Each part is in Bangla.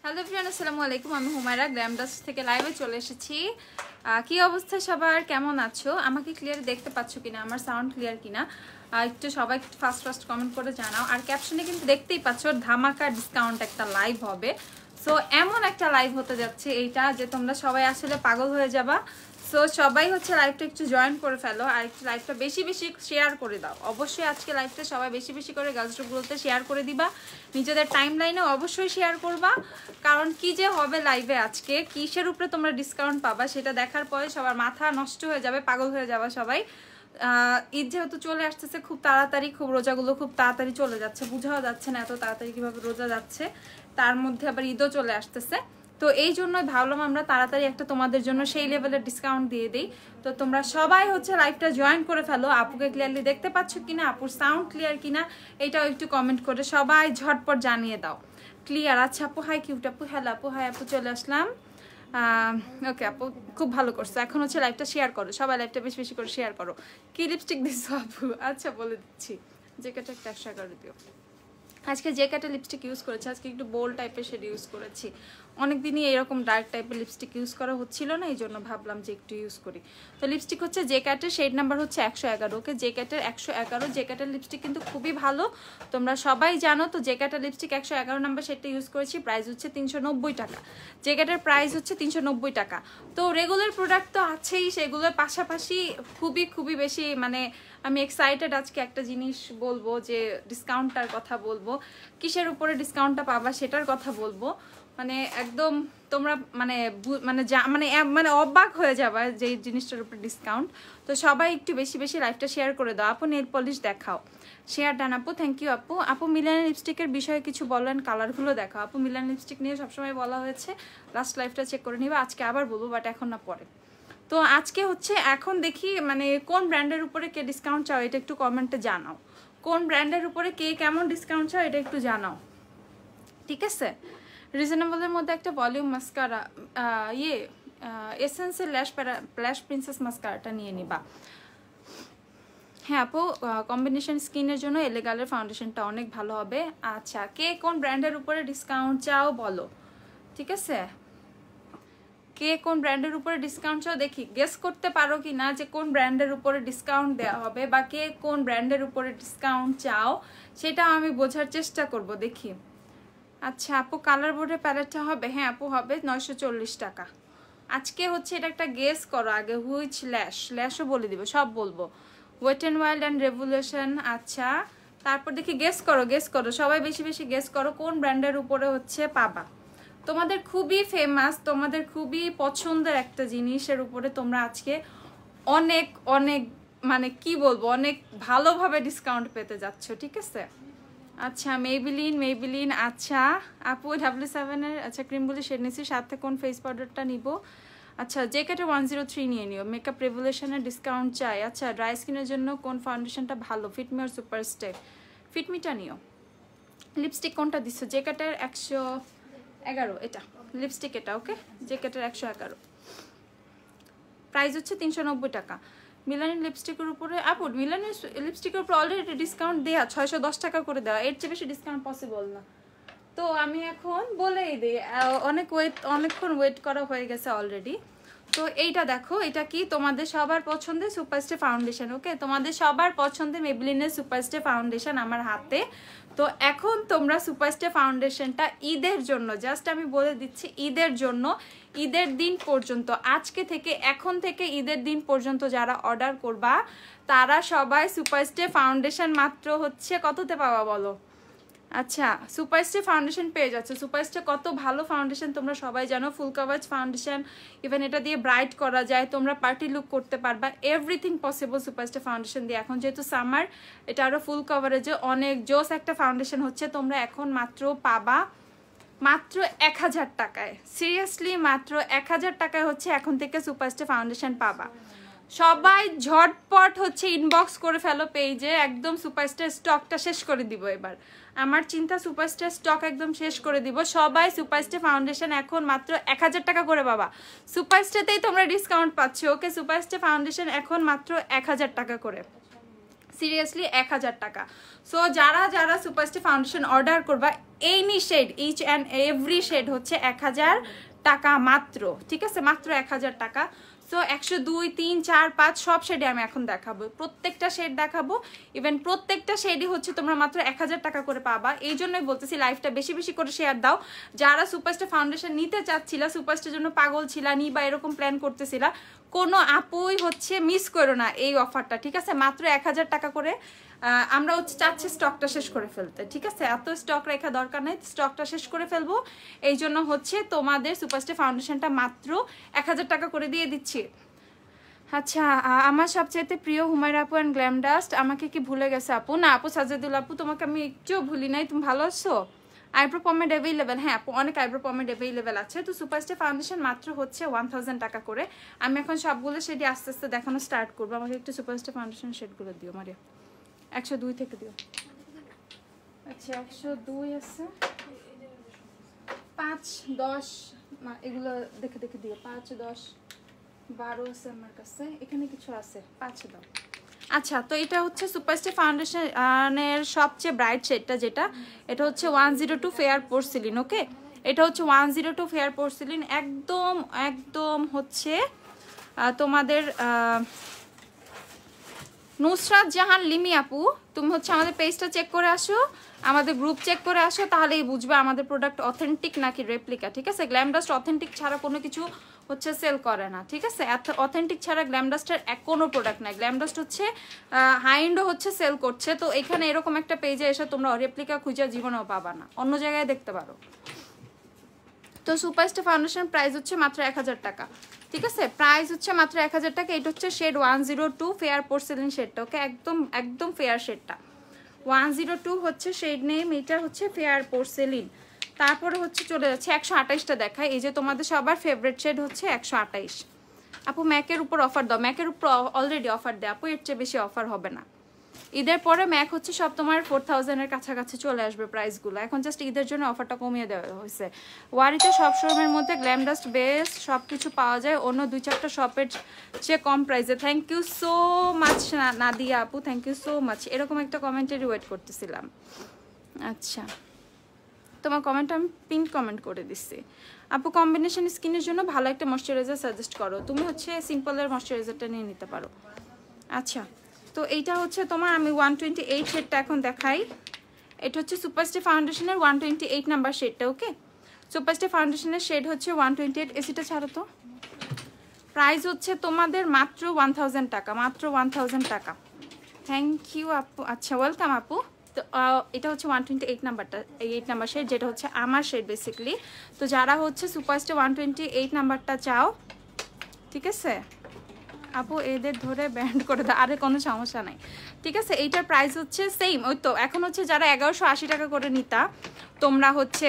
হ্যালো এভরিওয়ান, আসসালামু আলাইকুম। আমি হুমায়রা গ্ল্যামডাস থেকে লাইভে চলে এসেছি। কি অবস্থা সবার, কেমন আছো? আমাকে ক্লিয়ার দেখতে পাচ্ছ কিনা, আমার সাউন্ড ক্লিয়ার কিনা একটু সবাই ফার্স্ট কমেন্ট করে জানাও। আর ক্যাপশনে কিন্তু দেখতেই পাচ্ছ ধামাকা ডিসকাউন্ট একটা লাইভ হবে। সো এমন একটা লাইভ হতে যাচ্ছে এইটা যে তোমরা সবাই আসলে পাগল হয়ে যাবা। সো সবাই হচ্ছে লাইভটা একটু জয়েন করে ফেলো আর একটু লাইভটা বেশি বেশি শেয়ার করে দাও। অবশ্যই আজকে লাইভটা সবাই বেশি বেশি করে গার্লস গ্রুপগুলোতে শেয়ার করে দিবা, নিজেদের টাইম লাইনে অবশ্যই শেয়ার করবা। কারণ কি যে হবে লাইভে আজকে, কিসের উপরে তোমরা ডিসকাউন্ট পাবা সেটা দেখার পরে সবার মাথা নষ্ট হয়ে যাবে, পাগল হয়ে যাবা সবাই। ঈদ যেহেতু চলে আসতেছে খুব তাড়াতাড়ি, খুব রোজাগুলো খুব তাড়াতাড়ি চলে যাচ্ছে, বোঝাও যাচ্ছে না এত তাড়াতাড়ি কিভাবে রোজা যাচ্ছে। তার মধ্যে আবার ঈদও চলে আসতেছে, তো এই জন্যই ভাবলাম আমরা তাড়াতাড়ি একটা তোমাদের জন্য সেই লেভেলের ডিসকাউন্ট দিয়ে দিই। তো তোমরা সবাই হচ্ছে লাইভটা জয়েন করে ফেলো। আপুকে ক্লিয়ারলি দেখতে পাচ্ছ কিনা, আপুর সাউন্ড ক্লিয়ার কিনা এটাও একটু কমেন্ট করে সবাই ঝটপট জানিয়ে দাও। ক্লিয়ার? আচ্ছা আপু হাই, কিউট আপু, হ্যালো আপু, হাই আপু, চলে আসলাম। ওকে আপু, খুব ভালো করছো। এখন হচ্ছে লাইভটা শেয়ার করো, সবাই লাইভটা বেশি বেশি করে শেয়ার করো। কি লিপস্টিক দিচ্ছ আপু? আচ্ছা বলে দিচ্ছি, জ্যাকেটটা একটা 100 করে দিও। আজকে যে কাটা লিপস্টিক ইউজ করেছি, আজকে একটু বোল্ড টাইপের শেড ইউজ করেছি। অনেকদিনই এরকম ডার্ক টাইপের লিপস্টিক ইউজ করা হচ্ছিল না, এই জন্য ভাবলাম যে একটু ইউজ করি। তো লিপস্টিক হচ্ছে যে ক্যাটের, শেড নাম্বার হচ্ছে 111। ওকে, যে ক্যাটের 111। যে ক্যাটের লিপস্টিক কিন্তু খুবই ভালো, তোমরা সবাই জানো। তো যে ক্যাটের লিপস্টিক 111 নাম্বার শেডটা ইউজ করেছি, প্রাইস হচ্ছে 390 টাকা। যে ক্যাটের প্রাইস হচ্ছে 390 টাকা। তো রেগুলার প্রোডাক্ট তো আছেই, সেগুলোর পাশাপাশি খুবই খুবই বেশি মানে আমি এক্সাইটেড আজকে একটা জিনিস বলবো, যে ডিসকাউন্টটার কথা বলবো, কিসের উপরে ডিসকাউন্টটা পাবা সেটার কথা বলবো। মানে একদম তোমরা মানে মানে মানে মানে অবাক হয়ে যাবে যে জিনিসটার উপরে ডিসকাউন্ট। তো সবাই একটু বেশি বেশি লাইভটা শেয়ার করে দাও। আপু নেল পলিশ দেখাও, শেয়ার ডান আপু, থ্যাংক ইউ আপু। আপু মিলানের লিপস্টিকের বিষয়ে কিছু বলেন, কালারগুলো দেখাও। আপু মিলান লিপস্টিক নিয়ে সবসময় বলা হয়েছে, লাস্ট লাইভটা চেক করে নিবা। আজকে আবার বলবো, বাট এখন না, পরে। তো আজকে হচ্ছে এখন দেখি মানে কোন ব্র্যান্ডের উপরে কে ডিসকাউন্ট চাও এটা একটু কমেন্টে জানাও। কোন ব্র্যান্ডের উপরে কে কেমন ডিসকাউন্ট চাও এটা একটু জানাও, ঠিক আছে? রিজনেবলের মধ্যে একটা ভলিউম মাস্কারা, এসেন্সের ল্যাশ প্রিন্সেস মাস্কারাটা নিয়ে নিবা। হ্যাঁ আপু, কম্বিনেশন স্কিনের জন্য এলেগালের ফাউন্ডেশনটা অনেক ভালো হবে। আচ্ছা, কে কোন ব্র্যান্ডের উপরে ডিসকাউন্ট চাও বলো, ঠিক আছে? কে কোন ব্র্যান্ডের উপরে ডিসকাউন্ট চাও দেখি, গেস করতে পারো কি না যে কোন ব্র্যান্ডের উপরে ডিসকাউন্ট দেওয়া হবে, বা কে কোন ব্র্যান্ডের উপরে ডিসকাউন্ট চাও সেটা আমি বোঝার চেষ্টা করব, দেখি। আচ্ছা আপু, কালার বোর্ডের প্যালেটটা হবে? হ্যাঁ আপু হবে, 940 টাকা। আজকে হচ্ছে এটা একটা গেস করো আগে, হুইচ ল্যাশও বলে দিব, সব বলবো। Wet and wild and revolution. আচ্ছা তারপর দেখি, গেস করো সবাই, বেশি বেশি গেস করো কোন ব্র্যান্ডের উপরে হচ্ছে পাবা। তোমাদের খুবই ফেমাস, তোমাদের খুবই পছন্দের একটা জিনিসের উপরে তোমরা আজকে অনেক অনেক মানে কি বলবো, অনেক ভালোভাবে ডিসকাউন্ট পেতে যাচ্ছ, ঠিক আছে? আচ্ছা মেইবিলিন। আচ্ছা আপু W7-এর আচ্ছা ক্রিম বলে শেড নিচ্ছি, সাথে কোন ফেস পাউডারটা নিব? আচ্ছা জেকেটে 103 নিয়ে নিও। মেকআপ রেভলিউশনের ডিসকাউন্ট চাই। আচ্ছা ড্রাই স্কিনের জন্য কোন ফাউন্ডেশনটা ভালো? ফিটমি আর সুপারস্টে? ফিটমিটা নিও। লিপস্টিক কোনটা দিচ্ছ? জেকেটের 111 এটা লিপস্টিক, এটা ওকে। জেকেটের 111, প্রাইস হচ্ছে 390 টাকা। মিলানের লিপস্টিকের উপরে আপু, মিলানের লিপস্টিকের উপরে অলরেডি ডিসকাউন্ট দেওয়া 610 টাকা করে দেওয়া, এর চেয়ে বেশি ডিসকাউন্ট পসিবল না। তো আমি এখন বলেই দিই, অনেকক্ষণ ওয়েট করা হয়ে গেছে অলরেডি। তো এইটা দেখো, এটা কি তোমাদের সবার পছন্দের সুপারস্টে ফাউন্ডেশন, ওকে? তোমাদের সবার পছন্দের মেবলিনের সুপারস্টে ফাউন্ডেশন আমার হাতে। তো এখন তোমরা সুপারস্টে ফাউন্ডেশনটা ঈদের জন্য, জাস্ট আমি বলে দিচ্ছি ঈদের জন্য, ঈদের দিন পর্যন্ত, আজকে থেকে এখন থেকে ঈদের দিন পর্যন্ত যারা অর্ডার করবা তারা সবাই সুপারস্টে ফাউন্ডেশন মাত্র হচ্ছে কততে পাওয়া বলো? আচ্ছা সুপারস্টে ফাউন্ডেশন পেয়ে যাচ্ছে। সুপারস্টে কত ভালো ফাউন্ডেশন তোমরা সবাই জানো, ফুল কাভারেজ ফাউন্ডেশন, ইভেন এটা দিয়ে ব্রাইট করা যায়, তোমরা পার্টি লুক করতে পারবা, এভরিথিং পসিবল সুপারস্টে ফাউন্ডেশন দিয়ে। এখন যেহেতু সামার, এটা আরও ফুল কাভারেজে অনেক জোস একটা ফাউন্ডেশন হচ্ছে, তোমরা এখন মাত্র পাবা মাত্র 1000 টাকায়। সিরিয়াসলি মাত্র 1000 টাকায় হচ্ছে এখন থেকে সুপারস্টে ফাউন্ডেশন পাবা। সবাই ঝটপট হচ্ছে ইনবক্স করে ফেলো পেজে, একদম সুপারস্টার স্টকটা শেষ করে দিব এবার। আমার চিন্তা সুপারস্টার স্টক একদম শেষ করে দিব। সবাই সুপারস্টার ফাউন্ডেশন এখন মাত্র 1000 টাকা করে বাবা, সুপারস্টারতেই তোমরা ডিসকাউন্ট পাচ্ছ, ওকে? সুপারস্টার ফাউন্ডেশন এখন মাত্র 1000 টাকা করে। সিরিয়াসলি 1000 টাকা। সো যারা যারা সুপারস্টে ফাউন্ডেশন অর্ডার করবা any shade, each and every shade হচ্ছে 1000 টাকা মাত্র, ঠিক আছে, মাত্র 1000 টাকা। সো 102, 3, 4, 5 সব শেডে আমি এখন দেখাবো, প্রত্যেকটা শেড দেখাবো। ইভেন প্রত্যেকটা শেডই হচ্ছে তোমরা মাত্র 1000 টাকা করে পাবা। এই জন্যই বলতেছি লাইফটা বেশি বেশি করে শেয়ার দাও। যারা সুপারস্টার ফাউন্ডেশন নিতে চাচ্ছিলা, সুপারস্টার জন্য পাগল ছিলা, নি বা এরকম প্ল্যান করতেছিলা, কোনো আপুই হচ্ছে মিস করো না এই অফারটা, ঠিক আছে। মাত্র 1000 টাকা করে আমরা হচ্ছে চাচ্ছি স্টকটা শেষ করে ফেলতে, ঠিক আছে। এত স্টক রেখা দরকার নাই, স্টকটা শেষ করে ফেলবো। এই জন্য হচ্ছে তোমাদের সুপারস্টার ফাউন্ডেশনটা মাত্র 1000 টাকা করে দিয়ে দিচ্ছি। আচ্ছা, আমার সবচাইতে প্রিয় হুমায়রা আপু অ্যান্ড গ্ল্যাম ডাস্ট। আমাকে কি ভুলে গেছে আপু? না আপু, সাজেদুল আপু, তোমাকে আমি একটুও ভুলি নাই। তুমি ভালো আছো? Eyebrow pomade available? হ্যাঁ আপু, অনেক আইব্রো পমেড অ্যাভেলেবেল আছে। তো সুপারস্টার ফাউন্ডেশন মাত্র হচ্ছে 1000 টাকা করে। আমি এখন সবগুলো শেডই আস্তে আস্তে দেখানো স্টার্ট করবো। আমাকে একটু সুপারস্টার ফাউন্ডেশন শেডগুলো দিও মারিয়া, 102 থেকে দিও। আচ্ছা 102 আছে, 5, 10 এগুলো দেখে দেখে দিও। 5, 10, 12 আছে আমার কাছে, এখানে কিছু আছে, 5 দাও। আচ্ছা, তো এটা হচ্ছে সুপারস্টার ফাউন্ডেশনের সবচেয়ে ব্রাইট শেডটা, যেটা এটা হচ্ছে 102 ফেয়ার পোর্সিলিন। ওকে, এটা হচ্ছে 102 ফেয়ার পোর্সিলিন, একদম একদম হচ্ছে তোমাদের নুসরাত জাহান লিমি আপু, তুমি হচ্ছে আমাদের পেজটা চেক করে আসো, আমাদের গ্রুপ চেক করে আসো, তাহলেই বুঝবে আমাদের প্রোডাক্ট অথেন্টিক নাকি রেপ্লিকা, ঠিক আছে। গ্ল্যাম ডাস্ট অথেন্টিক ছাড়া কোনো কিছু হচ্ছে সেল করে না, ঠিক আছে। অথেন্টিক ছাড়া গ্ল্যাম ডাস্টের কোনো প্রোডাক্ট নাই। গ্ল্যাম ডাস্ট হচ্ছে হাই এন্ডও হচ্ছে সেল করছে। তো এখানে এরকম একটা পেজে এসে তোমরা রেপ্লিকা খুঁজে জীবনেও পাবা না, অন্য জায়গায় দেখতে পারো। তো সুপারস্টার ফাউন্ডেশন প্রাইস হচ্ছে মাত্র 1000 টাকা, ঠিক আছে। প্রাইস হচ্ছে মাত্র 1000 টাকা। এটা হচ্ছে শেড 102 ফেয়ার পোর্সেলিন শেডটা, ওকে, একদম একদম ফেয়ার শেডটা। 102 হচ্ছে শেড নেম, এটা হচ্ছে ফেয়ার পোর্সেলিন। তারপরে হচ্ছে চলে যাচ্ছে 128টা দেখায়। এই যে তোমাদের সবার ফেভারিট শেড হচ্ছে 128। আপু ম্যাকের উপর অফার দাও। ম্যাকের উপর অলরেডি অফার দেয় আপু, এর চেয়ে বেশি অফার হবে না। ঈদের পরে ম্যাক হচ্ছে সব তোমার 4000-এর কাছাকাছি চলে আসবে প্রাইসগুলো। এখন জাস্ট ঈদের জন্য অফারটা কমিয়ে দেওয়া হয়েছে। ওয়ারিতে সব শোরুমের মধ্যে গ্ল্যাম ডাস্ট বেস্ট সব কিছু পাওয়া যায় অন্য 2-4টা শপের চেয়ে কম প্রাইসে। Thank you so much Nadia আপু, থ্যাংক ইউ সো মাচ। এরকম একটা কমেন্টেরই ওয়েট করতেছিলাম। আচ্ছা, তোমার কমেন্টটা আমি পিন কমেন্ট করে দিচ্ছি। আপু কম্বিনেশন স্কিনের জন্য ভালো একটা ময়শ্চারাইজার সাজেস্ট করো। তুমি হচ্ছে সিম্পলের ময়শ্চারাইজারটা নিয়ে নিতে পারো। আচ্ছা, তো এইটা হচ্ছে তোমার আমি 128 শেডটা এখন দেখাই। এটা হচ্ছে সুপারস্টার ফাউন্ডেশনের 128 নাম্বার শেডটা, ওকে। সুপারস্টার ফাউন্ডেশনের শেড হচ্ছে 128। এসিটা ছাড়ো তো। প্রাইস হচ্ছে তোমাদের মাত্র 1000 টাকা, মাত্র 1000 টাকা। থ্যাংক ইউ আপু। আচ্ছা, ওয়েলকাম আপু। তো এটা হচ্ছে 128 নাম্বারটা, এই 8 নাম্বার শেড, যেটা হচ্ছে আমার শেড বেসিক্যালি। তো যারা হচ্ছে সুপারস্টার 128 নাম্বারটা চাও, ঠিক আছে আপু এদের ধরে ব্যান্ড করে দাও, আরে কোনো সমস্যা নাই, ঠিক আছে। এইটার প্রাইস হচ্ছে সেম, ওই তো এখন হচ্ছে যারা 1180 টাকা করে নিতা তোমরা হচ্ছে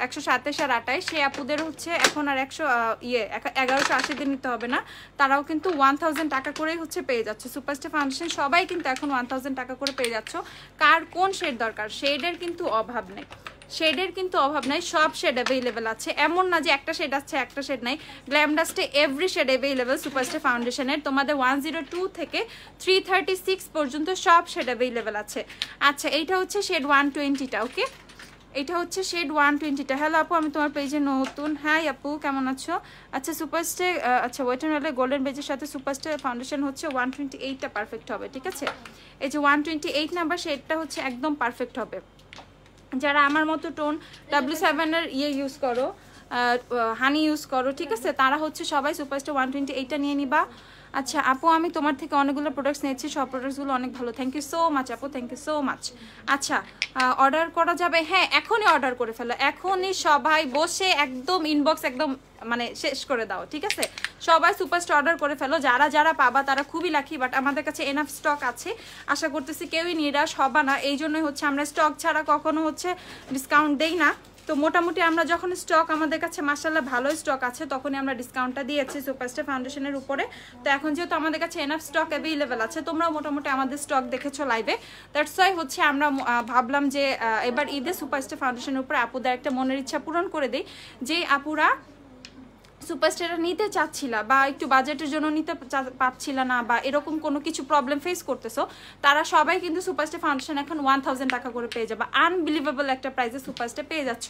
127 আর 28, সেই আপুদের হচ্ছে এখন আর 1180 দিয়ে নিতে হবে না, তারাও কিন্তু 1000 টাকা করেই হচ্ছে পেয়ে যাচ্ছে। সুপারস্টার ফাউন্ডেশন সবাই কিন্তু এখন 1000 টাকা করে পেয়ে যাচ্ছ। কার কোন শেড দরকার, শেডের কিন্তু অভাব নেই, শেডের কিন্তু অভাব নাই, সব শেড অ্যাভেলেবেল আছে। এমন না যে একটা শেড আছে একটা শেড নাই, গ্ল্যাম ডাস্টে এভরি শেড অ্যাভেলেবেল সুপারস্টার ফাউন্ডেশনের। তোমাদের 102 থেকে 336 পর্যন্ত সব শেড অ্যাভেলেবেল আছে। আচ্ছা, এইটা হচ্ছে শেড 120টা, ওকে, এটা হচ্ছে শেড 120টা। হ্যালো আপু, আমি তোমার পেজে নতুন। হ্যাঁ আপু, কেমন আছো? আচ্ছা সুপারস্টার, আচ্ছা ওয়েটার হলে গোল্ডেন বেজের সাথে সুপারস্টার ফাউন্ডেশন হচ্ছে 128টা পারফেক্ট হবে, ঠিক আছে। এই যে 128 নাম্বার শেডটা হচ্ছে একদম পারফেক্ট হবে। যারা আমার মতো টোন W7-এর ইউজ করো, হানি ইউজ করো, ঠিক আছে, তারা হচ্ছে সবাই সুপারস্টার 128টা নিয়ে নিবা। আচ্ছা আপু, আমি তোমার থেকে অনেকগুলো প্রোডাক্টস নিয়েছি, সব প্রোডাক্টসগুলো অনেক ভালো। থ্যাংক ইউ সো মাচ আপু, থ্যাংক ইউ সো মাচ। আচ্ছা, অর্ডার করা যাবে? হ্যাঁ, এখনই অর্ডার করে ফেলো, এখনই সবাই বসে একদম ইনবক্স একদম মানে শেষ করে দাও, ঠিক আছে। সবাই সুপারস্টার অর্ডার করে ফেলো, যারা যারা পাবা তারা খুবই লাকি। বাট আমাদের কাছে এনাফ স্টক আছে, আশা করতেছি কেউই নিরাশ হবা না। এই জন্যই হচ্ছে আমরা স্টক ছাড়া কখনো হচ্ছে ডিসকাউন্ট দেই না। তো মোটামুটি আমরা যখন স্টক আমাদের কাছে মাশাআল্লাহ ভালো স্টক আছে, তখনই আমরা ডিসকাউন্টটা দিয়েছি সুপারস্টার ফাউন্ডেশনের উপরে। তো এখন যেহেতু আমাদের কাছে এনাফ স্টক অ্যাভেলেবেল আছে, তোমরাও মোটামুটি আমাদের স্টক দেখেছো লাইভে, দ্যাটস ওয়াই হচ্ছে আমরা ভাবলাম যে এবার ঈদে সুপারস্টার ফাউন্ডেশনের উপরে আপুদের একটা মনের ইচ্ছা পূরণ করে দিই, যে আপুরা সুপারস্টারটা নিতে চাচ্ছিলা বা একটু বাজেটের জন্য নিতে পারছিলা না বা এরকম কোনো কিছু প্রবলেম ফেস করতেছো, তারা সবাই কিন্তু সুপারস্টার ফাউন্ডেশন এখন 1000 টাকা করে পেয়ে যাবে। আনবিলিভেবল একটা প্রাইসে সুপারস্টার পেয়ে যাচ্ছ।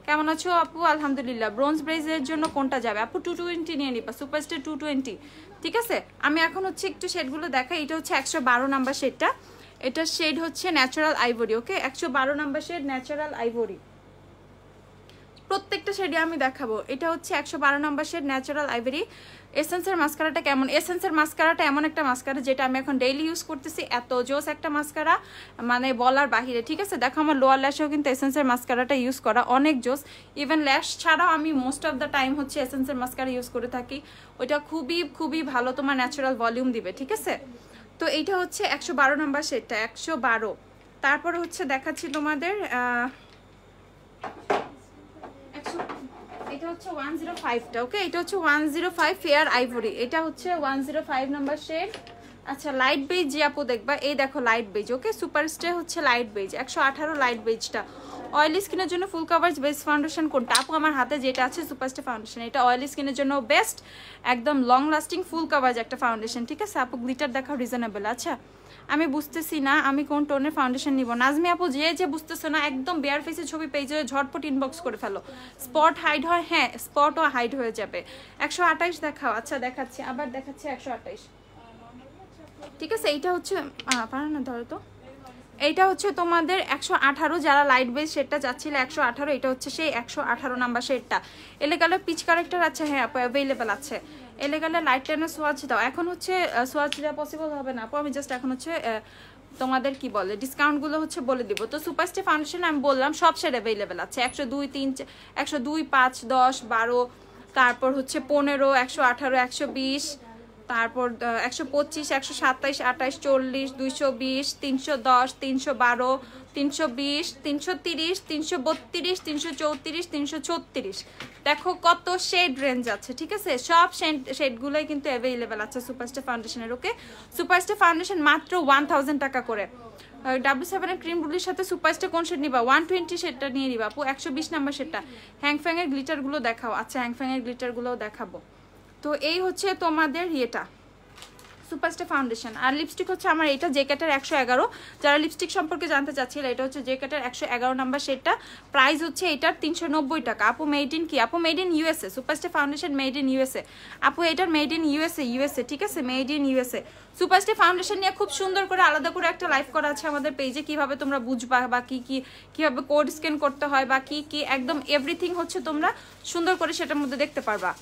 কেমন আছো আপু? আলহামদুলিল্লাহ। ব্রোঞ্জ ব্রেজের জন্য কোনটা যাবে আপু? 220 নিয়ে নিবা, সুপারস্টার 220। ঠিক আছে, আমি এখন হচ্ছে একটু শেডগুলো দেখাই। এটা হচ্ছে 112 নাম্বার শেডটা, এটার শেড হচ্ছে ন্যাচারাল আইভরি। ওকে, 112 নাম্বার শেড ন্যাচারাল আইভরি, প্রত্যেকটা শেডে আমি দেখাবো। এটা হচ্ছে 112 নম্বর শেড ন্যাচারাল আইভরি। এসেন্সের মাস্কারাটা কেমন? এসেন্সের মাস্কারাটা এমন একটা মাস্কারা যেটা আমি এখন ডেইলি ইউজ করতেছি, এত জোস একটা মাস্কারা মানে বলার বাহিরে। ঠিক আছে, দেখো আমার লোয়ার ল্যাশেও কিন্তু এসেন্সের মাস্কারাটা ইউজ করা অনেক জোস। ইভেন ল্যাশ ছাড়াও আমি মোস্ট অফ দ্য টাইম হচ্ছে এসেন্সের মাস্কারা ইউজ করে থাকি। ওইটা খুবই খুবই ভালো, তোমার ন্যাচারাল ভলিউম দিবে। ঠিক আছে, তো এইটা হচ্ছে 112 নম্বর শেডটা, 112। তারপরে হচ্ছে দেখাচ্ছি তোমাদের এটা হচ্ছে 105টা। ওকে, এটা হচ্ছে 105 ফেয়ার আইভরি, এটা হচ্ছে 105 নাম্বার শেড। আচ্ছা, লাইট বেজ যে আপু দেখবা, এই দেখো লাইট বেজ। ওকে, সুপারস্টার হচ্ছে লাইট বেজ, 118 লাইট বেজটা। অয়েলি স্কিনের জন্য ফুল কাভারেজ বেস্ট ফাউন্ডেশন কোনটা আপু? আমার হাতে যেটা আছে সুপারস্টার ফাউন্ডেশন, এটা অয়েলি স্কিনের জন্য বেস্ট, একদম লং লাস্টিং ফুল কাভারেজ একটা ফাউন্ডেশন। ঠিক আছে আপু, গ্লিটার দেখাও রিজনেবল। আচ্ছা, আমি বুঝতেছি না আমি কোন টোনের ফাউন্ডেশন নিব। নাজমি আপু, যে বুঝতেছো না একদম বেয়ার ফেসের ছবি পেজে ঝটপট ইনবক্স করে ফেলো। স্পট হাইড হয়? হ্যাঁ, স্পটও হাইড হয়ে যাবে। 128 দেখাও। আচ্ছা, দেখাচ্ছি, আবার দেখাচ্ছি 128। ঠিক আছে, এইটা হচ্ছে পারে না ধরো তো, এইটা হচ্ছে তোমাদের 118, যারা লাইট বেস শেডটা চাচ্ছিল 118, এটা হচ্ছে সেই 118 নাম্বার শেডটা। এলেগালে পিচ কারেক্টার আছে? হ্যাঁ আপু, অ্যাভেলেবেল আছে। এলেগালে লাইট টেনের সোয়াচ দাও। এখন হচ্ছে সোয়াচ দেওয়া পসিবল হবে না আপু, আমি জাস্ট এখন হচ্ছে তোমাদের কি বলে ডিসকাউন্টগুলো হচ্ছে বলে দিব। তো সুপারস্টার ফাউন্ডেশন আমি বললাম সব শেড অ্যাভেলেবেল আছে, 102, 3, 102, 5, 10, 12, তারপর হচ্ছে 15, 118, 120, তারপর 125, 127, 28, 40, 220, 310, 312, 320, 330, 332, 334, 336। দেখো কত শেড রেঞ্জ আছে। ঠিক আছে, সব শেডগুলোই কিন্তু অ্যাভেলেবেল আছে সুপারস্টার ফাউন্ডেশনের। ওকে, সুপারস্টার ফাউন্ডেশন মাত্র 1000 টাকা করে। W7 এর ক্রিম রুলির সাথে সুপারস্টার কোন শেড নিবা? 120 শেডটা নিয়ে নিবা আপু, 120 নাম্বার শেডটা। হ্যাংফ্যাংয়ের গ্লিটারগুলো দেখাও। আচ্ছা, হ্যাংফ্যাংয়ের গ্লিটারগুলোও দেখাবো। তো এই হচ্ছে তোমাদের ইয়েটা সুপারস্টার ফাউন্ডেশন। আর লিপস্টিক হচ্ছে আমার এটা জেকেটের 111, যারা লিপস্টিক সম্পর্কে জানতে চাচ্ছিল, এটা হচ্ছে জেকেটের 111 নাম্বার শেডটা। প্রাইস হচ্ছে এটার 390 টাকা আপু। মেড ইন কি আপু? Made in USA. Superstar foundation made in USA আপু, এটার মেড ইন ইউএসএ। ঠিক আছে, made in USA. Superstar foundation নিয়ে খুব সুন্দর করে আলাদা করে একটা লাইভ করা আছে আমাদের পেজে, কিভাবে তোমরা বুঝবা বা কিভাবে কোড স্ক্যান করতে হয় বা কি একদম এভরিথিং হচ্ছে তোমরা সুন্দর করে সেটার মধ্যে দেখতে পারবা।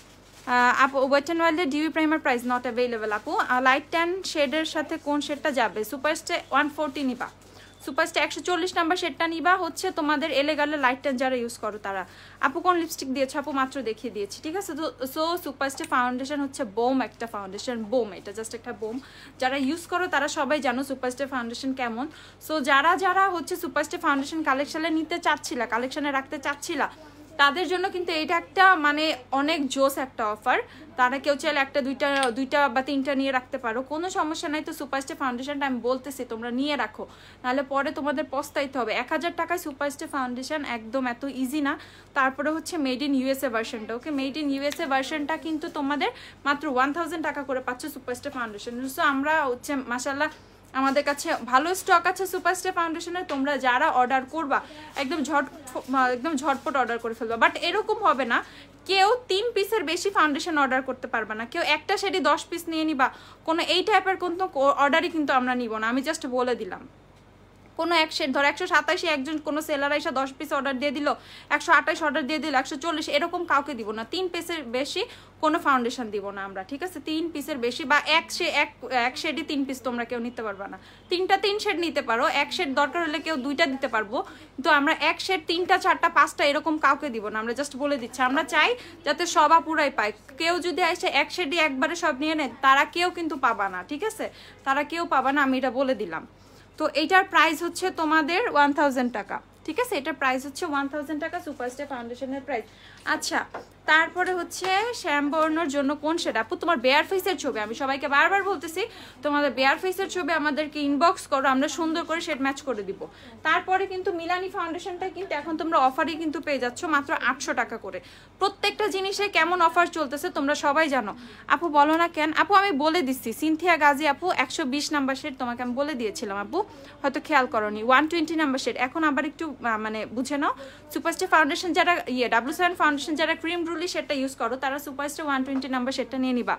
আপু, ওয়েট অ্যান্ড ওয়াইল্ডের dewy primer price not available আপু। লাইট ট্যান শেডের সাথে কোন শেডটা যাবে? সুপারস্টার 140 নিবা। সুপারস্টার 140 নাম্বার শেডটা নিবা হচ্ছে তোমাদের এলেগালে লাইট ট্যান যারা ইউজ করো তারা। আপু কোন লিপস্টিক দিয়েছো আপু? মাত্র দেখিয়ে দিয়েছি। ঠিক আছে, তো সো সুপারস্টার ফাউন্ডেশন হচ্ছে বোম একটা ফাউন্ডেশন, বোম, এটা জাস্ট একটা বোম। যারা ইউজ করো তারা সবাই জানো সুপারস্টার ফাউন্ডেশন কেমন। সো যারা হচ্ছে সুপারস্টার ফাউন্ডেশন কালেকশনে নিতে চাচ্ছিলা, কালেকশনে রাখতে চাচ্ছিলা, তাদের জন্য কিন্তু এটা একটা মানে অনেক জোস একটা অফার। তারা কেউ চাইলে একটা দুইটা বা তিনটা নিয়ে রাখতে পারো, কোনো সমস্যা নাই। তো সুপারস্টার ফাউন্ডেশনটা আমি বলতেছি তোমরা নিয়ে রাখো, নাহলে পরে তোমাদের পস্তাইতে হবে। 1000 টাকায় সুপারস্টার ফাউন্ডেশন একদম এত ইজি না। তারপরে হচ্ছে মেড ইন ইউএসএ ভার্সনটা। ওকে, মেড ইন ইউএসএ ভার্সনটা কিন্তু তোমাদের মাত্র 1000 টাকা করে পাচ্ছ সুপারস্টার ফাউন্ডেশন। সো আমরা হচ্ছে মাশাআল্লাহ আমাদের কাছে ভালো স্টক আছে সুপারস্টার ফাউন্ডেশনের। তোমরা যারা অর্ডার করবা একদম ঝটপট অর্ডার করে ফেলবা। বাট এরকম হবে না কেউ 3 পিসের বেশি ফাউন্ডেশন অর্ডার করতে পারবে না, কেউ একটা শেডই 10 পিস নিয়ে নিবা, কোনো এই টাইপের কোনো অর্ডারই কিন্তু আমরা নিব না। আমি জাস্ট বলে দিলাম, কোনো এক শেড ধর 127 একজন কোনো সেলার এসে 10 পিস অর্ডার দিয়ে দিল, 128 অর্ডার দিয়ে দিল, 140, এরকম কাউকে দিব না। 3 পিসের বেশি কোনো ফাউন্ডেশন দিব না আমরা। ঠিক আছে, 3 পিসের বেশি বা এক শেডই 3 পিস তোমরা কেউ নিতে পারবে না। 3 শেড নিতে পারো, এক শেড দরকার হলে কেউ 2টা দিতে পারবো, কিন্তু আমরা এক শেড 3টা 4টা 5টা এরকম কাউকে দিব না। আমরা জাস্ট বলে দিচ্ছি, আমরা চাই যাতে সব আপুরাই পায়। কেউ যদি এসে এক শেডই একবারে সব নিয়ে নেয় তারা কেউ কিন্তু পাবা না। ঠিক আছে, তারা কেউ পাবা না, আমি এটা বলে দিলাম। তো এইটার প্রাইস হচ্ছে তোমাদের 1000 টাকা। ঠিক আছে, এটার প্রাইস হচ্ছে 1000 টাকা সুপারস্টার ফাউন্ডেশনের প্রাইস। আচ্ছা, তারপরে হচ্ছে শ্যামবর্ণর জন্য কোন শেড আপু? তোমার বেয়ার ফেসের ছবি, আমি সবাইকে বারবার বলতেছি তোমাদের বেয়ার ফেসের ছবি আমাদেরকে ইনবক্স করো, আমরা সুন্দর করে শেড ম্যাচ করে দিব। তারপরে কিন্তু মিলানি ফাউন্ডেশনটা কিন্তু এখন তোমরা অফারই কিন্তু পেয়ে যাচ্ছ মাত্র 800 টাকা করে। প্রত্যেকটা জিনিসে কেমন অফার চলতেছে তোমরা সবাই জানো। আপু বলো না কেন? আপু আমি বলে দিচ্ছি, সিনথিয়া গাজী আপু 120 নাম্বার শেড তোমাকে আমি বলে দিয়েছিলাম আপু, হয়তো খেয়াল করনি। 120 নাম্বার শেড এখন আবার একটু মানে বুঝে নাও। সুপারস্টার ফাউন্ডেশন যারা W7 ফাউন্ডেশন যারা ক্রিম রুলি শেডটা ইউজ করো তারা সুপারস্টার 120 নাম্বার শেডটা নিয়ে নিবা।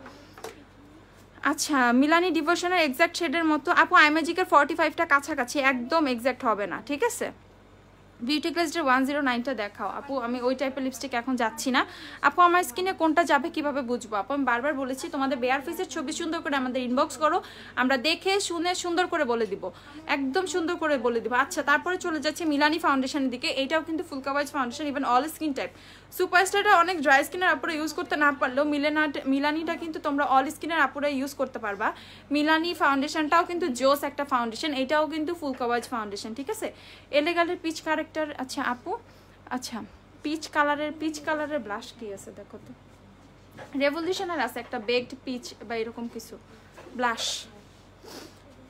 আচ্ছা মিলানি ডিভোশনের এক্সাক্ট শেডের মতো আপু আইম্যাজিকের 45টা কাছাকাছি, একদম এক্সাক্ট হবে না, ঠিক আছে? বিউটি গ্লেজের 109টা দেখাও আপু, আমি ওই টাইপের লিপস্টিক এখন যাচ্ছি না আপু। আমার স্কিনে কোনটা যাবে কিভাবে বুঝবো আপু? আমি বারবার বলেছি তোমাদের বেয়ার ফেসের ছবি সুন্দর করে আমাদের ইনবক্স করো, আমরা দেখে শুনে সুন্দর করে বলে দিব, একদম সুন্দর করে বলে দিব। আচ্ছা তারপরে চলে যাচ্ছে মিলানি ফাউন্ডেশনের দিকে। এইটাও কিন্তু full coverage foundation, even all skin type. সুপারস্টারটা অনেক ড্রাই স্কিনের আপুরা ইউজ করতে না পারলেও মিলানিটা কিন্তু তোমরা অল স্কিনের আপুরা ইউজ করতে পারবা। মিলানি ফাউন্ডেশনটাও কিন্তু জোস একটা ফাউন্ডেশন, এটাও কিন্তু ফুল কাভারেজ ফাউন্ডেশন, ঠিক আছে? এলেগালের পিচ ক্যারেক্টার। আচ্ছা আপু, আচ্ছা পিচ কালারের ব্লাশ কি আছে দেখো তো? রেভলিউশনের আছে একটা বেকড পিচ বা এরকম কিছু ব্লাশ,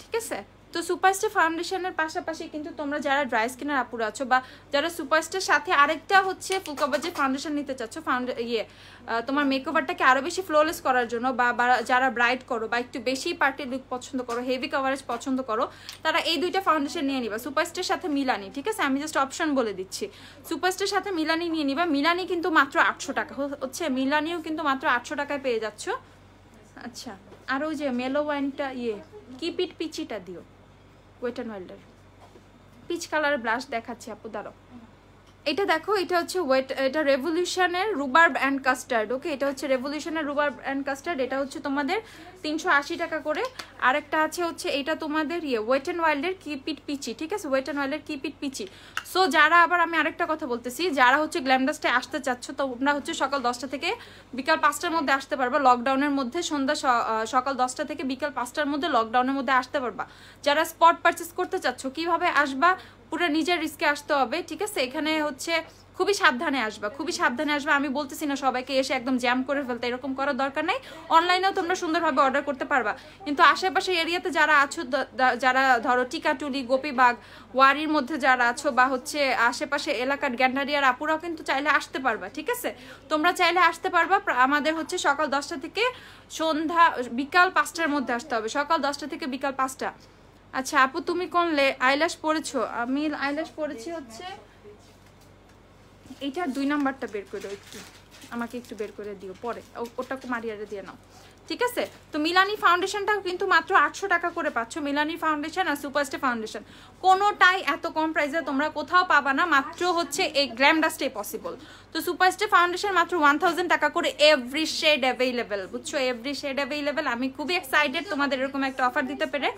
ঠিক আছে? তো সুপারস্টার ফাউন্ডেশনের পাশাপাশি কিন্তু তোমরা যারা ড্রাই স্কিনের আপুরা আছো বা যারা সুপারস্টার সাথে আরেকটা হচ্ছে ফুল কাভারেজ ফাউন্ডেশন নিতে চাচ্ছ, তোমার মেকওভারটাকে আরো বেশি ফ্লোলেস করার জন্য, বা যারা ব্রাইট করো বা একটু বেশি পার্টি লুক পছন্দ করো, হেভি কাভারেজ পছন্দ করো, তারা এই দুইটা ফাউন্ডেশন নিয়ে নিবা। সুপারস্টার সাথে মিলানি, ঠিক আছে? আমি জাস্ট অপশন বলে দিচ্ছি, সুপারস্টার সাথে মিলানি নিয়ে নিবা। মিলানি কিন্তু মাত্র 800 টাকা হচ্ছে, মিলানিও কিন্তু মাত্র 800 টাকায় পেয়ে যাচ্ছ। আচ্ছা আর ওই যে মেলো ওয়াইনটা কিপ ইট পিচিটা দিও, ওয়েট অ্যান্ড ওয়াইল্ডের পিচ কালারের ব্লাশ দেখাচ্ছি আপু, দাঁড়াও। এটা দেখো, এটা হচ্ছে এটা রেভলিউশনের রুবার্ব অ্যান্ড কাস্টার্ড, ওকে? এটা হচ্ছে রেভলিউশনের রুবার্ব অ্যান্ড কাস্টার্ড, এটা হচ্ছে তোমাদের 380 টাকা করে। আরেকটা আছে হচ্ছে এটা তোমাদের ওয়েট অ্যান্ড ওয়াইল্ডের কিপ ইট পিচি, ঠিক আছে? ওয়েট অ্যান্ড ওয়াইল্ডের কিপ ইট পিচি। সো যারা আবার আমি আরেকটা কথা বলতেছি, যারা হচ্ছে গ্ল্যামডাস্টে আসতে চাচ্ছ তোমরা হচ্ছে সকাল 10টা থেকে বিকাল 5টার মধ্যে আসতে পারবা, লকডাউনের মধ্যে সকাল 10টা থেকে বিকাল 5টার মধ্যে লকডাউনের মধ্যে আসতে পারবা। যারা স্পট পারচেস করতে চাচ্ছ কিভাবে আসবা? পুরো নিজের রিস্কে আসতে হবে, ঠিক আছে? এখানে হচ্ছে খুবই সাবধানে আসবা, খুবই সাবধানে আসবা। আমি বলতেছি না সবাইকে এসে একদম জ্যাম করে ফেলতে, এরকম করার দরকার নেই। অনলাইনেও তোমরা সুন্দরভাবে অর্ডার করতে পারবা, কিন্তু আশেপাশে এরিয়াতে যারা আছো, যারা ধরো টিকাটুলি, গোপীবাগ, ওয়ারির মধ্যে যারা আছো, বা হচ্ছে আশেপাশে এলাকার গ্যান্ডারিয়ার আপুরাও কিন্তু চাইলে আসতে পারবা, ঠিক আছে? তোমরা চাইলে আসতে পারবা। আমাদের হচ্ছে সকাল 10টা থেকে বিকাল 5টার মধ্যে আসতে হবে, সকাল 10টা থেকে বিকাল 5টা। আচ্ছা আপু তুমি কোন আইল্যাশ পরেছো? আমি আইল্যাশ পরেছি হচ্ছে এইটার 2 নাম্বারটা বের করে দাও, আমাকে একটু বের করে দিও, পরে ওটা মারিয়ারে দিয়ে নাও, ঠিক আছে? তো মিলানি ফাউন্ডেশনটাও কিন্তু মাত্র 800 টাকা করে পাচ্ছ। মিলানি ফাউন্ডেশন আর সুপারস্টার ফাউন্ডেশন কোনোটাই এত কম প্রাইসে তোমরা কোথাও পাবা না, মাত্র হচ্ছে এই গ্ল্যামডাস্টে পসিবল। তো সুপারস্টার ফাউন্ডেশন মাত্র 1000 টাকা করে, এভরি শেড অ্যাভেলেবেল, বুঝছো? Every shade available. আমি খুবই এক্সাইটেড তোমাদের এরকম একটা অফার দিতে পেরে।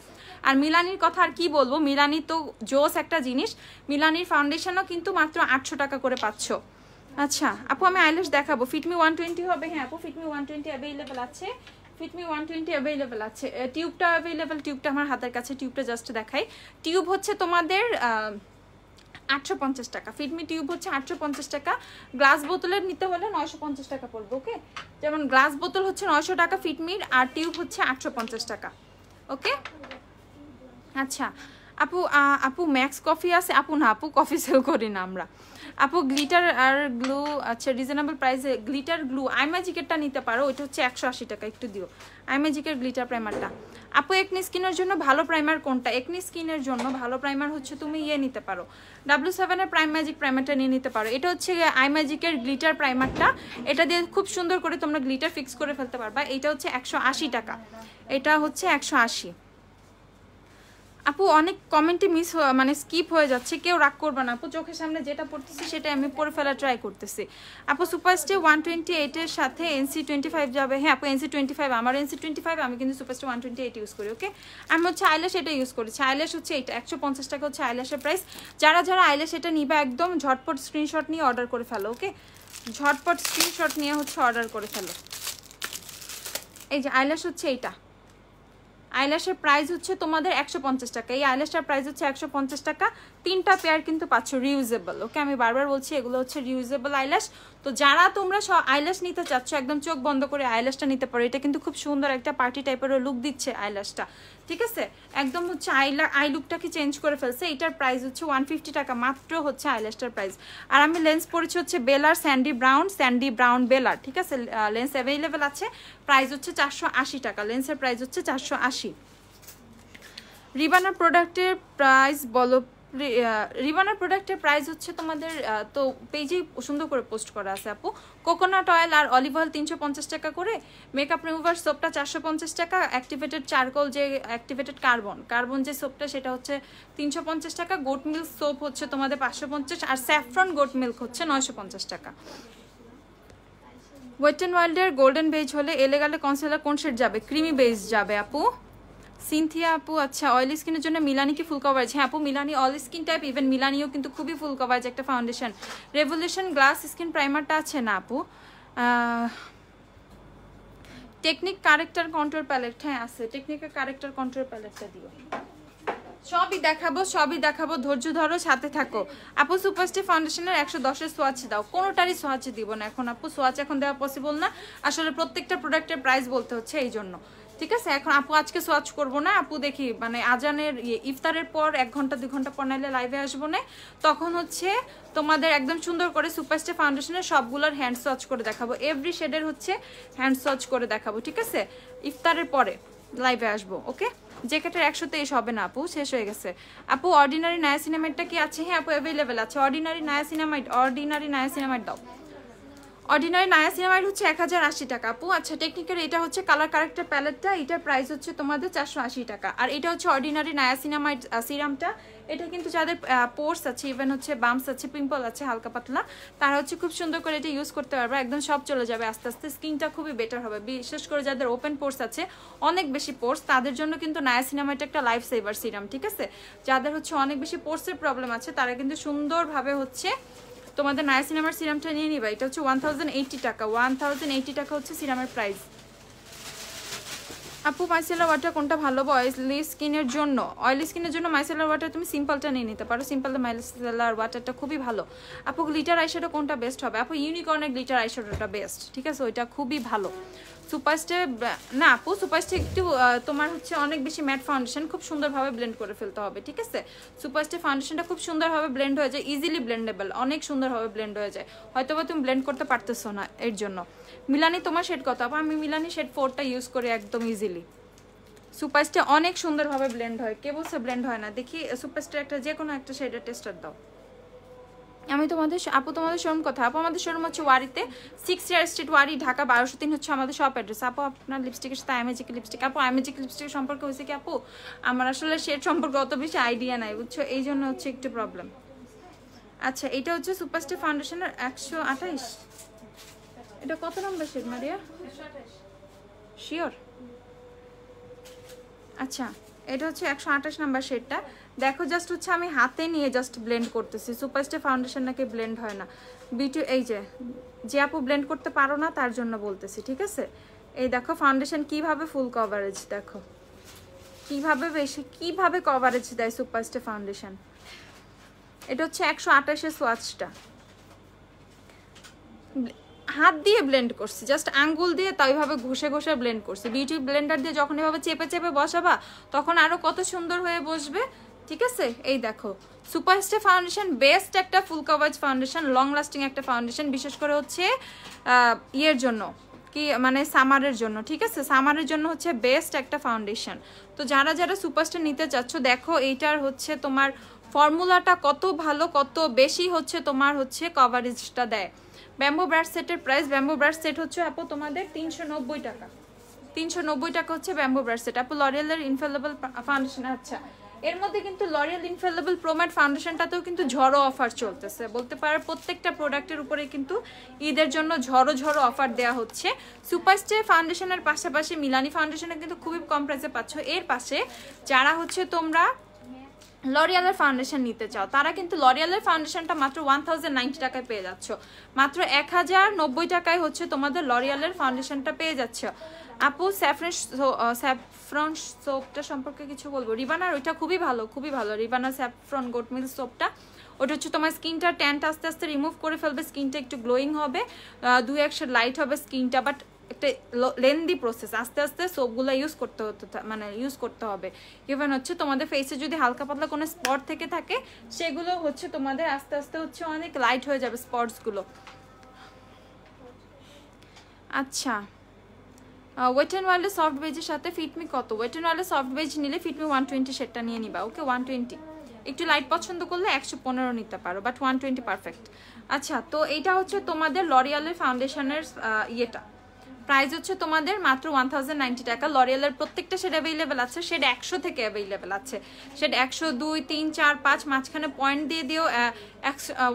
আর মিলানির কথা আর কি বলবো, মিলানি তো জোস একটা জিনিস। মিলানির ফাউন্ডেশনও কিন্তু মাত্র 800 টাকা করে পাচ্ছ। আচ্ছা আপু আমি আইল্যাশ দেখাবো, ফিটমি 120 হবে। হ্যাঁ আপু ফিটমি 120 অ্যাভেলেবেল আছে, ফিটমি 120 অ্যাভেলেবেল আছে। টিউবটা অ্যাভেলেবেল, টিউবটা আমার হাতের কাছে, টিউবটা জাস্ট দেখাই। টিউব হচ্ছে তোমাদের 850 টাকা, ফিটমি টিউব হচ্ছে 850 টাকা। গ্লাস বোতলের নিতে হলে 950 টাকা পড়বে, ওকে? যেমন গ্লাস বোতল হচ্ছে 900 টাকা ফিটমির, আর টিউব হচ্ছে 850 টাকা, ওকে? আচ্ছা আপু আপু ম্যাক্স কফি আছে? আপু না আপু, কফি সেল করি না আমরা আপু। গ্লিটার আর গ্লু, আচ্ছা রিজনেবল প্রাইসে গ্লিটার গ্লু আইম্যাজিকেরটা নিতে পারো, ওইটা হচ্ছে 180 টাকা, একটু দিও আইম্যাজিকের গ্লিটার প্রাইমারটা। আপু একনি স্কিনের জন্য ভালো প্রাইমার কোনটা? একনি স্কিনের জন্য ভালো প্রাইমার হচ্ছে তুমি নিতে পারো, W7 এর প্রাইম ম্যাজিক প্রাইমারটা নিয়ে নিতে পারো। এটা হচ্ছে আইম্যাজিকের গ্লিটার প্রাইমারটা, এটা দিয়ে খুব সুন্দর করে তোমরা গ্লিটার ফিক্স করে ফেলতে পারবা। এটা হচ্ছে 180 টাকা, এটা হচ্ছে 180। আপু অনেক কমেন্টে মানে স্কিপ হয়ে যাচ্ছে, কেউ রাগ করবে না আপু, চোখের সামনে যেটা পড়তেছি সেটাই আমি পড়ে ফেলা ট্রাই করতেছি। আপু সুপারস্টার 128 এর সাথে NC25 যাবে? হ্যাঁ আপু NC25, আমার NC25, আমি কিন্তু সুপারস্টার 128 ইউজ করি, ওকে? আমি হচ্ছে আইল্যাশ এটা ইউজ করেছি, আইল্যাশ হচ্ছে এটা 150 টাকা হচ্ছে আইল্যাশের প্রাইস। যারা যারা আইল্যাশ এটা নিবে একদম ঝটপট স্ক্রিনশট নিয়ে অর্ডার করে ফেলো, ওকে? ঝটপট স্ক্রিনশট নিয়ে হচ্ছে অর্ডার করে ফেলো। এই যে আইল্যাশ হচ্ছে এইটা, আইল্যাশের প্রাইস হচ্ছে তোমাদের 150 টাকা। এই আইল্যাশটার প্রাইস হচ্ছে 150 টাকা। 3টা পেয়ার কিন্তু পাচ্ছ রিউজেবল। ওকে, আমি বারবার বলছি এগুলো হচ্ছে রিউজেবল আইল্যাশ। তো যারা তোমরা আইল্যাশ নিতে চাচ্ছ একদম চোখ বন্ধ করে আইল্যাশটা নিতে পারো। এটা কিন্তু খুব সুন্দর একটা পার্টি টাইপেরও লুক দিচ্ছে আইল্যাশটা, ঠিক আছে? একদম হচ্ছে আই লুকটাকে চেঞ্জ করে ফেলছে। এটার প্রাইস হচ্ছে 150 টাকা মাত্র হচ্ছে আইল্যাশটার প্রাইস। আর আমি লেন্স পরেছি হচ্ছে বেলার স্যান্ডি ব্রাউন বেলার, ঠিক আছে? লেন্স অ্যাভেলেবেল আছে। প্রাইস হচ্ছে 480 টাকা। লেন্সের প্রাইস হচ্ছে 480। রিবানার প্রোডাক্টের প্রাইস বলো। রিবানার প্রোডাক্টের প্রাইস হচ্ছে তোমাদের তো পেজেই সুন্দর করে পোস্ট করা আছে আপু। কোকোনাট অয়েল আর অলিভ অয়েল 350 টাকা করে, মেকআপ রিমুভার সোপটা 450 টাকা, অ্যাক্টিভেটেড চারকোল যে অ্যাক্টিভেটেড কার্বন যে সোপটা সেটা হচ্ছে 350 টাকা, গোট মিল্ক সোপ হচ্ছে তোমাদের 550, আর স্যাফরন গোট মিল্ক হচ্ছে 950 টাকা। ওয়েট অ্যান্ড ওয়াইল্ডের গোল্ডেন বেজ হলে এলেগালে কনসিলার কোন শেড যাবে? ক্রিমি বেজ যাবে আপু। সিনথিয়া আপু, আচ্ছা অয়েলি স্কিনের জন্য মিলানি কি ফুল কভারেজ? হ্যাঁ আপু, Milani all skin type, even মিলানিও কিন্তু খুবই ফুল কভারেজ একটা ফাউন্ডেশন। রেভলিউশন গ্লাস স্কিন প্রাইমারটা আছে না আপু? টেকনিক কারেক্টার কন্ট্রোল প্যালেট, হ্যাঁ আছে। টেকনিকের কারেক্টার কন্ট্রোল প্যালেটটা দিও। সবই দেখাবো, ধৈর্য ধরো, সাথে থাকো। আপু সুপারস্টে ফাউন্ডেশনের 110-এর সোয়াচ দাও। কোনোটারই সোয়াচ দিব না এখন আপু, সোয়াচ এখন দেওয়া পসিবল না। আসলে প্রত্যেকটা প্রোডাক্টের প্রাইস বলতে হচ্ছে এই জন্য, ঠিক আছে? এখন আপু আজকে সোয়াচ করবো না আপু, দেখি মানে আজানের ইফতারের পর 1 ঘন্টা 2 ঘন্টা পর নাইলে লাইভে আসবো না, তখন হচ্ছে তোমাদের একদম সুন্দর করে সুপারস্টে ফাউন্ডেশনের সবগুলোর হ্যান্ড সোয়াচ করে দেখাবো। এভরি শেডের হচ্ছে হ্যান্ড সোয়াচ করে দেখাবো, ঠিক আছে? ইফতারের পরে লাইভে আসবো। ওকে, জ্যাকেটের 123 হবে না আপু, শেষ হয়ে গেছে। আপু অর্ডিনারি নায়াসিনামাইডটা কি আছে? হ্যাঁ আপু অ্যাভেলেবেল আছে। অর্ডিনারি নায়াসিনামাইড দাও। অর্ডিনারি নায়াসিনামাইড হচ্ছে 1080 টাকা আপু। আচ্ছা টেকনিকের এটা হচ্ছে কালার কারেক্টার প্যালেটটা, এটার প্রাইস হচ্ছে তোমাদের 480 টাকা। আর এটা হচ্ছে অর্ডিনারি নায়াসিনামাইড সিরামটা। এটা কিন্তু যাদের পোর্স আছে, ইভেন হচ্ছে বাম্পস আছে, পিম্পল আছে হালকা পাতলা, তারা হচ্ছে খুব সুন্দর করে এটা ইউজ করতে পারবে। একদম সব চলে যাবে আস্তে আস্তে, স্কিনটা খুবই বেটার হবে। বিশেষ করে যাদের ওপেন পোর্স আছে, অনেক বেশি পোর্স, তাদের জন্য কিন্তু নায়াসিনামাইড একটা লাইফ সেভার সিরাম, ঠিক আছে? যাদের হচ্ছে অনেক বেশি পোর্সের প্রবলেম আছে, তারা কিন্তু সুন্দরভাবে হচ্ছে তোমাদের নায়াসিনামাইড সিরামটা নিয়ে নিবা। এটা হচ্ছে 1080 টাকা। 1080 টাকা হচ্ছে সিরামের প্রাইস। আপু মাইসেলার ওয়াটার কোনটা ভালো অয়েলি স্কিনের জন্য? অয়েলি স্কিনের জন্য মাইসেলার ওয়াটার তুমি সিম্পলটা নিয়ে নিতে পারো। সিম্পল মাইসেলার ওয়াটারটা খুবই ভালো। আপু গ্লিটার আইশ্যাডো কোনটা বেস্ট হবে? আপু ইউনিকর্নের গ্লিটার আইশ্যাডোটা বেস্ট, ঠিক আছে? ওইটা খুবই ভালো। সুপারস্টে না আপু, সুপারস্টে একটু তোমার হচ্ছে অনেক বেশি ম্যাট ফাউন্ডেশন, খুব সুন্দরভাবে ব্লেন্ড করে ফেলতে হবে, ঠিক আছে? সুপারস্টে ফাউন্ডেশনটা খুব সুন্দরভাবে ব্লেন্ড হয়ে যায়, ইজিলি ব্লেন্ডেবল, অনেক সুন্দরভাবে ব্লেন্ড হয়ে যায়। হয়তো বা তুমি ব্লেন্ড করতে পারতেছো না এর জন্য। মিলানি তোমার শেড কত? আপু আমি মিলানি শেড 4টা ইউজ করি একদম ইজিলি। সুপারস্টে অনেক সুন্দরভাবে ব্লেন্ড হয়। কে বলছে ব্লেন্ড হয় না? দেখি সুপারস্টে একটা যে কোনো একটা শেডের টেস্টার দাও। আমি তোমাদের আপু তোমাদের শোরুম কথা? আপু আমাদের শোরুম হচ্ছে ওয়ারিতে, 6 ইয়ার স্ট্রিট ওয়ারি, ঢাকা 1203 হচ্ছে আমাদের শপ অ্যাড্রেস। আপু আপনার লিপস্টিকের সাথে আইমেজিক লিপস্টিক, আপু আইমেজিক লিপস্টিক সম্পর্কে হয়েছে কি আপু, আমার আসলে শেড সম্পর্কে অত বেশি আইডিয়া নাই বুঝছো, এই জন্য হচ্ছে একটু প্রবলেম। আচ্ছা এটা হচ্ছে সুপারস্টে ফাউন্ডেশনের 128। এটা কত নম্বর শেড মারিয়া? শিওর? আচ্ছা এটা হচ্ছে 128 নাম্বার শেডটা। দেখো জাস্ট হচ্ছে আমি হাতে নিয়ে জাস্ট ব্লেন্ড করতেছি। সুপারস্টে ফাউন্ডেশন নাকি ব্লেন্ড হয় না। বিউটি এই যে আপু ব্লেন্ড করতে পারো না তার জন্য বলতেছি, ঠিক আছে? এই দেখো ফাউন্ডেশন কিভাবে ফুল কভারেজ, দেখো কিভাবে কভারেজ দেয় সুপারস্টে ফাউন্ডেশন। এটা হচ্ছে 128-এর সোয়াচটা, হাত দিয়ে ব্লেন্ড করছি, জাস্ট আঙ্গুল দিয়ে তাই ভাবে ঘষে ঘষে ব্লেন্ড করছি। বিউটি ব্লেন্ডার দিয়ে যখন এভাবে চেপে চেপে বসাবা তখন আরো কত সুন্দর হয়ে বসবে, ঠিক আছে? এই দেখো সুপারস্টে ফাউন্ডেশন বেস্ট একটা ফুল কভারেজ ফাউন্ডেশন, লং লাস্টিং একটা ফাউন্ডেশন, বিশেষ করে হচ্ছে ইয়ের জন্য কি মানে সামারের জন্য, ঠিক আছে? সামারের জন্য হচ্ছে বেস্ট একটা ফাউন্ডেশন। তো যারা যারা সুপারস্টে নিতে চাচ্ছ দেখো এইটার হচ্ছে তোমার ফর্মুলাটা কত ভালো, কত বেশি হচ্ছে তোমার হচ্ছে কভারেজটা দেয়। ব্যাম্বো ব্রাশ সেটের প্রাইস, ব্যাম্বো ব্রাশ সেট হচ্ছে আপু তোমাদের 390 টাকা। 390 টাকা হচ্ছে ব্যাম্বো ব্রাশ সেট। আপু লরিয়ালের ইনফেলেবল ফাউন্ডেশন, আচ্ছা এর মধ্যে কিন্তু লরিয়াল ইনফেলেবল প্রোম্যাট ফাউন্ডেশনটাতেও কিন্তু ঝড়ো অফার চলতেছে, বলতে পারে প্রত্যেকটা প্রোডাক্টের উপরে কিন্তু ঈদের জন্য ঝড়ো অফার দেওয়া হচ্ছে। সুপারস্টে ফাউন্ডেশনের পাশাপাশি মিলানি ফাউন্ডেশনে কিন্তু খুবই কম প্রাইসে পাচ্ছ। এর পাশে যারা হচ্ছে তোমরা লরিয়ালের ফাউন্ডেশন নিতে চাও তারা কিন্তু লরিয়ালের ফাউন্ডেশনটা মাত্র 1090 টাকায় পেয়ে যাচ্ছ। মাত্র 1090 টাকায় হচ্ছে তোমাদের লরিয়ালের ফাউন্ডেশনটা পেয়ে যাচ্ছ। আপু স্যাফরন সোপটা সম্পর্কে কিছু বলবো? রিবানার ওইটা খুবই ভালো, খুবই ভালো। রিবানা স্যাফরন গোট মিল্ক সোপটা, ওটা হচ্ছে তোমার স্কিনটা ট্যানটা আস্তে আস্তে রিমুভ করে ফেলবে, স্কিনটা একটু গ্লোয়িং হবে, 2-1 লাইট হবে স্কিনটা। বাট একটা লেন্দি প্রসেস, আস্তে আস্তে সোপগুলো ইউজ করতে হতে মানে ইউজ করতে হবে। ইভেন হচ্ছে তোমাদের ফেসে যদি হালকা পাতলা কোনো স্পট থেকে থাকে সেগুলো হচ্ছে তোমাদের আস্তে আস্তে হচ্ছে অনেক লাইট হয়ে যাবে স্পটসগুলো। আচ্ছা, ওয়েট অ্যান্ড ওয়াইল্ডের সফট বেজের সাথে ফিটমি কত? ওয়েট অ্যান্ড ওয়াইল্ডের সফট বেজ নিলে ফিটমি 120 সেটটা নিয়ে নিবা। ওকে 120, একটু লাইট পছন্দ করলে 115 নিতে পারো, বাট 120 পারফেক্ট। আচ্ছা, তো এইটা হচ্ছে তোমাদের লরিয়ালের ফাউন্ডেশনের ইয়েটা প্রাইস হচ্ছে তোমাদের মাত্র 1090 টাকা। লরিয়ালের প্রত্যেকটা শেড অ্যাভেলেবেল আছে, শেড 100 থেকে অ্যাভেলেবেল আছে, শেড 100, 2, 3, 4, 5, মাঝখানে পয়েন্ট দিয়ে দিও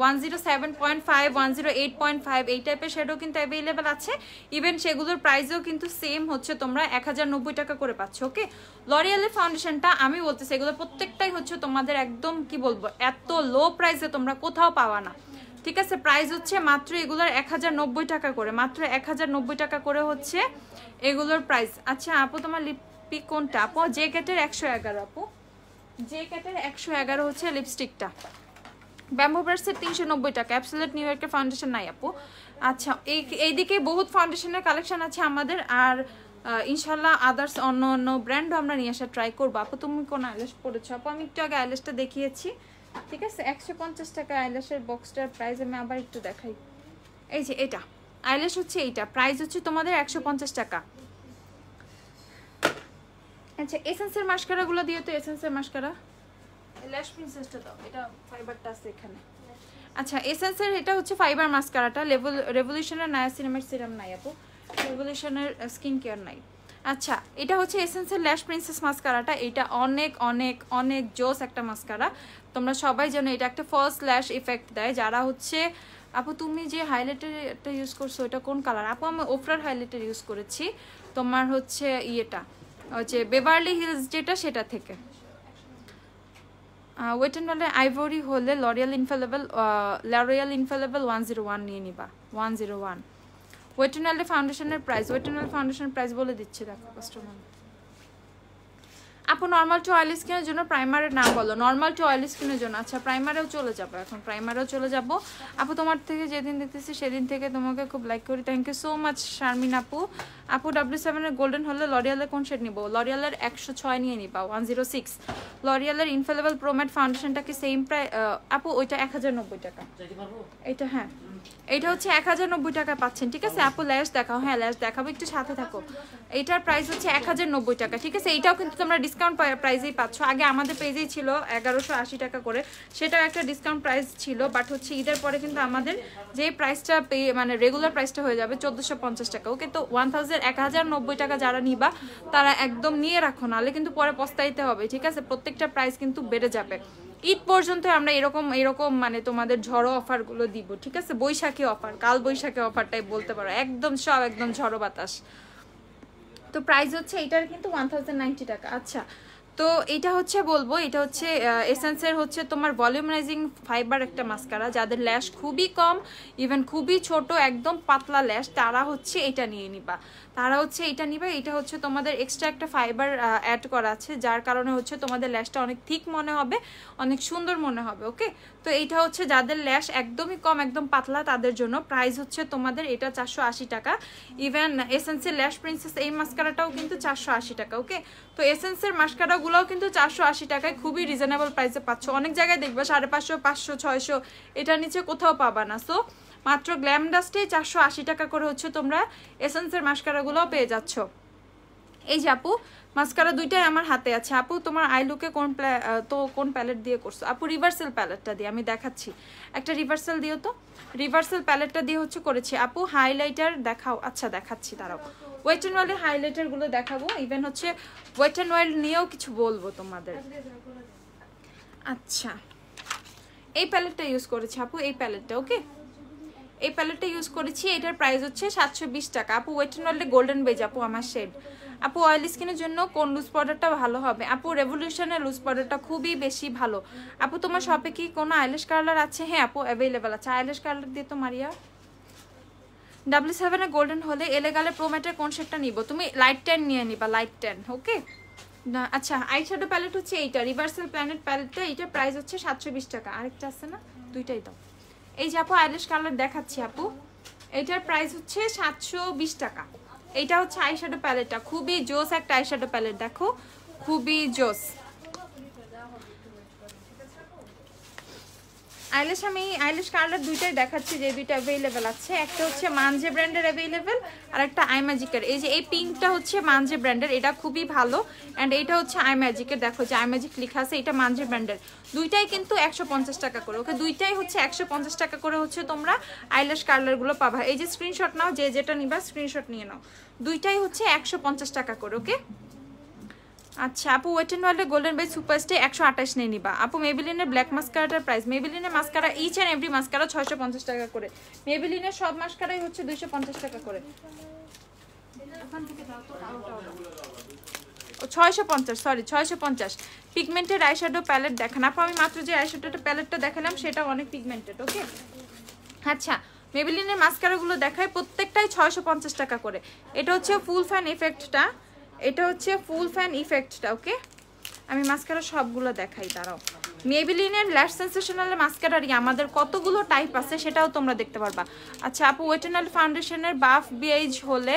107.5, 108.5 এই টাইপের শেডও কিন্তু অ্যাভেলেবেল আছে। ইভেন সেগুলোর প্রাইসও কিন্তু সেম হচ্ছে, তোমরা 1090 টাকা করে পাচ্ছ। ওকে, লরিয়ালের ফাউন্ডেশনটা আমি বলতেছি এগুলো প্রত্যেকটাই হচ্ছে তোমাদের একদম কি বলবো, এত লো প্রাইসে তোমরা কোথাও পাওয়া না, ঠিক আছে? প্রাইস হচ্ছে মাত্র এগুলোর 1090 টাকা করে, মাত্র 1090 টাকা করে হচ্ছে এগুলোর প্রাইস। আচ্ছা আপু, তোমার লিপস্টিক কোনটা? আপু জে ক্যাটের 111, আপু জে ক্যাটের 111 হচ্ছে লিপস্টিকটা। ব্যাম্বো ব্রাশের 390 টাকা। অ্যাবসলিউট নিউ ইয়র্কের ফাউন্ডেশন নাই আপু। আচ্ছা, এইদিকে বহুত ফাউন্ডেশনের কালেকশন আছে আমাদের, আর ইনশাল্লাহ আদার্স অন্য অন্য ব্র্যান্ডও আমরা নিয়ে আসা ট্রাই করবো। আপু তুমি কোন আইল্যাশ পড়েছো? আপু আমি একটু আগে আইল্যাশটা দেখিয়েছি, ঠিক আছে? 150 টাকা আইল্যাশের বক্সটার প্রাইস আমি আবার একটু দেখাই। এই যে এটা আইল্যাশ হচ্ছে, এইটা প্রাইস হচ্ছে তোমাদের 150 টাকা। আচ্ছা, এসেন্সের মাস্কারাগুলো দিও তো, এসেন্সের মাস্কারা ল্যাশ প্রিন্সেসটা দাও, এটা ফাইবারটা আছে এখানে। আচ্ছা, এসেন্সের এটা হচ্ছে ফাইবার মাস্কারাটা, রেভলিউশনের নায়াসিনামাইড সিরাম নাই আপু, রেভলিউশনের স্কিন কেয়ার নাই। আচ্ছা, এটা হচ্ছে এসেন্সের ল্যাশ প্রিন্সেস মাস্কারাটা, এটা অনেক অনেক অনেক জোস একটা মাস্কারা। তোমরা সবাই জানো এটা একটা ফার্স্ট ল্যাশ ইফেক্ট দেয়। যারা হচ্ছে আপু তুমি যে হাইলাইটারটা ইউজ করছো এটা কোন কালার? আপু আমি ওফরার হাইলাইটার ইউজ করেছি, তোমার হচ্ছে ইয়েটা হচ্ছে বেভারলি হিলস যেটা, সেটা থেকে। ওয়েট অ্যান্ড ওয়াইল্ডের আইভরি হলে লরিয়াল ইনফেলেবল 101 নিয়ে নিবা, 101। ওয়েট অ্যান্ড ওয়াইল্ডের ফাউন্ডেশনের প্রাইস, ওয়েট অ্যান্ড ওয়াইল্ড ফাউন্ডেশনের প্রাইস বলে দিচ্ছি, দেখো কাস্টমার। আপু নর্মাল টু অয়েলি স্কিনের জন্য প্রাইমারের নাম বলো। নর্মাল টু অয়েলি স্কিনের জন্য, আচ্ছা প্রাইমারেও চলে যাবো, এখন প্রাইমারেও চলে যাবো। আপু তোমার থেকে যেদিন দেখতেছি সেদিন থেকে তোমাকে খুব লাইক করি, thank you so much Sharmin আপু। আপু W7 এর গোল্ডেন হলে লরিয়ালের কোন শেড নিবো? লরিয়ালের 106 নিয়ে নিবা, 106। লরিয়ালের ইনফেলেবল প্রোম্যাট ফাউন্ডেশনটা কি সেম প্রাইস? আপু ওইটা 1090 টাকা, এটা হ্যাঁ এটা হচ্ছে 1090 টাকা পাচ্ছেন, ঠিক আছে? আপু ল্যাশ দেখাও, হ্যাঁ ল্যাশ দেখাবো, একটু সাথে থাকো। এইটার প্রাইস হচ্ছে 1090 টাকা, ঠিক আছে? এইটাও কিন্তু তোমরা ডিসকাউন্ট প্রাইসেই পাচ্ছ। আগে আমাদের পেজেই ছিল 1180 টাকা করে, সেটাও একটা ডিসকাউন্ট প্রাইস ছিল, বাট হচ্ছে ঈদের পরে কিন্তু আমাদের যে প্রাইসটা মানে রেগুলার প্রাইসটা হয়ে যাবে 1450 টাকা। ওকে, তো 1090 টাকা যারা নিবা তারা একদম নিয়ে রাখো, নাহলে কিন্তু পরে পস্তাইতে হবে, ঠিক আছে? প্রত্যেকটা প্রাইস কিন্তু বেড়ে যাবে। ঈদ পর্যন্ত আমরা এরকম মানে তোমাদের ঝড়ো অফারগুলো দিব, ঠিক আছে? বৈশাখী অফার, কাল বৈশাখী অফারটাই বলতে পারো, একদম সব একদম ঝড়ো বাতাস। তো প্রাইস হচ্ছে এটার কিন্তু 1090 টাকা। আচ্ছা, তো এটা হচ্ছে বলবো, এটা হচ্ছে এসেন্সের হচ্ছে তোমার ভলিউমাইজিং ফাইবার একটা মাস্কারা। যাদের ল্যাশ খুবই কম, ইভেন খুবই ছোট একদম পাতলা ল্যাশ, তারা হচ্ছে এটা নিয়ে নিবা, তারা হচ্ছে এটা নিবে। এটা হচ্ছে তোমাদের এক্সট্রা একটা ফাইবার অ্যাড করা আছে, যার কারণে হচ্ছে তোমাদের ল্যাশটা অনেক থিক মনে হবে, অনেক সুন্দর মনে হবে। ওকে, তো এইটা হচ্ছে যাদের ল্যাশ একদমই কম, একদম পাতলা, তাদের জন্য। প্রাইস হচ্ছে তোমাদের এটা 480 টাকা। ইভেন এসেন্সের ল্যাশ প্রিন্সেস এই মাস্কারাটাও কিন্তু 480 টাকা। ওকে, তো এসেন্সের মাস্কারাগুলোও কিন্তু 480 টাকায় খুবই রিজনেবল প্রাইসে পাচ্ছ। অনেক জায়গায় দেখবে 550, 500, 600, এটার নিচে কোথাও পাবা না। সো মাত্র গ্ল্যাম ডাস্টে 480 টাকা করে হচ্ছে তোমরা এসেন্সের মাস্কারাগুলোও পেয়ে যাচ্ছ। এই যে আপু মাস্কারা দুইটাই আমার হাতে আছে। আপু তোমার আই লুকে কোন প্যালেট দিয়ে করছো? আপু রিভার্সাল প্যালেটটা দিয়ে আমি দেখাচ্ছি, একটা রিভার্সাল দিও তো। রিভার্সাল প্যালেটটা দিয়ে হচ্ছে করেছি। আপু হাইলাইটার দেখাও। আচ্ছা দেখাচ্ছি, দাঁড়াও। ওয়েট অ্যান্ড ওয়াইল্ডের হাইলাইটারগুলো দেখাবো, ইভেন হচ্ছে ওয়েট অ্যান্ড ওয়াইল্ড নিয়েও কিছু বলবো তোমাদের। আচ্ছা, এই প্যালেটটা ইউজ করেছি আপু, এই প্যালেটটা। ওকে, এই প্যালেটটা ইউজ করেছি, এটার প্রাইস হচ্ছে 720 টাকা। আপু ওয়েট অ্যান্ড ওয়াইল্ডে গোল্ডেন বেজ আপু আমার শেড। আপু অয়েলি স্কিনের জন্য কোন লুজ পাউডারটা ভালো হবে? আপু রেভলিউশনের লুজ পাউডারটা খুবই বেশি ভালো। আপু তোমার শপে কি কোনো আইল্যাশ কালার আছে? হ্যাঁ আপু অ্যাভেলেবেল আছে। আইল্যাশ কালার দিয়ে তো মারিয়া, W7 এ গোল্ডেন হলে এলেগালে প্রোম্যাটের কোন শেডটা নিব? তুমি লাইট 10 নিয়ে নিবা, লাইট 10। ওকে না আচ্ছা, আইশ্যাডো প্যালেট হচ্ছে এইটা, রিভার্সাল প্ল্যানেট প্যালেটটা, এইটা প্রাইস হচ্ছে 720 টাকা। আরেকটা আছে না, দুইটাই দাও। এই যে আপু আইল্যাশ কালার দেখাচ্ছি আপু, এইটার প্রাইস হচ্ছে 720 টাকা। এইটা হচ্ছে আইশ্যাডো প্যালেটটা, খুবই জোস একটা আইশ্যাডো প্যালেট, দেখো খুবই জোস। আইল্যাশ আমি আইল্যাশ কালার দুইটাই দেখাচ্ছি, যে দুইটা অ্যাভেলেবেল আছে। একটা হচ্ছে মানজে ব্র্যান্ডের অ্যাভেলেবেল, আর একটা আই ম্যাজিকের। এই যে এই পিঙ্কটা হচ্ছে মানজে ব্র্যান্ডের, এটা খুবই ভালো। অ্যান্ড এইটা হচ্ছে আই ম্যাজিকের, দেখো যে আই ম্যাজিক লেখা আছে, এটা মানজে ব্র্যান্ডের। দুইটাই কিন্তু 150 টাকা করে। ওকে দুইটাই হচ্ছে 150 টাকা করে হচ্ছে তোমরা আইল্যাশ কালারগুলো পাবা। এই যে স্ক্রিনশট নাও, যে যেটা নিবা স্ক্রিনশট নিয়ে নাও। দুইটাই হচ্ছে 150 টাকা করে। ওকে আচ্ছা আপু ওয়েট এন্ড ওয়াইল্ডের গোল্ডেন বেজ সুপারস্টে 128 নিয়ে নিবা। আপু মেবিলিনের ব্ল্যাক মাস্কারাটার প্রাইস, মেবিলিনের mascara each and every mascara 650 টাকা করে। মেবিলিনের সব মাস্কারাই হচ্ছে 250 টাকা করে। 650, সরি 650। পিগমেন্টেড আইশ্যাডো প্যালেট দেখেন আপু, আমি মাত্র যে আইশ্যাডো প্যালেটটা দেখালাম সেটা অনেক পিগমেন্টেড। ওকে আচ্ছা মেবিলিনের মাস্কারাগুলো দেখাই, প্রত্যেকটাই 650 টাকা করে। এটা হচ্ছে ফুল ফ্যান ইফেক্টটা, এটা হচ্ছে ফুল ফ্যান ইফেক্টটা। ওকে আমি মাস্কারা সবগুলো দেখাই, দাঁড়াও। মেবিলিনের ল্যাশ সেন্সেশনালের মাস্কারারই আমাদের কতগুলো টাইপ আছে সেটাও তোমরা দেখতে পারবা। আচ্ছা আপু ওয়েটেনাল ফাউন্ডেশনের বাফ বেজ হলে,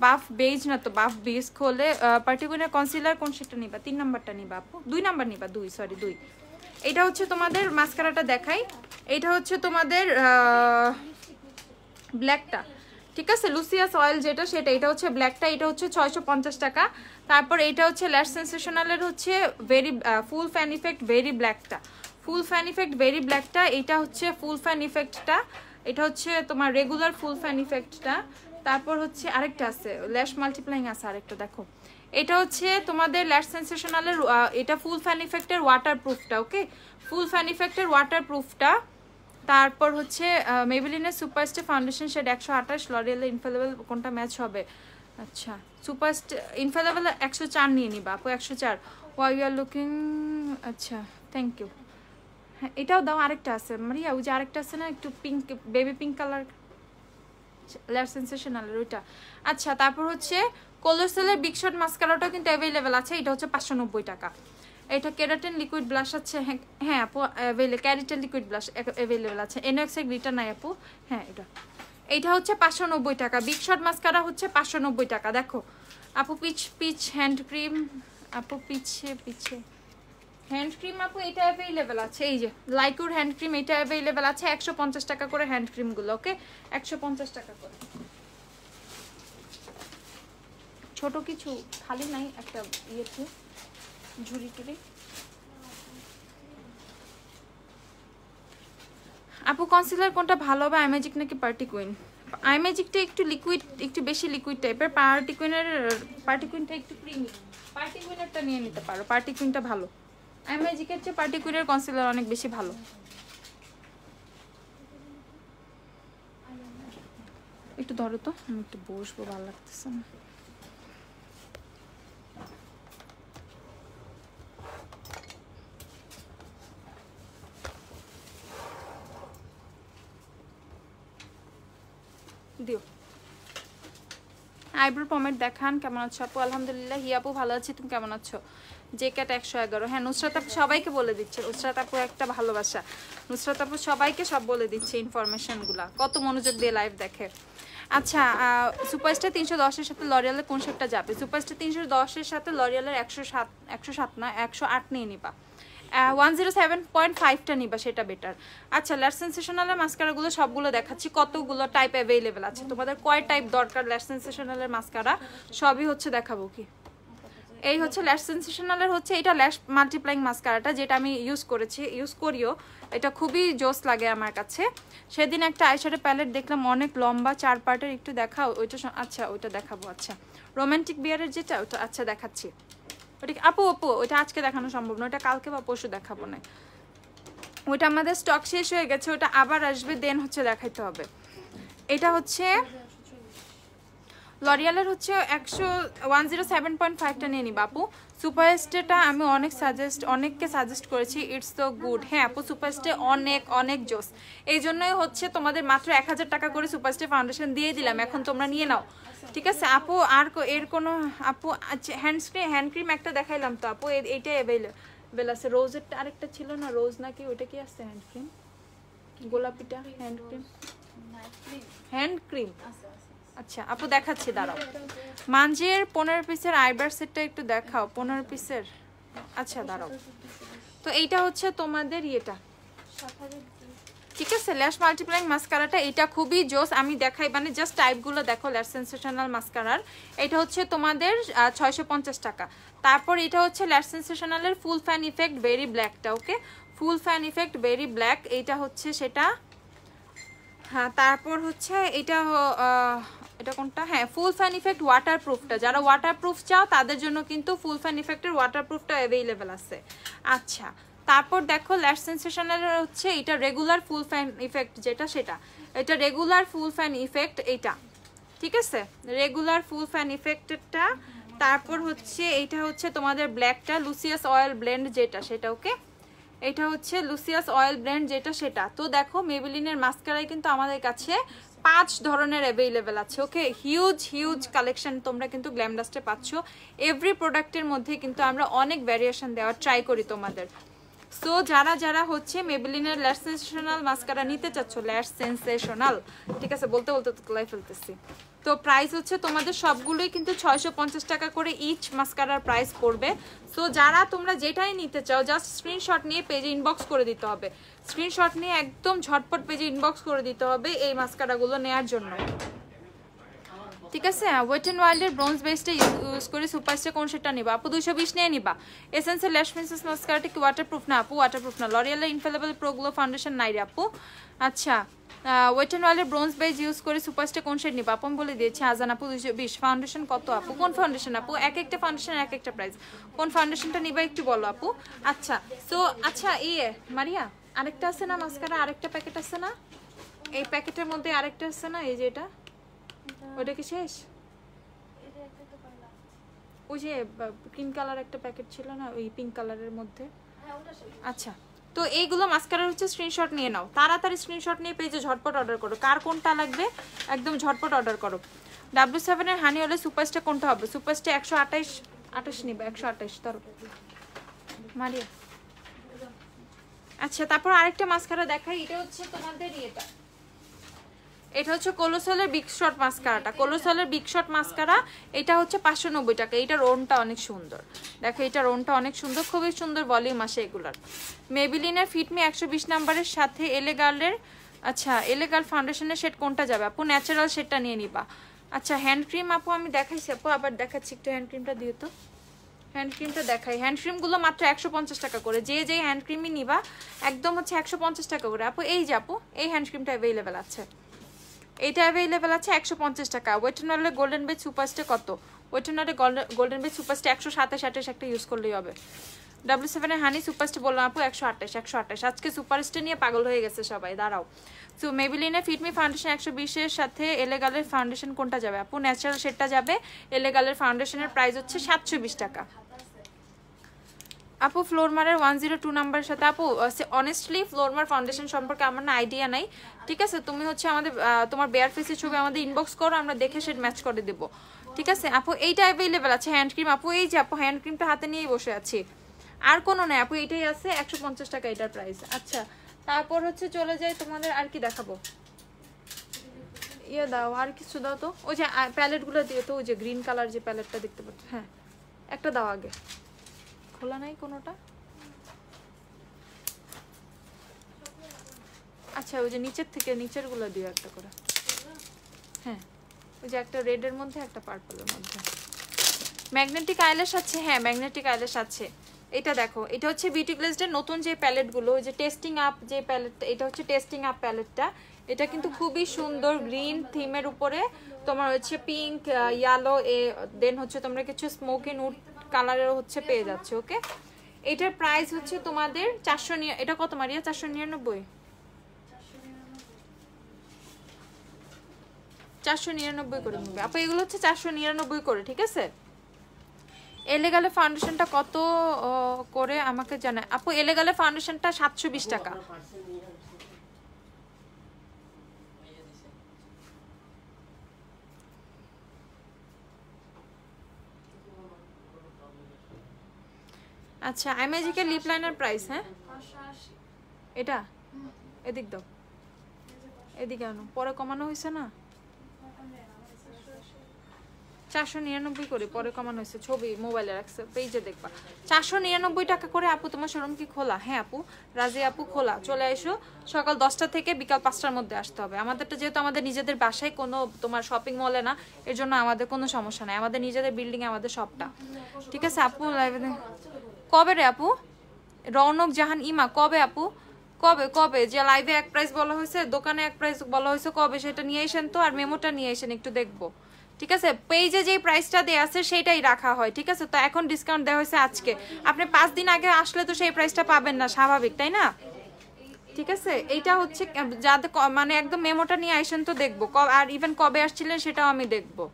বাফ বেজ না তো বাফ বেজ হলে পার্টিকুলার কনসিলার কোন শেডটা নিবা? 3 নাম্বারটা নিবা আপু, 2 নাম্বার নিবা, 2 সরি 2। এটা হচ্ছে তোমাদের মাস্কারাটা দেখাই, এটা হচ্ছে তোমাদের ব্ল্যাকটা, ঠিক আছে লুসিয়াস অয়েল যেটা সেটা, এটা হচ্ছে ব্ল্যাকটা, এটা হচ্ছে 650 টাকা। তারপর এটা হচ্ছে ল্যাশ সেন্সেশনালের হচ্ছে ভেরি ফুল ফ্যান ইফেক্ট ভেরি ব্ল্যাকটা, ফুল ফ্যান ইফেক্ট ভেরি ব্ল্যাকটা, এটা হচ্ছে ফুল ফ্যান ইফেক্টটা, এটা হচ্ছে তোমার রেগুলার ফুল ফ্যান ইফেক্টটা। তারপর হচ্ছে আরেকটা আছে ল্যাশ মাল্টিপ্লাইং আছে আরেকটা, দেখো এটা হচ্ছে তোমাদের ল্যাশ সেন্সেশনালের, এটা ফুল ফ্যান ইফেক্টের ওয়াটারপ্রুফটা। ওকে ফুল ফ্যান ইফেক্টের ওয়াটারপ্রুফটা। তারপর হচ্ছে মেবিলিনের সুপারস্টে ফাউন্ডেশন শেড 128, লরিয়ালের ইনফেলেবল কোনটা ম্যাচ হবে? আচ্ছা সুপারস্টে ইনফেলেবল 104 নিয়ে নিবা আপু, 104। ওয়াই ইউ আর লুকিং, আচ্ছা থ্যাংক ইউ। হ্যাঁ এটাও দাও, আরেকটা আছে মারিয়া, ওই যে আরেকটা আছে না একটু পিঙ্ক বেবি পিঙ্ক কালার ল্যাশ সেন্সেশনালের ওইটা। আচ্ছা তারপর হচ্ছে কোলোসেলের বিগ শট মাস্কারাটাও কিন্তু অ্যাভেলেবেল আছে, এটা হচ্ছে 590 টাকা। এটা কেরাটিন লিকুইড ব্লাশ আছে, হ্যাঁ আপু ক্যারাটিন লিকুইড ব্লাশ অ্যাভেলেবেল আছে। এনএক্সের গ্লিটার নাই আপু, হ্যাঁ এইটা হচ্ছে 590 টাকা। বিগ শট মাস্কারা হচ্ছে 590 টাকা। দেখো আপু পিচ হ্যান্ড ক্রিম, আপু পিছে হ্যান্ড ক্রিম আপু এটা অ্যাভেলেবেল আছে, এই যে লাইকুর হ্যান্ড ক্রিম এটা অ্যাভেলেবেল আছে 150 টাকা করে হ্যান্ড ক্রিমগুলো। ওকে 150 টাকা করে। ছোট কিছু খালি নাই একটা ইয়েতে ঝুড়ি টুড়ি। আপু কনসিলার কোনটা ভালো হবে, আইম্যাজিক নাকি পার্টি কুইন? আইম্যাজিকটা একটু লিকুইড, একটু বেশি লিকুইড টাইপের, পার্টি কুইনটা একটু ক্রিমি, পার্টি কুইনেরটা নিয়ে নিতে পারো, পার্টি কুইনটা ভালো। আইম্যাজিকের চেয়ে পার্টি কুইনের কনসিলার অনেক বেশি ভালো। একটু ধরো তো, আমি একটু বসবো, ভালো লাগতেছে না। দিও আইব্রো পমেড দেখান। কেমন আছো আপু? আলহামদুলিল্লাহ। হিয়া আপু ভালো আছি, তুমি কেমন আছো? যে ক্যাট 111, হ্যাঁ নুসরাত আপু সবাইকে বলে দিচ্ছে, নুসরাত আপু একটা ভালোবাসা, নুসরাত আপু সবাইকে সব বলে দিচ্ছে ইনফরমেশনগুলা, কত মনোযোগ দিয়ে লাইভ দেখে। আচ্ছা সুপারস্টার 310-এর সাথে লরিয়ালের কোন শেডটা যাবে? সুপারস্টার 310-এর সাথে লরিয়ালের 107 না 108 নিয়ে নিবা, 107.5টা নিবা, সেটা বেটার। আচ্ছা ল্যাশ সেন্সেশনালের মাস্কারাগুলো সবগুলো দেখাচ্ছি, কতগুলো টাইপ অ্যাভেলেবেল আছে, তোমাদের কয় টাইপ দরকার ল্যাশ সেন্সেশনালের মাস্কারা সবই হচ্ছে দেখাবো। কি এই হচ্ছে ল্যাশ সেন্সেশনালের হচ্ছে এটা ল্যাশ মাল্টিপ্লাইং মাস্কারাটা, যেটা আমি ইউজ করিও, এটা খুবই জোস লাগে আমার কাছে। সেদিন একটা আইশ্যাডো প্যালেট দেখলাম অনেক লম্বা 4 পার্টের, একটু দেখাও ওইটা। আচ্ছা ওইটা দেখাবো। আচ্ছা রোমান্টিক বিয়ারের যেটা ওটা, আচ্ছা দেখাচ্ছি ওটা। আপু ওইটা আজকে দেখানো সম্ভব না, ওটা কালকে বা পরশু দেখাবো না, ওইটা আমাদের স্টক শেষ হয়ে গেছে, ওটা আবার আসবে, দেন হচ্ছে দেখাইতে হবে। এটা হচ্ছে লরিয়ালের হচ্ছে 107.5টা নিয়ে নিবা আপু। সুপারস্টেটা আমি অনেককে সাজেস্ট করেছি, ইটস সো গুড। হ্যাঁ আপু সুপারস্টে অনেক জোস, এই জন্যই হচ্ছে তোমাদের মাত্র 1000 টাকা করে সুপারস্টে ফাউন্ডেশন দিয়ে দিলাম, এখন তোমরা নিয়ে নাও, ঠিক আছে আপু। আর এর কোনো আপু আচ্ছা হ্যান্ড ক্রিম একটা দেখাইলাম তো আপু, এইটাই অ্যাভেলেবল আছে। রোজেরটা আরেকটা ছিল না, রোজ নাকি ওইটা কি আছে হ্যান্ড ক্রিম, গোলাপিটা হ্যান্ড ক্রিম। আচ্ছা আপু দেখাচ্ছি দাঁড়াও। মানজের 15 পিসের আইব্রাশ সেটটা একটু দেখাও, 15 পিসের। আচ্ছা দাঁড়াও, তো এইটা হচ্ছে তোমাদের ইয়েটা, ঠিক আছে ল্যাশ মাল্টিপ্লাইং মাস্কারাটা, এটা খুবই জোস। আমি দেখাই মানে জাস্ট টাইপগুলো দেখো, ল্যাশ সেন্সেশনাল মাস্কারার এটা হচ্ছে তোমাদের 650 টাকা। তারপর এটা হচ্ছে ল্যাশ সেন্সেশনালের ফুল ফ্যান ইফেক্ট বেরি ব্ল্যাকটা, ওকে ফুল ফ্যান ইফেক্ট বেরি ব্ল্যাক, এইটা হচ্ছে সেটা। হ্যাঁ তারপর হচ্ছে এটা কোনটা, হ্যাঁ ফুল ফ্যান ইফেক্ট ওয়াটারপ্রুফটা, যারা ওয়াটারপ্রুফ চাও তাদের জন্য কিন্তু ফুল ফ্যান ইফেক্টের ওয়াটারপ্রুফটা অ্যাভেলেবেল আছে। আচ্ছা তারপর দেখো ল্যাশ সেন্সেশনালের হচ্ছে এটা রেগুলার ফুল ফ্যান ইফেক্ট যেটা সেটা, এটা রেগুলার ফুল ফ্যান ইফেক্ট এইটা, ঠিক আছে রেগুলার ফুল ফ্যান ইফেক্টেরটা। তারপর হচ্ছে এইটা হচ্ছে তোমাদের ব্ল্যাকটা লুসিয়াস অয়েল ব্লেন্ড যেটা সেটা, ওকে এটা হচ্ছে লুসিয়াস অয়েল ব্লেন্ড যেটা সেটা। তো দেখো মেবেলিনের মাস্কারাই কিন্তু আমাদের কাছে 5 ধরনের অ্যাভেলেবেল আছে, ওকে হিউজ কালেকশন তোমরা কিন্তু গ্ল্যামডাস্টে পাচ্ছ। এভরি প্রোডাক্টের মধ্যে কিন্তু আমরা অনেক ভ্যারিয়েশন দেওয়ার ট্রাই করি তোমাদের। সো যারা হচ্ছে মেবেলিনের ল্যাশ সেন্সেশনাল মাস্কারা নিতে চাচ্ছ, ল্যাশ সেন্সেশনাল, ঠিক আছে বলতে তো ক্লাই ফেলতেছি। তো প্রাইস হচ্ছে তোমাদের সবগুলোই কিন্তু 650 টাকা করে ইচ মাস্কারার প্রাইস পড়বে। সো যারা তোমরা যেটাই নিতে চাও জাস্ট স্ক্রিনশট নিয়ে পেজে ইনবক্স করে দিতে হবে, স্ক্রিনশট নিয়ে একদম ঝটপট পেজে ইনবক্স করে দিতে হবে এই মাস্কারাগুলো নেওয়ার জন্য, ঠিক আছে। ওয়েট এন্ড ওয়াইল্ডের ব্রোঞ্জ বেসটা ইউজ করে সুপারস্টে কোন সেটটা নিবা আপু? 220 নিয়ে নিবা। এসেন্সের ল্যাশ প্রিন্সেস মাস্কারাটা কি ওয়াটারপ্রুফ? না আপু ওয়াটারপ্রুফ না। লরিয়ালের ইনফেলেবল প্রো গ্লো ফাউন্ডেশন নাই রে আপু। আচ্ছা ওয়েট এন্ড ওয়াইল্ডের ব্রোঞ্জ বেস ইউজ করে সুপারস্টে কোন শেড নিবা আপু? বলে দিয়েছি আজান আপু 220। ফাউন্ডেশন কত আপু? কোন ফাউন্ডেশন আপু? এক একটা ফাউন্ডেশন এক একটা প্রাইস, কোন ফাউন্ডেশনটা নিবা একটু বলো আপু। আচ্ছা সো আচ্ছা মারিয়া আরেকটা আছে না মাস্কারা, আরেকটা প্যাকেট আছে না, এই প্যাকেটের মধ্যে আরেকটা আছে না, এই যে এটা, ওটা কি শেষ? ওই যে ক্রিম কালার একটা প্যাকেট ছিল না ওই পিঙ্ক কালারের মধ্যে, আচ্ছা তো এইগুলো মাস্কারার হচ্ছে স্ক্রিনশট নিয়ে নাও, তাড়াতাড়ি স্ক্রিনশট নিয়ে পেজে ঝটপট অর্ডার করো, কার কোনটা লাগবে একদম ঝটপট অর্ডার করো। W7 এর হানি হলে সুপারস্টে কোনটা হবে? সুপারস্টে 128 নিবে, 128 ধরো মারিয়া। আচ্ছা তারপর আরেকটা মাস্কারা দেখাই, এটা হচ্ছে তোমাদের এটা হচ্ছে কোলোসলের বিগ শট মাস্কারাটা, কোলোসলের বিগ শট মাস্কারা, এটা হচ্ছে 590 টাকা। এটা রোনটা অনেক সুন্দর, দেখো এটা রোনটা অনেক সুন্দর, খুবই সুন্দর ভলিউম আসে এগুলার। মেবিলিনের ফিটমি 120 নাম্বারের সাথে এলেগালের, আচ্ছা এলেগাল ফাউন্ডেশনের শেড কোনটা যাবে আপু? ন্যাচারাল শেডটা নিয়ে নিবা। আচ্ছা হ্যান্ড ক্রিম আপু আমি দেখাইছি আপু, আবার দেখাচ্ছি একটু হ্যান্ড ক্রিমটা দিও তো, হ্যান্ড ক্রিমটা দেখাই। হ্যান্ড ক্রিমগুলো মাত্র 150 টাকা করে, যে হ্যান্ড ক্রিমই নিবা একদম হচ্ছে 150 টাকা করে আপু। এই যে আপু এই হ্যান্ড ক্রিমটা অ্যাভেলেবেল আছে, এটা অ্যাভেলেবেল আছে 150 টাকা। ওয়েটনলের গোল্ডেন বেজ সুপারস্টে কত? ওয়েটনলের গোল্ডেন বেজ সুপারস্টে 127 একটা ইউজ করলেই হবে। W7 এর হানি সুপারস্টে বললাম আপু 128। আজকে সুপারস্টে নিয়ে পাগল হয়ে গেছে সবাই, দাঁড়াও। সো মেবিলিনের ফিটমি ফাউন্ডেশন 120 এর সাথে এলেগালের ফাউন্ডেশন কোনটা যাবে আপু? ন্যাচারাল শেডটা যাবে। এলেগালের ফাউন্ডেশনের প্রাইস হচ্ছে 720 টাকা আপু। ফ্লোরমারের 102 নাম্বারের সাথে আপু অনেস্টলি ফ্লোরমার ফাউন্ডেশন সম্পর্কে আমার না আইডিয়া নাই, ঠিক আছে তুমি হচ্ছে আমাদের তোমার বেয়ার ফেসের ছবি আমাদের ইনবক্স করো, আমরা দেখে শেড ম্যাচ করে দেবো, ঠিক আছে আপু। এইটা অ্যাভেলেবেল আছে হ্যান্ড ক্রিম আপু, এই যে আপু হ্যান্ড ক্রিমটা হাতে নিয়েই বসে আছি, আর কোনো নেই আপু, এটাই আছে 150 টাকা এটার প্রাইস। আচ্ছা তারপর হচ্ছে চলে যাই তোমাদের আর কি দেখাবো, দাও আর কিছু দাও তো, ওই যে প্যালেটগুলো দিয়ে তো, ওই যে গ্রিন কালার যে প্যালেটটা দেখতে পাচ্ছ, হ্যাঁ একটা দাও আগে, খোলা নাই কোনোটা। আচ্ছা ওই যে নিচের গুলো দিও একটা করে, হ্যাঁ ওই যে একটা রেডের মধ্যে একটা পার্পলের মধ্যে। ম্যাগনেটিক আইল্যাশ আছে, হ্যাঁ ম্যাগনেটিক আইল্যাশ আছে। এটা দেখো এটা হচ্ছে বিউটি গ্লেজের নতুন যে প্যালেটগুলো, ওই যে টেস্টিং আপ যে প্যালেটটা, এটা হচ্ছে টেস্টিং আপ প্যালেটটা, এটা কিন্তু খুবই সুন্দর গ্রিন থিমের উপরে তোমার হচ্ছে পিঙ্ক ইয়েলো দেন হচ্ছে তোমরা কিছু স্মোকি নুড কালারের হচ্ছে পেয়ে যাচ্ছে, ওকে। এটার প্রাইস হচ্ছে তোমাদের 400, এটা কত মারিয়া? 499। 499 করে নেবে আপু, এগুলো হচ্ছে 499 করে, ঠিক আছে? এলেগালে ফাউন্ডেশনটা কত করে আমাকে জানায় আপু? এলেগালে ফাউন্ডেশনটা 720 টাকা। আচ্ছা আইম্যাজিকের লিপ লাইনার প্রাইস, হ্যাঁ এটা এদিক দাও, এদিকে আনো, পরে কমানো হয়েছে না? 499 করে, পরে কমানো হয়েছে, ছবি মোবাইলে রাখছে, পেজে দেখবা। 499 টাকা করে আপু। তোমার শোরুম কি খোলা? হ্যাঁ আপু, রাজি আপু খোলা, চলে এসো। সকাল 10টা থেকে বিকাল 5টার মধ্যে আসতে হবে। আমাদেরটা যেহেতু আমাদের নিজেদের বাসায়, কোনো তোমার শপিং মলে না, এর জন্য আমাদের কোনো সমস্যা নাই, আমাদের নিজেদের বিল্ডিং এ আমাদের শপটা, ঠিক আছে আপু? লাইভে কবে রে আপু? রৌনক জাহান ইমা, কবে আপু? কবে কবে যে লাইভে এক প্রাইস বলা হয়েছে, দোকানে এক প্রাইস বলা হয়েছে, কবে সেটা নিয়ে এসেন তো, আর মেমোটা নিয়ে এসেন একটু দেখবো, ঠিক আছে? পেজে যেই প্রাইসটা দেয়া আছে সেটাই রাখা হয়, ঠিক আছে? তো এখন ডিসকাউন্ট দেওয়া হয়েছে আজকে, আপনি 5 দিন আগে আসলে তো সেই প্রাইসটা পাবেন না, স্বাভাবিক তাই না? ঠিক আছে, এইটা হচ্ছে যাতে মানে একদম মেমোটা নিয়ে আসেন তো দেখবো, আর ইভেন কবে আসছিলেন সেটাও আমি দেখবো।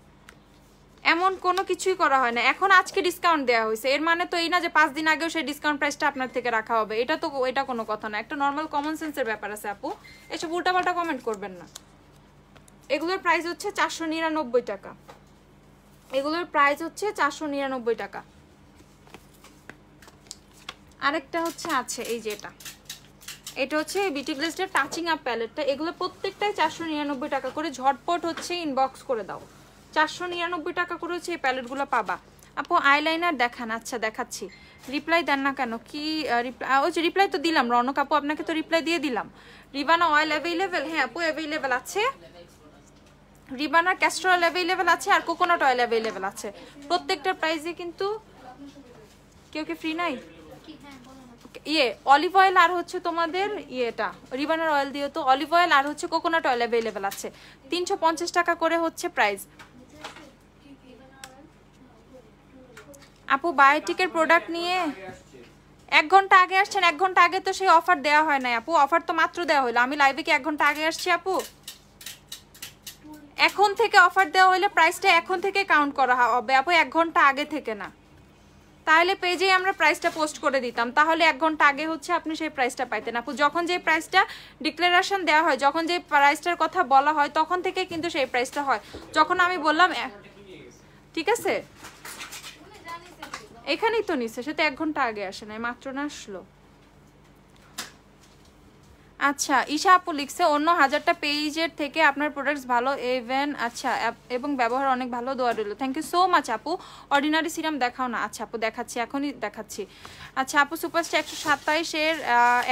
এমন কোনো কিছুই করা হয় না, এখন আজকে ডিসকাউন্ট দেওয়া হয়েছে, এর মানে তো এই না যে 5 দিন আগেও সেই ডিসকাউন্ট প্রাইসটা আপনার থেকে রাখা হবে, এটা তো এটা কোনো কথা না, একটা নর্মাল কমন সেন্সের ব্যাপার আছে আপু, এসব উল্টাপাল্টা কমেন্ট করবেন না। এগুলোর প্রাইস হচ্ছে 499 টাকা, এগুলোর প্রাইস হচ্ছে 499 টাকা। আরেকটা হচ্ছে আছে এই যে এটা হচ্ছে বিউটি গ্লেজের টাচিং আপ প্যালেটটা, এগুলো প্রত্যেকটাই 499 টাকা করে, ঝটপট হচ্ছে ইনবক্স করে দাও। 499 টাকা করে হচ্ছে এই প্যালেটগুলো পাবা। আপু আইলাইনার দেখান। আচ্ছা দেখাচ্ছি, রিপ্লাই দেন না কেন? কি রিপ্লাই? ওই যে রিপ্লাই তো দিলাম রনক আপু, আপনাকে তো রিপ্লাই দিয়ে দিলাম। রিবানা অয়েল অ্যাভেলেবেল? হ্যাঁ আপু অ্যাভেলেবেল আছে, রিবানার ক্যাস্টর অয়েল অ্যাভেলেবেল আছে, আর কোকোনাট অয়েল অ্যাভেলেবেল আছে। প্রত্যেকটার প্রাইসে কিন্তু কেউ কি ফ্রি নাই? ইয়ে অলিভ অয়েল আর হচ্ছে তোমাদের ইয়েটা রিবানার অয়েল দিয়ে, তো অলিভ অয়েল আর হচ্ছে কোকোনাট অয়েল অ্যাভেলেবেল আছে। 350 টাকা করে হচ্ছে প্রাইস। আপু বায়োটিকের প্রোডাক্ট নিয়ে 1 ঘন্টা আগে আসছেন? 1 ঘন্টা আগে তো সেই অফার দেওয়া হয় নাই আপু, অফার তো মাত্র দেওয়া হলো, আমি লাইভে কি 1 ঘন্টা আগে আসছি আপু? এখন থেকে অফার দেওয়া হলে প্রাইসটা এখন থেকে কাউন্ট করা হবে আপু, 1 ঘন্টা আগে থেকে না। তাহলে পেজে আমরা প্রাইসটা পোস্ট করে দিতাম, তাহলে 1 ঘন্টা আগে হচ্ছে আপনি সেই প্রাইসটা পাইতেন আপু। যখন যে প্রাইসটা ডিক্লারেশন দেওয়া হয়, যখন যে প্রাইসটার কথা বলা হয়, তখন থেকে কিন্তু সেই প্রাইসটা হয়। যখন আমি বললাম, ঠিক আছে এখানেই তো নিচ্ছে, সে তো 1 ঘন্টা আগে আসে নাই, মাত্র না আসলো। আচ্ছা ঈশা আপু লিখছে অন্য 1000টা পেজের থেকে আপনার প্রোডাক্টস ভালো ইভেন, আচ্ছা এবং ব্যবহার অনেক ভালো, দোয়া রইল। থ্যাংক ইউ সো মাচ আপু। অর্ডিনারি সিরাম দেখাও না? আচ্ছা আপু দেখাচ্ছি, এখনই দেখাচ্ছি। আচ্ছা আপু সুপারস্টে 127-এর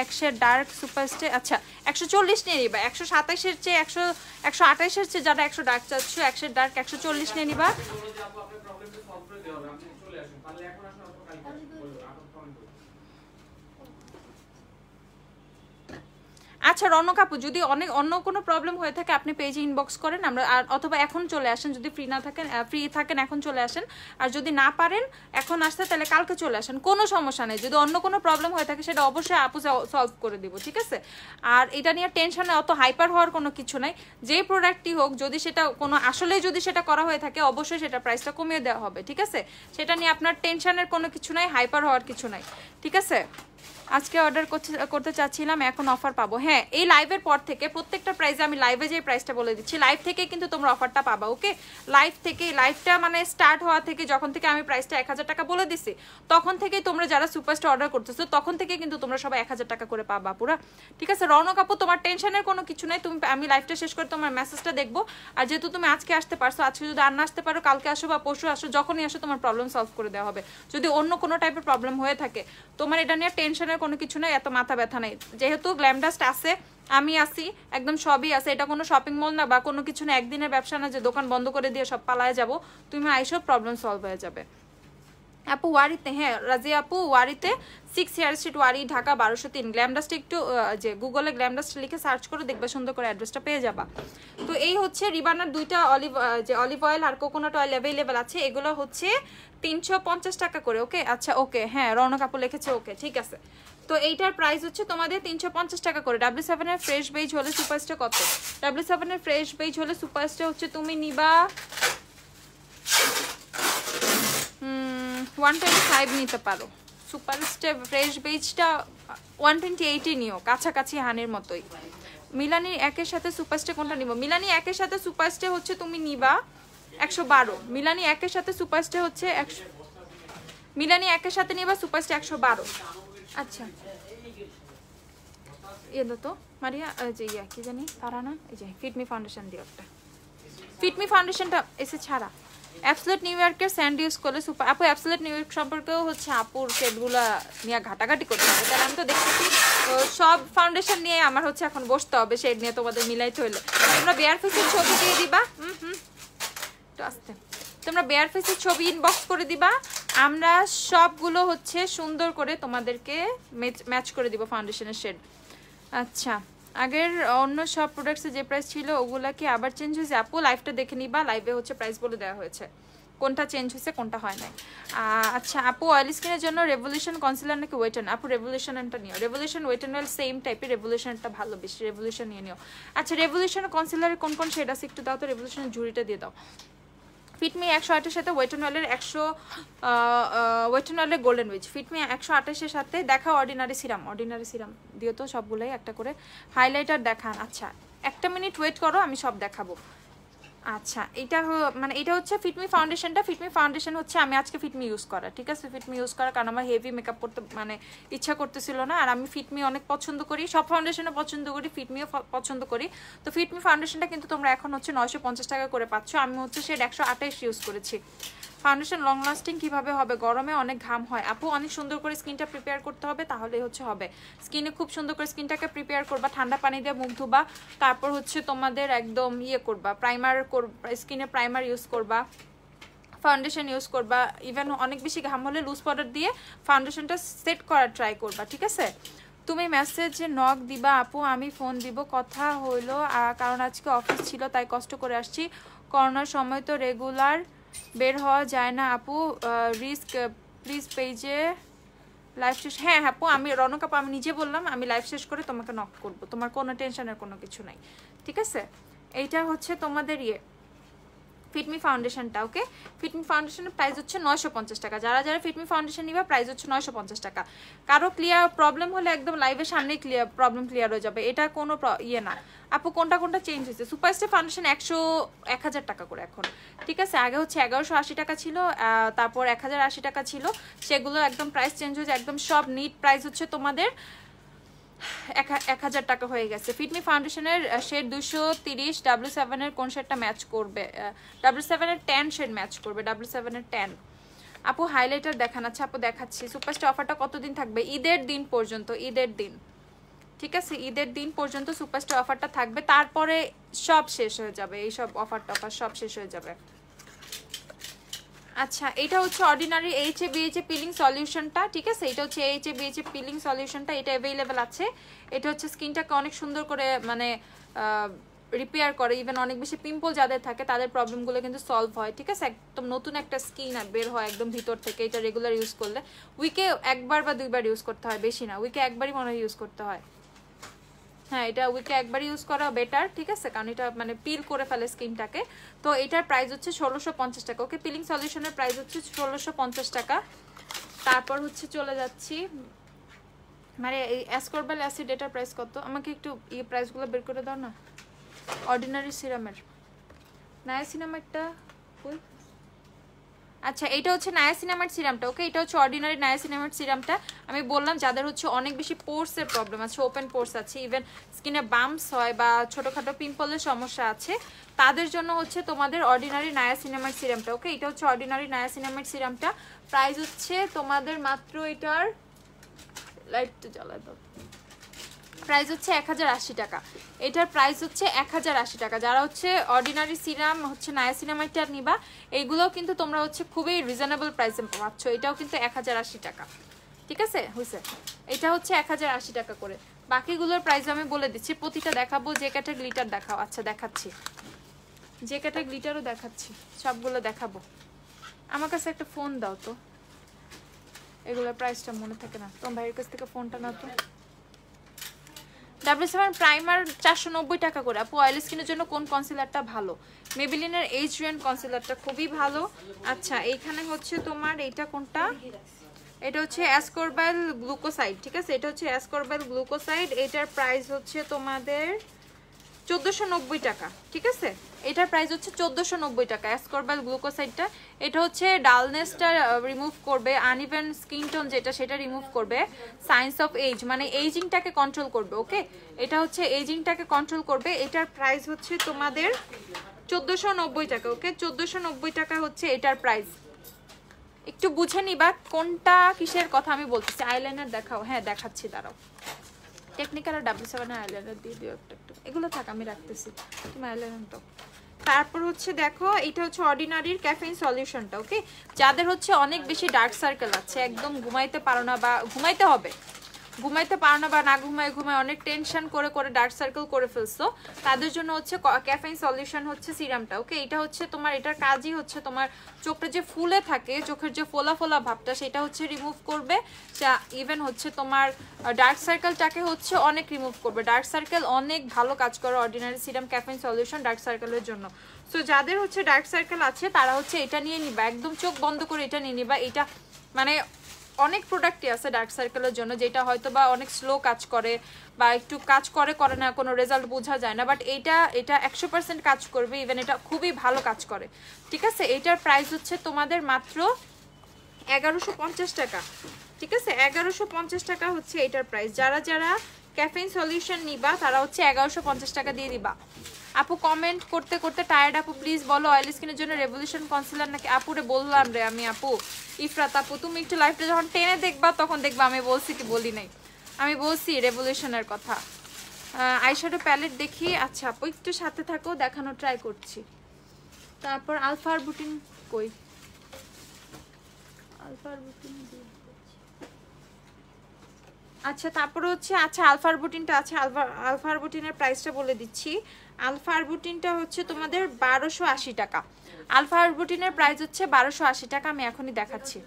100 ডার্ক সুপারস্টে, আচ্ছা 140 নিয়ে নিবা, 127-এর চেয়ে 128-এর চেয়ে যারা 100 ডার্ক চাচ্ছ, 100 ডার্ক 140 নিয়ে নিবা। আচ্ছা রনক আপু, যদি অন্য কোনো প্রবলেম হয়ে থাকে আপনি পেজে ইনবক্স করেন, আমরা অথবা এখন চলে আসেন, যদি ফ্রি থাকেন এখন চলে আসেন, আর যদি না পারেন এখন আসতে তাহলে কালকে চলে আসেন, কোনো সমস্যা নেই। যদি অন্য কোনো প্রবলেম হয়ে থাকে সেটা অবশ্যই আপু সলভ করে দিব, ঠিক আছে? আর এটা নিয়ে টেনশনে অত হাইপার হওয়ার কোনো কিছু নাই, যে প্রোডাক্টই হোক যদি সেটা কোনো আসলেই যদি সেটা করা হয়ে থাকে অবশ্যই সেটা প্রাইসটা কমিয়ে দেওয়া হবে, ঠিক আছে? সেটা নিয়ে আপনার টেনশনের কোনো কিছু নাই, হাইপার হওয়ার কিছু নাই, ঠিক আছে? আজকে অর্ডার করতে চাচ্ছিলাম, এখন অফার পাবো? হ্যাঁ এই লাইভের পর থেকে প্রত্যেকটা প্রাইসে আমি লাইভে যে প্রাইসটা বলে দিচ্ছি, লাইভ থেকে কিন্তু তোমরা অফারটা পাবা, ওকে? লাইভ থেকে, লাইভটা মানে স্টার্ট হওয়া থেকে, যখন থেকে আমি প্রাইসটা 1000 টাকা বলে দিছি, তখন থেকেই তোমরা যারা সুপারস্টার অর্ডার করতেছো তখন থেকে কিন্তু তোমরা সবাই 1000 টাকা করে পাবা পুরা, ঠিক আছে? রৌনক আপু তোমার টেনশনের কোনো কিছু নাই, তুমি আমি লাইভটা শেষ করে তোমার মেসেজটা দেখবো, আর যেহেতু তুমি আজকে আসতে পারছো, আজকে যদি আর না আসতে পারো কালকে আসো বা পরশু আসো, যখনই আসো তোমার প্রবলেম সলভ করে দেওয়া হবে। যদি অন্য কোনো টাইপের প্রবলেম হয়ে থাকে তোমার এটা নিয়ে টেনশনের কোনো কিছু নেই, এত মাথা ব্যথা নেই, যেহেতু গ্ল্যামডাস্ট আছে, আমি আসি, একদম সবই আছে, এটা কোনো শপিং মল না বা কোনো কিছু না, একদিনের ব্যবসা না যে দোকান বন্ধ করে দিয়ে সব পালায় যাব, তুমি আইসো প্রবলেম সলভ হয়ে যাবে। আপু ওয়ারিতে, হ্যাঁ রাজিয়া আপু ওয়ারিতে 6 হেয়ার স্ট্রিট ওয়ারি ঢাকা 1203। গ্ল্যামডাস্ট একটু যে গুগলে গ্ল্যামডাস্ট লিখে সার্চ করে দেখবে, সুন্দর করে অ্যাড্রেসটা পেয়ে যাবা। তো এই হচ্ছে রিবানার দুইটা অলিভ অয়েল আর কোকোনাট অয়েল অ্যাভেলেবেল আছে, এগুলো হচ্ছে 350 টাকা করে। ওকে আচ্ছা ওকে, হ্যাঁ রৌনক আপু লিখেছে, ওকে ঠিক আছে। তো এইটার প্রাইস হচ্ছে তোমাদের 350 টাকা করে। W7 এর ফ্রেশ বেজ হলে সুপারস্টার কত? W7 এর ফ্রেশ বেজ হলে সুপারস্টার হচ্ছে তুমি নিবা 125 নিতে পারো। সুপারস্টার ফ্রেশ বেজটা 128 নিও, কাছাকাছি হানের মতোই। মিলানি একের সাথে সুপারস্টার কোনটা নিব? মিলানি একের সাথে সুপারস্টার হচ্ছে তুমি নিবা 112। মিলানি একের সাথে সুপারস্টার হচ্ছে 100। মিলানি একের সাথে নিবা সুপারস্টার 112। আচ্ছা এলো তো মারিয়া, যে ইয়া কি জানি তারা না, এই যে ফিটমি ফাউন্ডেশন দিও একটা। ফিটমি ফাউন্ডেশনটা এসে ছাড়া অ্যাবসোলিউট নিউ ইয়র্কের স্যান্ড ইউজ করলে সুপার। আপু অ্যাবসোলিউট নিউ ইয়র্ক সম্পর্কেও হচ্ছে আপুর শেডগুলো নিয়ে ঘাটাঘাটি করতে হবে, তাহলে আমি তো দেখতেছি সব ফাউন্ডেশন নিয়ে আমার হচ্ছে এখন বসতে হবে শেড নিয়ে তোমাদের মিলাইতে হইলে। তোমরা বেয়ার ফেসের ছবি দিয়ে দিবা, একটু আসতে, তোমরা বেয়ার ফেসের ছবি ইনবক্স করে দিবা, আমরা সবগুলো হচ্ছে সুন্দর করে তোমাদেরকে ম্যাচ করে দিব ফাউন্ডেশনের শেড। আচ্ছা আগের অন্য সব প্রোডাক্টসে যে প্রাইস ছিল ওগুলা কি আবার চেঞ্জ হয়েছে? আপু লাইভটা দেখে নিবা, লাইভে হচ্ছে প্রাইস বলে দেওয়া হয়েছে কোনটা চেঞ্জ হয়েছে কোনটা হয় নাই। আচ্ছা আপু অয়েল স্কিনের জন্য রেভলিউশন কনসিলার নাকি ওয়েটন? আপু রেভলিউশনটা নিও, রেভলিউশন ওয়েটন অয়েল সেম টাইপের, রেভলিউশনটা ভালো বেশি, রেভলিউশন নিয়ে নিও। আচ্ছা রেভলিউশন কনসিলারের কোন কোন শেড আছে একটু দাও তো, রেভলিউশনের ঝুড়িটা দিয়ে দাও। ফিটমি 128 এর সাথে ওয়েটন অয়েলের 100 ওয়েটন অয়েলের গোল্ডেন উইচ। ফিটমি 128 এর সাথে দেখা অর্ডিনারি সিরাম, অর্ডিনারি সিরাম দিও তো সবগুলোই একটা করে। হাইলাইটার দেখান। আচ্ছা একটা মিনিট ওয়েট করো, আমি সব দেখাবো। আচ্ছা এটা মানে এটা হচ্ছে ফিটমি ফাউন্ডেশনটা। ফিটমি ফাউন্ডেশন হচ্ছে আমি আজকে ফিটমি ইউজ করা, ঠিক আছে ফিটমি ইউজ করা, কারণ আমার হেভি মেকআপ করতে মানে ইচ্ছা করতেছিল না, আর আমি ফিটমি অনেক পছন্দ করি, সব ফাউন্ডেশনও পছন্দ করি, ফিটমিও পছন্দ করি। তো ফিটমি ফাউন্ডেশনটা কিন্তু তোমরা এখন হচ্ছে 950 টাকা করে পাচ্ছ, আমি হচ্ছে শেড 128 ইউজ করেছি। ফাউন্ডেশন লং লাস্টিং কিভাবে হবে? গরমে অনেক ঘাম হয় আপু, অনেক সুন্দর করে স্কিনটা প্রিপেয়ার করতে হবে, তাহলে হচ্ছে হবে। স্কিনে খুব সুন্দর করে স্কিনটাকে প্রিপেয়ার করবা, ঠান্ডা পানি দিয়ে মুখ ধোবা, তারপর হচ্ছে তোমাদের একদম ইয়ে করবা, প্রাইমার করবা, স্কিনে প্রাইমার ইউজ করবা, ফাউন্ডেশন ইউজ করবা, ইভেন অনেক বেশি ঘাম হলে লুজ পাউডার দিয়ে ফাউন্ডেশনটা সেট করার ট্রাই করবা, ঠিক আছে। তুমি মেসেজে নক দিবা আপু, আমি ফোন দিব, কথা হইলো কারণ আজকে অফিস ছিল তাই কষ্ট করে আসছি, করোনার সময় তো রেগুলার বের হওয়া যায় না আপু, রিস্ক প্লিজ পেজে লাইভ শেষ। হ্যাঁ আপু আমি রনক আপু আমি নিজে বললাম আমি লাইভ শেষ করে তোমাকে নক করব, তোমার কোনো টেনশনের কোনো কিছু নাই, ঠিক আছে। এইটা হচ্ছে তোমাদের ইয়ে ফিটমি ফাউন্ডেশনটা। ওকে ফিটমি ফাউন্ডেশনের প্রাইস হচ্ছে 950 টাকা। যারা যারা ফিটমি ফাউন্ডেশন নিবা প্রাইস হচ্ছে 950 টাকা। কারো ক্লিয়ার প্রবলেম হলে একদম লাইভের সামনেই প্রবলেম ক্লিয়ার হয়ে যাবে, এটা কোনো ইয়ে না। আপু কোনটা কোনটা চেঞ্জ হয়েছে? সুপারস্টার ফাউন্ডেশন 1000 টাকা করে এখন, ঠিক আছে। আগে হচ্ছে 1180 টাকা ছিল, তারপর 1080 টাকা ছিল, সেগুলো একদম প্রাইস চেঞ্জ হয়েছে, একদম সব নিট প্রাইস হচ্ছে তোমাদের 1000 টাকা হয়ে গেছে। ফিটমি ফাউন্ডেশনের শেড 230, W7 এর কোন শেডটা ম্যাচ করবে? W7 এর 10 শেড ম্যাচ করবে, W7 এর 10। আপু হাইলাইটার দেখান। আচ্ছা আপু দেখাচ্ছি। সুপারস্টার অফারটা কতদিন থাকবে? ঈদের দিন পর্যন্ত, ঈদের দিন, ঠিক আছে ঈদের দিন পর্যন্ত সুপারস্টার অফারটা থাকবে, তারপরে সব শেষ হয়ে যাবে, এই সব অফার টফার সব শেষ হয়ে যাবে। আচ্ছা এটা হচ্ছে অর্ডিনারি এইচএবিএইচ পিলিং সলিউশনটা, ঠিক আছে। এটা হচ্ছে এইচএবিএইচ পিলিং সলিউশনটা, এটা অ্যাভেলেবেল আছে। এটা হচ্ছে স্কিনটাকে অনেক সুন্দর করে মানে রিপেয়ার করে, ইভেন অনেক বেশি পিম্পল যাদের থাকে তাদের প্রবলেমগুলো কিন্তু সলভ হয়, ঠিক আছে। একদম নতুন একটা স্কিন বের হয় একদম ভিতর থেকে। এটা রেগুলার ইউজ করলে উইকে একবার বা দুইবার ইউজ করতে হয়, বেশি না, উইকে একবারই মনে হয় ইউজ করতে হয়। হ্যাঁ এটা উইকে একবার ইউজ করা বেটার, ঠিক আছে, কারণ এটা মানে পিল করে ফেলে স্কিনটাকে। তো এটার প্রাইস হচ্ছে 1650 টাকা। ওকে পিলিং সলিউশনের প্রাইস হচ্ছে 1650 টাকা। তারপর হচ্ছে চলে যাচ্ছি মানে এই অ্যাসকর্বাল অ্যাসিড, এটার প্রাইস কত? আমাকে একটু এই প্রাইসগুলো বের করে দাও না। অর্ডিনারি সিরামের নায়াসিনামাইডটা কই? আচ্ছা এটা হচ্ছে নায়াসিনামাইড সিরামটা। ওকে এটা হচ্ছে অর্ডিনারি নায়াসিনামাইড সিরামটা। আমি বললাম যাদের হচ্ছে অনেক বেশি পোর্সের প্রবলেম আছে, ওপেন পোর্স আছে, ইভেন স্কিনে বাম্পস হয় বা ছোটোখাটো পিম্পলের সমস্যা আছে, তাদের জন্য হচ্ছে তোমাদের অর্ডিনারি নায়াসিনামাইড সিরামটা। ওকে এটা হচ্ছে অর্ডিনারি নায়াসিনামাইড সিরামটা। প্রাইস হচ্ছে তোমাদের মাত্র এটার লাইটটা জ্বালায় দাও, প্রাইস হচ্ছে 1080 টাকা। এটার প্রাইস হচ্ছে 1080 টাকা। যারা হচ্ছে অর্ডিনারি সিরাম হচ্ছে নায়াসিনামাইডটা নিবা, এইগুলোও কিন্তু তোমরা হচ্ছে খুবই রিজনেবল প্রাইসে পাচ্ছ। এটাও কিন্তু 1080 টাকা, ঠিক আছে হয়েছে। এটা হচ্ছে 1080 টাকা করে। বাকিগুলোর প্রাইস আমি বলে দিচ্ছি, প্রতিটা দেখাবো। যে ক্যাটা গ্লিটার দেখাও, আচ্ছা দেখাচ্ছি, যে ক্যাটা গ্লিটারও দেখাচ্ছি, সবগুলো দেখাবো। আমার কাছে একটা ফোন দাও তো, এগুলোর প্রাইসটা মনে থাকে না, তোমার ভাইয়ের কাছ থেকে ফোনটা নাও তো। W7 প্রাইমার 490 টাকা করে। আপু অয়েল স্কিনের জন্য কোন কনসিলারটা ভালো? মেবিলিনের এইজ রেন কনসিলারটা খুবই ভালো। আচ্ছা এইখানে হচ্ছে তোমার এইটা কোনটা, এটা হচ্ছে অ্যাসকরবাইল গ্লুকোসাইড, ঠিক আছে, এটা হচ্ছে অ্যাসকরবাইল গ্লুকোসাইড। এটার প্রাইস হচ্ছে তোমাদের 1490 টাকা, ঠিক আছে। এটার প্রাইস হচ্ছে 1490 টাকা অ্যাসকরবাইল গ্লুকোসাইডটা। এটা হচ্ছে ডালনেসটা রিমুভ করবে, আনইভেন স্কিন টোন যেটা সেটা রিমুভ করবে, সাইন্স অফ এজ মানে এইজিংটাকে কন্ট্রোল করবে। ওকে, এটা হচ্ছে এইজিংটাকে কন্ট্রোল করবে। এটার প্রাইস হচ্ছে তোমাদের 1490 টাকা। ওকে, 1490 টাকা হচ্ছে এটার প্রাইস। একটু বুঝে নিবা কোনটা কিসের কথা আমি বলতেছি। আইলাইনার দেখাও, হ্যাঁ দেখাচ্ছি, দাঁড়াও। টেকনিক্যাল আর W7 আইলাইনার দিয়ে দিও একটা একটু, এগুলো থাক আমি রাখতেছি, তুমি আইলাইনার দাও। তারপর হচ্ছে দেখো, এটা হচ্ছে অর্ডিনারির ক্যাফেইন সলিউশনটা। ওকে, যাদের হচ্ছে অনেক বেশি ডার্ক সার্কেল আছে, একদম ঘুমাইতে পারো না বা ঘুমাইতে হবে, ঘুমাইতে পারো না বা না ঘুমায় ঘুমায় অনেক টেনশন করে করে ডার্ক সার্কেল করে ফেলছো, তাদের জন্য হচ্ছে ক্যাফেইন সলিউশন হচ্ছে সিরামটা। ওকে, এটা হচ্ছে তোমার, এটার কাজই হচ্ছে তোমার চোখটা যে ফুলে থাকে, চোখের যে ফোলা ফোলা ভাবটা সেটা হচ্ছে রিমুভ করবে। ইভেন হচ্ছে তোমার ডার্ক সার্কেলটাকে হচ্ছে অনেক রিমুভ করবে। ডার্ক সার্কেল অনেক ভালো কাজ করে ordinary serum caffeine solution dark সার্কেলের জন্য। সো যাদের হচ্ছে ডার্ক সার্কেল আছে তারা হচ্ছে এটা নিয়ে নিবা, একদম চোখ বন্ধ করে এটা নিয়ে নিবা। এটা মানে অনেক প্রোডাক্টই আছে ডার্ক সার্কেলের জন্য যেটা হয়তো বা অনেক স্লো কাজ করে বা একটু কাজ করে করে না, কোনো রেজাল্ট বোঝা যায় না, বাট এটা 100% কাজ করবে। ইভেন এটা খুবই ভালো কাজ করে, ঠিক আছে। এটার প্রাইস হচ্ছে তোমাদের মাত্র 1150 টাকা, ঠিক আছে, 1150 টাকা হচ্ছে এটার প্রাইস। যারা যারা ক্যাফেইন সলিউশন নিবা তারা হচ্ছে 1150 টাকা দিয়ে দিবা। আপু কমেন্ট করতে করতে টায়ার্ড, আপু প্লিজ বলো অয়েল স্কিনের জন্য রেভলিউশন কনসিলার নাকি? আপুরে বললাম রে আমি, আপু ইফরাত আপু তুমি একটু লাইফটা যখন টেনে দেখবা তখন দেখবা আমি বলছি কি বলি নাই, আমি বলছি রেভলিউশনের কথা। আইশ্যাডো প্যালেট দেখি। আচ্ছা আপু একটু সাথে থাকো, দেখানো ট্রাই করছি। তারপর আলফা আরবুটিন কই, আলফা আরবুটিন আচ্ছা, তারপরে হচ্ছে আচ্ছা আলফা আরবুটিনটা আছে, আলফা আরবুটিনের প্রাইসটা বলে দিচ্ছি। আলফা আরবুটিনটা হচ্ছে তোমাদের 1280 টাকা। আলফা আরবুটিনের প্রাইস হচ্ছে 1280 টাকা। আমি এখনই দেখাচ্ছি।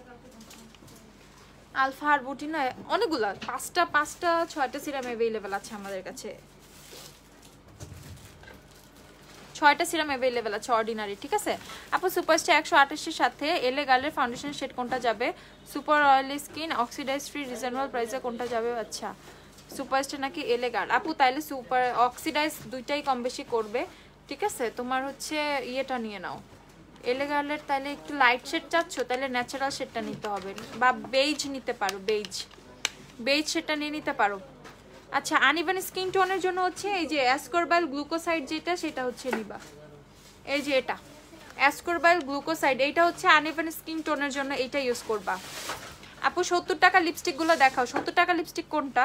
আলফা আরবুটিন অনেকগুলো, 6টা সিরাম অ্যাভেলেবেল আছে আমাদের কাছে, 6টা সিরাম অ্যাভেলেবেল আছে অর্ডিনারি, ঠিক আছে। আপু সুপারস্টার 128 এর সাথে এলে গার্লের ফাউন্ডেশন শেড কোনটা যাবে? Super oily skin oxidise free reasonable প্রাইসে কোনটা যাবে? আচ্ছা সুপারস্টার নাকি এলে গার্ল? আপু তাইলে সুপার অক্সিডাইজ দুইটাই কম বেশি করবে, ঠিক আছে। তোমার হচ্ছে ইয়েটা নিয়ে নাও এলে গার্লের, তাইলে একটু লাইট শেড চাচ্ছ তাহলে ন্যাচারাল শেডটা নিতে হবে, বা বেজ নিতে পারো, বেজ শেডটা নিয়ে নিতে পারো। আচ্ছা আনইভেন স্কিন টোনের জন্য হচ্ছে এই যে অ্যাসকরবাইল গ্লুকোসাইড যেটা সেটা হচ্ছে নিবা, এই যে এটা অ্যাসকরবাইল গ্লুকোসাইড, এইটা হচ্ছে আনইভেন স্কিন টোনের জন্য এইটা ইউজ করবা। আপু 70 টাকা লিপস্টিকগুলো দেখাও। 70 টাকা লিপস্টিক কোনটা?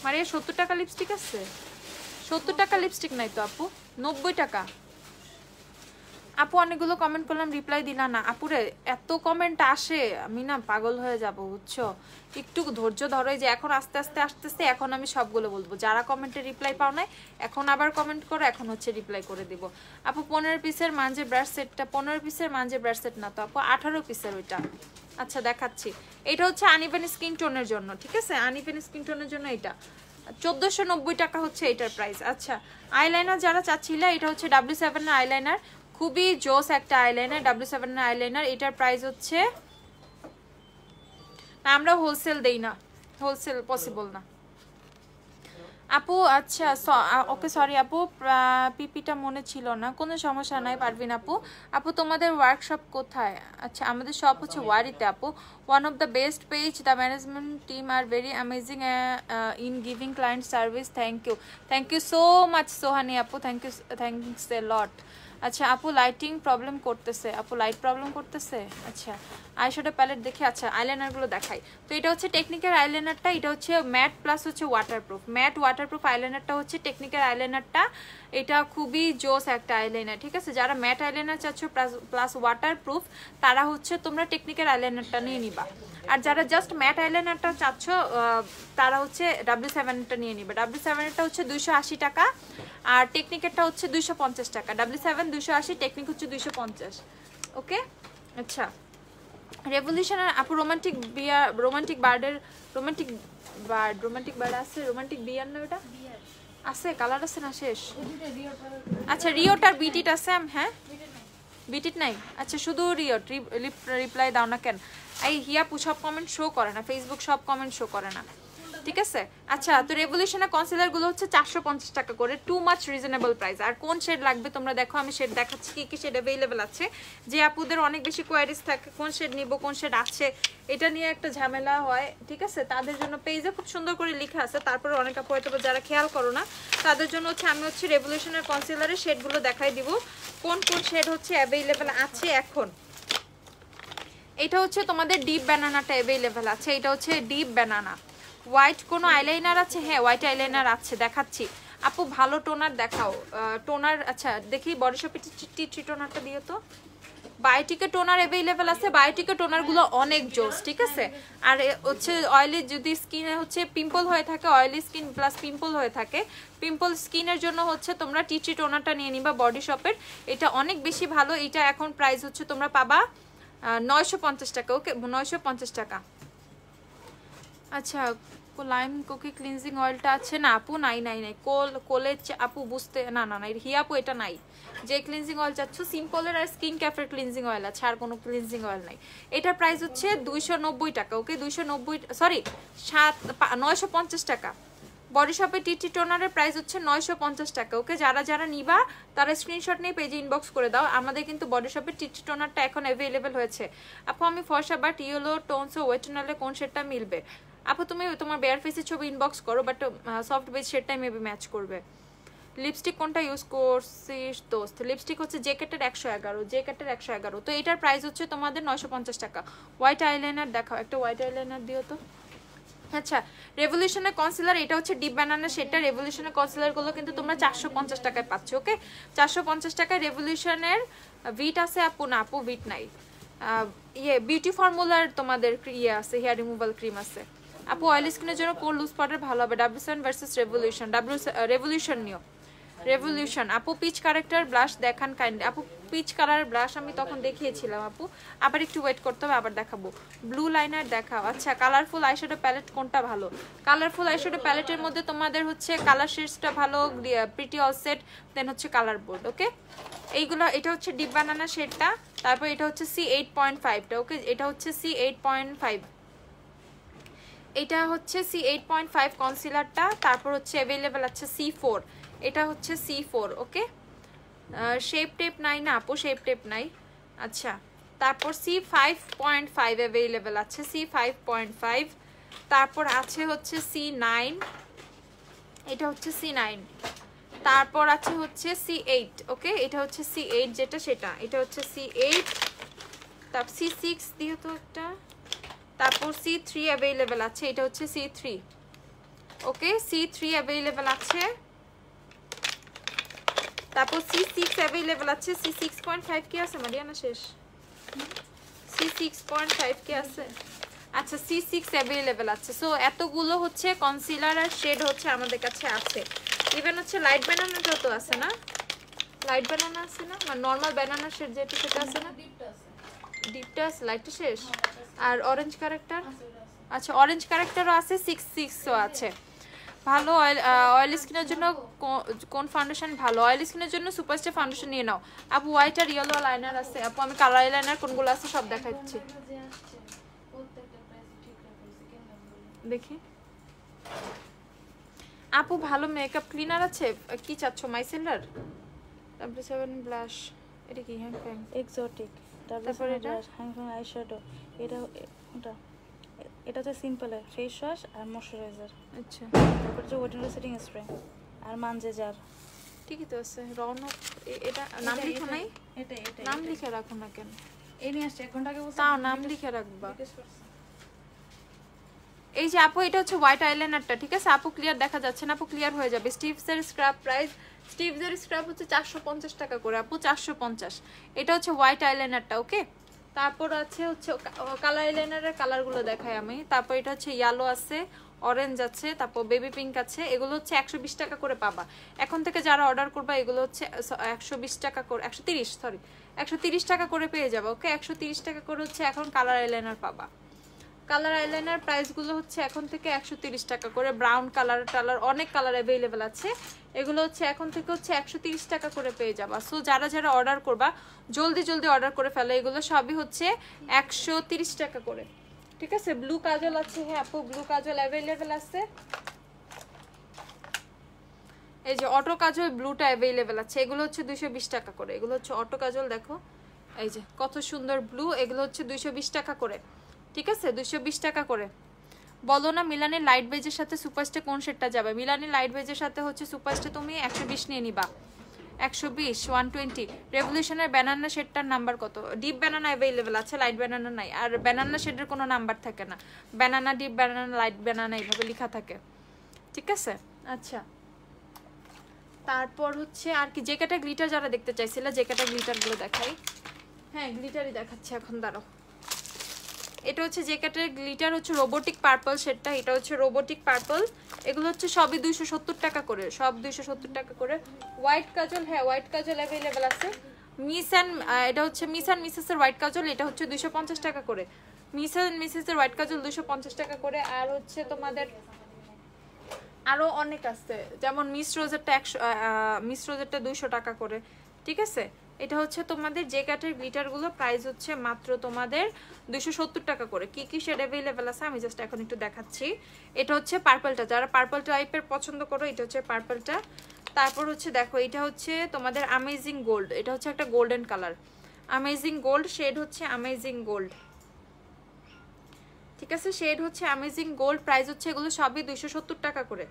মানে 70 টাকা লিপস্টিক আছে? 70 টাকা লিপস্টিক নাই তো আপু, 90 টাকা। আপু অনেকগুলো কমেন্ট করলাম রিপ্লাই দিলা না। আপুরে এত কমেন্ট আসে আমি না পাগল হয়ে যাব বুঝছো, একটু ধৈর্য ধরো। যে এখন আস্তে আস্তে আসতেছে, এখন আমি সবগুলো বলবো। যারা কমেন্টে রিপ্লাই পাও নাই এখন আবার কমেন্ট করো, এখন হচ্ছে রিপ্লাই করে দিব। আপু 15 পিসের মাঞ্জে ব্রাশ সেটটা, 15 পিসের মাঞ্জে ব্রাশ সেট না তো আপু, 18 পিসের ওইটা। আচ্ছা দেখাচ্ছি, এটা হচ্ছে আনইভেন স্কিন টোনের জন্য, ঠিক আছে, আনইভেন স্কিন টোনের জন্য এটা 1490 টাকা হচ্ছে এটার প্রাইস। আচ্ছা আইলাইনার যারা চাচ্ছিলে, এটা হচ্ছে W7 এর আইলাইনার, খুবই জোস একটা আইলাইনার, W7 এর আইলাইনার। এটার প্রাইস হচ্ছে, আমরা হোলসেল দেই না, হোলসেল পসিবল না। আপু আচ্ছা ওকে সরি আপু, পিপিটা মনে ছিল না, কোনো সমস্যা নাই পারভিন আপু। আপু তোমাদের ওয়ার্কশপ কোথায়? আচ্ছা আমাদের শপ হচ্ছে ওয়ারিতে আপু। One of the best page, the management team are very amazing in giving client service. Thank you so much Sohani আপু, থ্যাংকস এ লট। আচ্ছা আপু লাইটিং প্রবলেম করতেছে, আপু লাইট প্রবলেম করতেছে। আচ্ছা আইশ্যাডো প্যালেট দেখে, আচ্ছা আইলাইনারগুলো দেখাই। তো এটা হচ্ছে টেকনিক্যাল আইলাইনারটা, এটা হচ্ছে ম্যাট প্লাস হচ্ছে ওয়াটারপ্রুফ, ম্যাট ওয়াটারপ্রুফ আইলাইনারটা হচ্ছে টেকনিক্যাল আইলাইনারটা। এটা খুবই জোস একটা আইলাইনার, ঠিক আছে? যারা ম্যাট আইলাইনার চাচ্ছ প্লাস ওয়াটারপ্রুফ, তারা হচ্ছে তোমরা টেকনিক্যাল আইলাইনারটা নিয়ে নিবা। আর যারা জাস্ট ম্যাট আইলাইনারটা চাচ্ছ, তারা হচ্ছে W7টা নিয়ে নিবে। W7টা হচ্ছে 280 টাকা, আর টেকনিকেরটা হচ্ছে 250 টাকা। W7 280, টেকনিক হচ্ছে 250। ওকে আচ্ছা রেভলিউশনের আপু রোমান্টিক বার্ড আছে, রোমান্টিক বিয়ার না ওটা আছে, কালার আছে না শেষ? আচ্ছা রিওটার বিটিট আছে, হ্যাঁ বিটিট নাই। আচ্ছা শুধু রিওট রিপ্লাই দাও না কেন? এই হিয়াপু সব কমেন্ট শো করে না, ফেসবুক সব কমেন্ট শো করে না, ঠিক আছে? আচ্ছা তো রেভলিউশনের কনসিলার গুলো হচ্ছে 450 টাকা করে, টু মাচ রিজনেবল প্রাইস। আর কোন শেড লাগবে তোমরা দেখো, আমি শেড দেখাচ্ছি কি কি শেড অ্যাভেলেবেল আছে। যে আপুদের অনেক বেশি কোয়ারিজ থাকে কোন শেড নিব কোন শেড আছে, এটা নিয়ে একটা ঝামেলা হয়, ঠিক আছে? তাদের জন্য পেজে খুব সুন্দর করে লেখা আছে, তারপরে অনেক আপু হয়তো যারা খেয়াল করো না, তাদের জন্য হচ্ছে আমি হচ্ছে রেভলিউশনের কনসিলারের শেডগুলো দেখাই দিব কোন কোন শেড হচ্ছে অ্যাভেলেবেল আছে এখন। এটা হচ্ছে তোমাদের ডিপ ব্যানানাটা অ্যাভেলেবেল আছে, এটা হচ্ছে ডিপ ব্যানানা। হোয়াইট কোনো আইলাইনার আছে? হ্যাঁ হোয়াইট আইলাইনার আছে, দেখাচ্ছি আপু। ভালো টোনার দেখাও, টোনার আচ্ছা দেখি বডি শপে টি টোনারটা দিও তো। বায়োটিকে টোনার অ্যাভেলেবেল আছে, বায়োটিকে টোনারগুলো অনেক জোস, ঠিক আছে? আর হচ্ছে অয়েলি যদি স্কিনে হচ্ছে পিম্পল হয়ে থাকে, অয়েলি স্কিন প্লাস পিম্পল হয়ে থাকে, পিম্পল স্কিনের জন্য হচ্ছে তোমরা টি টোনারটা নিয়ে নিবা বডি শপের, এটা অনেক বেশি ভালো। এটা এখন প্রাইস হচ্ছে তোমরা পাবা 950 টাকা। ওকে 950 টাকা। আচ্ছা লাইম কোকি ক্লিনজিং অয়েলটা আছে না আপু? নাই কোলে আপু বুঝতে না হিয়াপু এটা নাই। যে ক্লিনজিং অয়েল চাচ্ছ সিম্পলের আর স্কিন ক্যাফের ক্লিনজিং অয়েল আছে, আর কোনো ক্লিনজিং অয়েল নাই। এটার প্রাইস হচ্ছে 290 টাকা। ওকে 950 টাকা। বডি শপে টি টোনারের প্রাইস হচ্ছে 950 টাকা। ওকে যারা যারা নিবা তারা স্ক্রিনশট নিয়ে পেজে ইনবক্স করে দাও। আমাদের কিন্তু বডি শপে টি টোনারটা এখন অ্যাভেলেবেল হয়েছে। আপু আমি ফর্সা বাট ইয়েলো টোনস ও ওয়েটনালে কোন শেডটা মিলবে? আপু তুমি তোমার বেয়ার ফেসের ছবি ইনবক্স করো, বাট সফট বেজ শেডটাই মেবি ম্যাচ করবে। লিপস্টিক কোনটা ইউজ করছিস দোস্ত? লিপস্টিক হচ্ছে জেকেটের 111। তো এটার প্রাইস হচ্ছে তোমাদের 950 টাকা। হোয়াইট আইলাইনার দেখাও, একটা হোয়াইট আইলাইনার দিও তো। আচ্ছা রেভলিউশনের কনসিলার, এটা হচ্ছে ডিপ ব্যানানা শেডটা। রেভলিউশনের কনসিলারগুলো কিন্তু তোমরা 450 টাকায় পাচ্ছ। ওকে 450 টাকায় রেভলিউশনের ভিট আছে আপু? না আপু ভিট নাই। বিউটি ফর্মুলার তোমাদের ইয়ে আছে, হেয়ার রিমুভাল ক্রিম আছে আপু। অয়েলি স্কিনের জন্য কোন লুজ পাউডার ভালো হবে? W7 versus revolution. রেভলিউশন নিও, রেভলিউশন। আপু পিচ কারেক্টার ব্লাশ দেখান কাইন্ডলি। আপু পিচ কালার ব্লাশ আমি তখন দেখিয়েছিলাম আপু, আবার একটু ওয়েট করতে হবে, আবার দেখাবো। ব্লু লাইনার দেখাও। আচ্ছা কালারফুল আইশ্যাডো প্যালেট কোনটা ভালো? কালারফুল আইশ্যাডো প্যালেটের মধ্যে তোমাদের হচ্ছে কালার শেডসটা ভালো, প্রিটি অল সেট, দেন হচ্ছে কালার বোর্ড। ওকে এইগুলো, এটা হচ্ছে ডিপ বানানা শেডটা, তারপর এটা হচ্ছে C8.5টা। ওকে এটা হচ্ছে C8.5, এটা হচ্ছে C8.5 কনসিলারটা। তারপর হচ্ছে অ্যাভেলেবেল আছে C4, এটা হচ্ছে C4। ওকে শেপ টেপ নাই না আপু? শেপ টেপ নাই। আচ্ছা তারপর C5.5 অ্যাভেলেবেল আছে, C5.5। তারপর আছে হচ্ছে C9, এটা হচ্ছে C9। তারপর আছে হচ্ছে C8। ওকে এটা হচ্ছে C8 যেটা সেটা, এটা হচ্ছে C8। তারপর C6 দিয়ে তো একটা, তারপর C3 অ্যাভেলেবেল আছে, এটা হচ্ছে C3। ওকে C3 অ্যাভেলেবেল আছে। তারপর C6 অ্যাভেলেবেল আছে। C6.5 কি আছে মারিয়ানা? শেষ। C6.5 কি আছে? আচ্ছা C6 অ্যাভেলেবেল আছে। সো এতগুলো হচ্ছে কনসিলার আর শেড হচ্ছে আমাদের কাছে আছে। ইভেন হচ্ছে লাইট ব্যানানাটাও তো আছে না? লাইট ব্যানানা আছে না, মানে নর্মাল ব্যানানা শেড যেটা সেটা আছে না? ডিপটা আছে, লাইটটা শেষ। আর অরেঞ্জ ক্যারেক্টার, আচ্ছা অরেঞ্জ ক্যারেক্টারও আছে, 6ও আছে। ভালো অয়েল স্কিনের জন্য কোন ফাউন্ডেশন ভালো? অয়েল স্কিনের জন্য সুপারস্টার ফাউন্ডেশন নিয়ে নাও আপু। হোয়াইট আর ইয়েলো লাইনার আছে আপু, আমি কালার আইলাইনার কোনগুলো আছে সব দেখাচ্ছি। দেখি আপু ভালো মেকআপ ক্লিনার আছে? কি চাচ্ছ, মাইসেলার? W7 ব্লাশ, এটা কি হ্যাং ফ্যাং এক্সোটিক। তারপর এটা হ্যাং ফ্যাং আইশ্যাডো, এটা ওটা, এটা হচ্ছে সিম্পলের ফেস ওয়াশ আর ময়শ্চারাইজার। আচ্ছা, তারপর হচ্ছে ওয়েট এন্ড সেটিং স্প্রে আর মানজে জার। ঠিকই তো আছে। রৌনক, এটা নাম লিখো নাই? এটা এটা নাম লিখে রাখো না কেন? এই নিয়ে আসছে 1 ঘন্টা আগে বলছি। তাও নাম লিখে রাখবা। এই যে আপু এটা হচ্ছে হোয়াইট আইলাইনারটা, ঠিক আছে আপু? ক্লিয়ার দেখা যাচ্ছে না? আপু ক্লিয়ার হয়ে যাবে। স্টিভসের স্ক্রাব প্রাইস, স্টিভসের স্ক্রাব হচ্ছে 450 টাকা করে আপু, 450। এটা হচ্ছে হোয়াইট আইলাইনারটা, ওকে? তারপর হচ্ছে কালার আইলাইনারের কালারগুলো দেখাই আমি। তারপর এটা হচ্ছে ইয়েলো আছে, অরেঞ্জ আছে, তারপর বেবি পিঙ্ক আছে। এগুলো হচ্ছে 120 টাকা করে পাবা। এখন থেকে যারা অর্ডার করবা এগুলো হচ্ছে 120 টাকা করে, 130 টাকা করে পেয়ে যাবে, ওকে? 130 টাকা করে হচ্ছে এখন কালার আইলাইনার পাবা। কালার আইলাইনার প্রাইসগুলো হচ্ছে এখন থেকে 130 টাকা করে। ব্রাউন কালার টালার অনেক কালার অ্যাভেলেবেল আছে। এগুলো হচ্ছে এখন থেকে হচ্ছে 130 টাকা করে পেয়ে যাবা। সো যারা যারা অর্ডার করবা জলদি জলদি অর্ডার করে ফেলো। এগুলো সবই হচ্ছে 130 টাকা করে, ঠিক আছে? ব্লু কাজল আছে, হ্যাঁ আপু ব্লু কাজল অ্যাভেলেবেল আছে। এই যে অটো কাজল ব্লুটা অ্যাভেলেবেল আছে। এগুলো হচ্ছে 220 টাকা করে। এগুলো হচ্ছে অটো কাজল, দেখো এই যে কত সুন্দর ব্লু। এগুলো হচ্ছে 220 টাকা করে, ঠিক আছে? 220 টাকা করে। বলো না মিলানের লাইট বেজের সাথে সুপারস্টে কোন শেডটা যাবে? মিলানের লাইট বেজের সাথে হচ্ছে সুপারস্টে তুমি 120 নিয়ে নিবা। 120, 120। রেভলিউশনের ব্যানানা শেডটার নাম্বার কত? ডিপ ব্যানানা অ্যাভেলেবেল আছে, লাইট ব্যানানা নাই। আর ব্যানানা শেডের কোনো নাম্বার থাকে না। Banana, deep banana, light banana এইভাবে লেখা থাকে, ঠিক আছে? আচ্ছা, তারপর হচ্ছে আর কি জ্যাকেটে গ্লিটার যারা দেখতে চাইছিলে, জ্যাকেটে গ্লিটারগুলো দেখাই। হ্যাঁ গ্লিটারই দেখাচ্ছে এখন, দাঁড়াও। এটা হচ্ছে জ্যাকেটের গ্লিটার, হচ্ছে রোবোটিক পার্পল শেডটা। এটা হচ্ছে রোবোটিক পার্পল। এগুলো হচ্ছে সবই 270 টাকা করে, সব 270 টাকা করে। হোয়াইট কাজল, হ্যাঁ হোয়াইট কাজল অ্যাভেলেবেল আছে। এটা হচ্ছে মিস অ্যান্ড মিসেসের হোয়াইট কাজল, এটা হচ্ছে 250 টাকা করে। মিস অ্যান্ড মিসেসের হোয়াইট কাজল 250 টাকা করে। আর হচ্ছে তোমাদের আরো অনেক আছে, যেমন মিস রোজেরটা 200 টাকা করে, ঠিক আছে? এটা হচ্ছে তোমাদের জ্যাকেটের গ্লিটারগুলো প্রাইস হচ্ছে মাত্র তোমাদের 270 টাকা করে। কি কি শেড অ্যাভেলেবেল আছে আমি জাস্ট এখন একটু দেখাচ্ছি। এটা হচ্ছে পার্পলটা, যারা পার্পল টাইপের পছন্দ করো এটা হচ্ছে পার্পলটা। তারপর হচ্ছে দেখো এটা হচ্ছে তোমাদের অ্যামেজিং গোল্ড। এটা হচ্ছে একটা golden colour, amazing gold shade হচ্ছে অ্যামেজিং গোল্ড, ঠিক আছে? শেড হচ্ছে অ্যামেজিং গোল্ড। প্রাইস হচ্ছে এগুলো সবই 270 টাকা করে।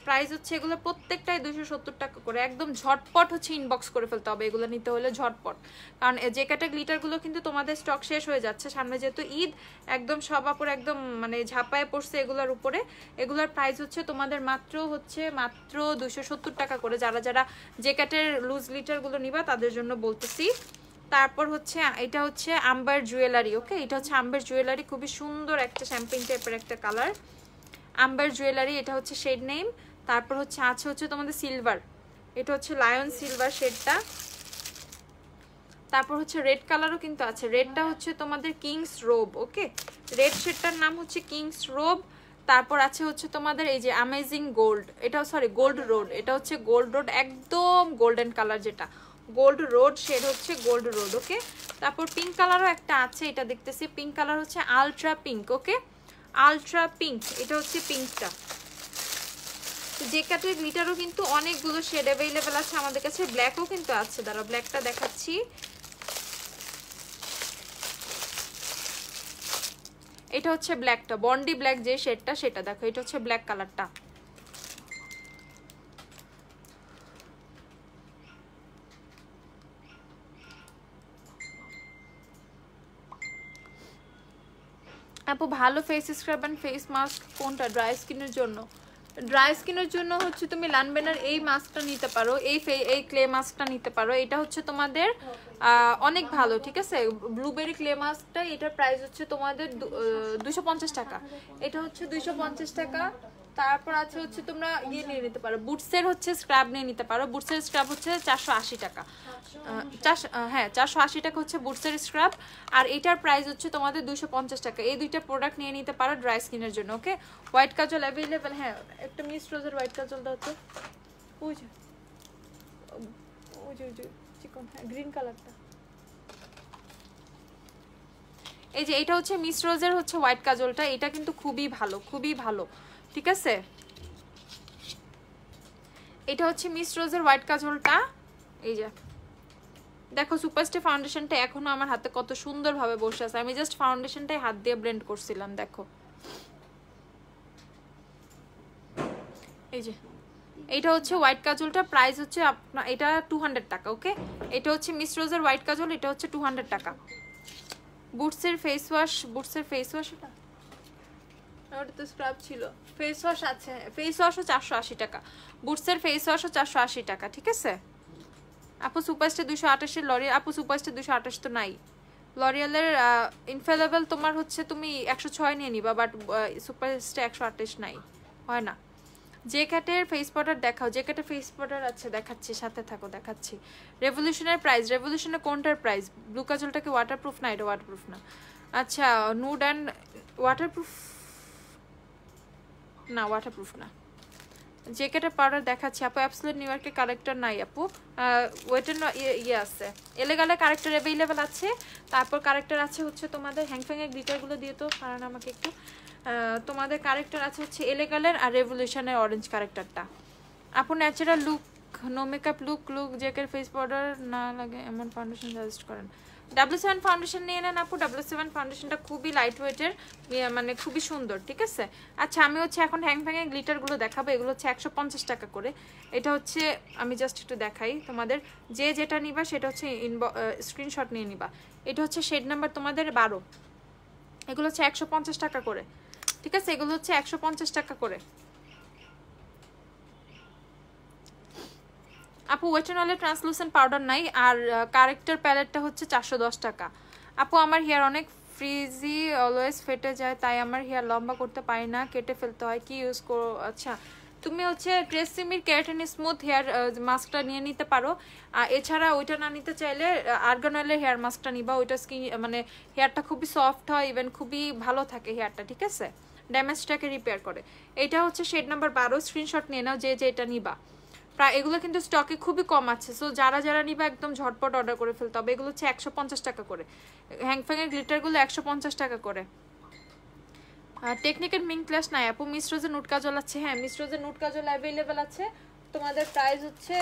প্রাইস হচ্ছে এগুলো প্রত্যেকটাই 270 টাকা করে। একদম ঝটপট হচ্ছে ইনবক্স করে ফেলতে হবে এগুলো নিতে হলে, ঝটপট। কারণ জ্যাকেটে গ্লিটারগুলো কিন্তু তোমাদের স্টক শেষ হয়ে যাচ্ছে। সামনে যেহেতু ঈদ, একদম সব আপুর একদম মানে ঝাঁপায় পড়ছে এগুলোর উপরে। এগুলোর প্রাইস হচ্ছে তোমাদের মাত্র 270 টাকা করে। যারা যারা জ্যাকেটের লুজ গ্লিটারগুলো নিবা তাদের জন্য বলতেছি। তারপর হচ্ছে এটা হচ্ছে আম্বার জুয়েলারি, ওকে? এটা হচ্ছে আম্বার জুয়েলারি, খুবই সুন্দর একটা শ্যাম্পেন টাইপের একটা কালার, আম্বার জুয়েলারি। এটা হচ্ছে শেড নেম। তারপর হচ্ছে হচ্ছে তোমাদের সিলভার, এটা হচ্ছে লায়ন সিলভার শেডটা। তারপর হচ্ছে রেড কালারও কিন্তু আছে, রেডটা হচ্ছে তোমাদের কিংস রোব, ওকে? রেড শেডটার নাম হচ্ছে কিংস রোব। তারপর আছে হচ্ছে তোমাদের এই যে অ্যামেজিং গোল্ড, এটা সরি গোল্ড রোড, এটা হচ্ছে গোল্ড রোড, একদম গোল্ডেন কালার, যেটা গোল্ড রোড শেড হচ্ছে গোল্ড রোড, ওকে? তারপর পিঙ্ক কালারও একটা আছে, এটা দেখতেছি পিঙ্ক কালার হচ্ছে আলট্রা পিঙ্ক, ওকে? আলট্রা পিঙ্ক, এটা হচ্ছে পিঙ্কটা। জ্যাকেটের গ্লিটারও কিন্তু অনেকগুলো শেড অ্যাভেলেবেল আছে আমাদের কাছে। ব্ল্যাকও কিন্তু আছে, দাঁড়াও ব্ল্যাকটা দেখাচ্ছি। এটা হচ্ছে ব্ল্যাকটা, বন্ডি ব্ল্যাক যে শেডটা সেটা দেখো, এটা হচ্ছে ব্ল্যাক কালারটা। আপু ভালো face scrub and face mask কোনটা ড্রাই স্কিনের জন্য? ড্রাই স্কিনের জন্য হচ্ছে তুমি লানবেনার এই মাস্কটা নিতে পারো, এই ক্লে মাস্কটা নিতে পারো। এটা হচ্ছে তোমাদের অনেক ভালো, ঠিক আছে? ব্লুবেরি ক্লে মাস্কটা, এটার প্রাইস হচ্ছে তোমাদের 250 টাকা। এটা হচ্ছে 250 টাকা। তারপর আছে হচ্ছে তোমরা ইয়ে নিয়ে নিতে পারো, বুটসের হচ্ছে স্ক্রাব নিয়ে নিতে পারো। বুটসের স্ক্রাব হচ্ছে 480 টাকা। হ্যাঁ 480 টাকা হচ্ছে বুটসের স্ক্রাব। আর এটার প্রাইস হচ্ছে তোমাদের 250 টাকা। এই দুইটা প্রোডাক্ট নিয়ে নিতে পারো ড্রাই স্কিনের জন্য, ওকে? হোয়াইট কাজল অ্যাভেলেবেল, হ্যাঁ একটা মিস রোজের হোয়াইট কাজল দাও তো, ওই যে চিকন, হ্যাঁ গ্রিন কালারটা। এই যে এটা হচ্ছে মিস রোজের হচ্ছে হোয়াইট কাজলটা, এটা কিন্তু খুবই ভালো, খুবই ভালো, ঠিক আছে? এটা হচ্ছে মিস রোজের হোয়াইট কাজলটা। এই যে দেখো সুপারস্টার ফাউন্ডেশনটা এখনো আমার হাতে কত সুন্দরভাবে বসে আছে, আমি জাস্ট ফাউন্ডেশনটাই হাত দিয়ে ব্লেন্ড করছিলাম। দেখো এই যে এটা হচ্ছে হোয়াইট কাজলটা, প্রাইস হচ্ছে আপনার এটা 200 টাকা। ওকে, এটা হচ্ছে মিস রোজের হোয়াইট কাজল, এটা হচ্ছে 200 টাকা। বুটসের ফেস ওয়াশ, বুটসের ফেস ওয়াশ, ওটা তো স্ক্রাব ছিল, ফেস ওয়াশ আছে, ফেস ওয়াশও 480 টাকা, বুটসের ফেস ওয়াশও 480 টাকা। ঠিক আছে আপু, সুপারস্টার 228 লরিয়াল, আপু সুপারস্টার 228 তো নাই, লরিয়ালের ইনফেলেবল তোমার হচ্ছে তুমি 106 নিয়ে নিবা, বাট সুপারস্টার 128 নাই, হয় না। যে ক্যাটের ফেস পাউডার দেখাও, যে ক্যাটের ফেস পাউডার আছে দেখাচ্ছি, সাথে থাকো দেখাচ্ছি। রেভলিউশনের প্রাইস, রেভলিউশনের কোনটার প্রাইস? ব্লু কাজলটা কি ওয়াটারপ্রুফ? না এটা ওয়াটারপ্রুফ না। আচ্ছা নুড অ্যান্ড ওয়াটারপ্রুফ না, ওয়াটারপ্রুফ না। যে ক্যাটের পাউডার দেখাচ্ছি আপু, অ্যাবসলিউট নিউ ইয়র্কের কারেক্টার নাই আপু, ওয়েটের ইয়ে আছে, এলেগালে কারেক্টার অ্যাভেলেবেল আছে। তারপর কারেক্টার আছে হচ্ছে তোমাদের হ্যাংফ্যাংয়ের গ্লিটারগুলো দিয়ে তো কারণ আমাকে একটু, তোমাদের কারেক্টার আছে হচ্ছে এলেগালের আর রেভলিউশনের অরেঞ্জ কারেক্টারটা। আপু natural look, no makeup look, জেকের ফেস পাউডার না লাগে এমন ফাউন্ডেশন সাজেস্ট করেন। W7 ফাউন্ডেশন নিয়ে নেন আপু, W7 ফাউন্ডেশনটা খুবই লাইট ওয়েটের, মানে খুবই সুন্দর। ঠিক আছে আচ্ছা, আমি হচ্ছে এখন হ্যাংফ্যাংয়ের গ্লিটারগুলো দেখাবো, এগুলো হচ্ছে 150 টাকা করে। এটা হচ্ছে আমি জাস্ট একটু দেখাই তোমাদের, যে যেটা নিবা সেটা হচ্ছে স্ক্রিনশট নিয়ে নিবা। এটা হচ্ছে শেড নাম্বার তোমাদের 12, এগুলো হচ্ছে 150 টাকা করে। ঠিক আছে, এগুলো হচ্ছে 150 টাকা করে। আপু ওয়েট অ্যান্ড অয়েলের ট্রান্সলুসেন্ট পাউডার নাই, আর কারেক্টার প্যালেটটা হচ্ছে 410 টাকা। আপু আমার হেয়ার অনেক ফ্রিজি, অলওয়েজ ফেটে যায়, তাই আমার হেয়ার লম্বা করতে পারি না, কেটে ফেলতে হয়, কি ইউজ করো? আচ্ছা তুমি হচ্ছে ট্রেসিমির কেরাটিন স্মুথ হেয়ার মাস্কটা নিয়ে নিতে পারো, এছাড়া ওইটা না নিতে চাইলে আর্গান অয়েলের হেয়ার মাস্কটা নিবা, ওইটা স্কিন মানে হেয়ারটা খুবই সফট হয়, ইভেন খুবই ভালো থাকে হেয়ারটা। ঠিক আছে, ড্যামেজটাকে রিপেয়ার করে। এটা হচ্ছে শেড নাম্বার 12, স্ক্রিনশট নিয়ে নাও যে এটা নিবা। প্রায় এগুলো কিন্তু স্টকে খুবই কম আছে, সো যারা যারা নিবা একদম ঝটপট অর্ডার করে ফেলতে হবে। এগুলো হচ্ছে 150 টাকা করে, হ্যাংফ্যাংয়ের গ্লিটারগুলো 150 টাকা করে। টেকনিকের মিং ক্লাস নাই আপু, মিস রোজের নুট কাজল আছে, হ্যাঁ মিস রোজের নুট কাজল অ্যাভেলেবেল আছে, তোমাদের প্রাইস হচ্ছে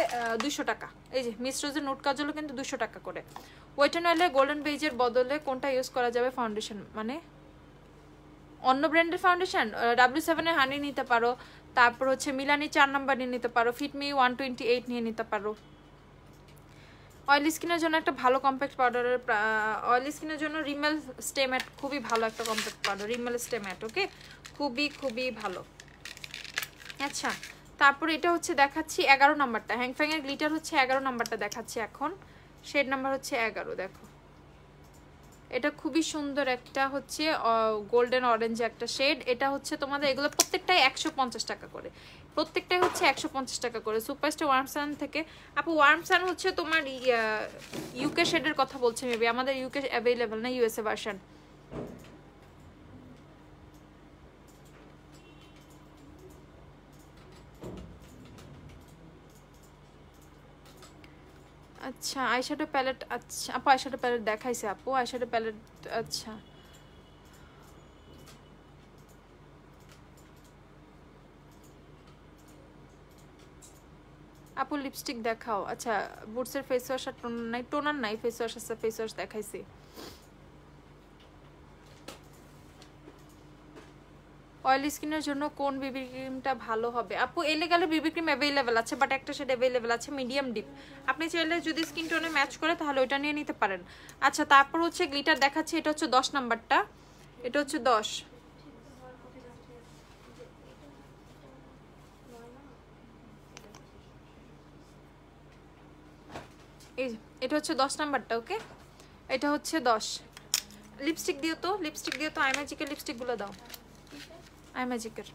200 টাকা। এই যে মিস রোজের নুট কাজলও কিন্তু 200 টাকা করে। ওয়েট অ্যান্ড অয়েলের গোল্ডেন বেজের বদলে কোনটা ইউজ করা যাবে ফাউন্ডেশন, মানে অন্য ব্র্যান্ডের ফাউন্ডেশন? W7 এর হানি নিতে পারো, তারপর হচ্ছে মিলানি 4 নাম্বার নিয়ে নিতে পারো, ফিটমি 128 নিয়ে নিতে পারো। অয়েলি স্কিনের জন্য একটা ভালো কম্প্যাক্ট পাউডারের, অয়েলি স্কিনের জন্য রিমেল স্টে ম্যাট খুবই ভালো একটা compact powder, Rimmel stay matte. Okay, খুবই খুবই ভালো। আচ্ছা তারপর এটা হচ্ছে দেখাচ্ছি 11 নাম্বারটা, হ্যাংফ্যাংয়ের গ্লিটার হচ্ছে 11 নাম্বারটা দেখাচ্ছি এখন, শেড নাম্বার হচ্ছে 11। দেখো এটা খুবই সুন্দর একটা হচ্ছে গোল্ডেন অরেঞ্জ একটা শেড, এটা হচ্ছে তোমাদের এগুলো প্রত্যেকটাই 150 টাকা করে, প্রত্যেকটাই হচ্ছে 150 টাকা করে। সুপারস্টার ওয়ার্ম সান থেকে আপু, ওয়ার্ম সান হচ্ছে তোমার ইউকে শেডের কথা বলছে মেবি, আমাদের ইউকে অ্যাভেলেবেল না, ইউএসএ ভার্সন। আচ্ছা আইশ্যাডো প্যালেট, আচ্ছা আপু আইশ্যাডো প্যালেট দেখাইছে আপু, আইশ্যাডো প্যালেট। আচ্ছা আপু লিপস্টিক দেখাও। আচ্ছা বুটসের ফেস ওয়াশ আর টোনার নাই, টোনার নাই, ফেস ওয়াশ আছে, ফেস ওয়াশ দেখাইছি। অয়েলি স্কিনের জন্য কোন বিবি ক্রিমটা ভালো হবে আপু? এলেগালে বিবি ক্রিম অ্যাভেলেবেল আছে, বাট একটা শেড অ্যাভেলেবেল আছে মিডিয়াম ডিপ, আপনি চাইলে যদি স্কিন টোনে ম্যাচ করে তাহলে ওইটা নিয়ে নিতে পারেন। আচ্ছা তারপর হচ্ছে গ্লিটার দেখাচ্ছি, এটা হচ্ছে 10 নাম্বারটা, এটা হচ্ছে 10, এই এটা হচ্ছে 10 নাম্বারটা। ওকে এটা হচ্ছে 10। লিপস্টিক দিও তো, লিপস্টিক দিও তো, আইম্যাজিকের লিপস্টিকগুলো দাও, আইম্যাজিকের।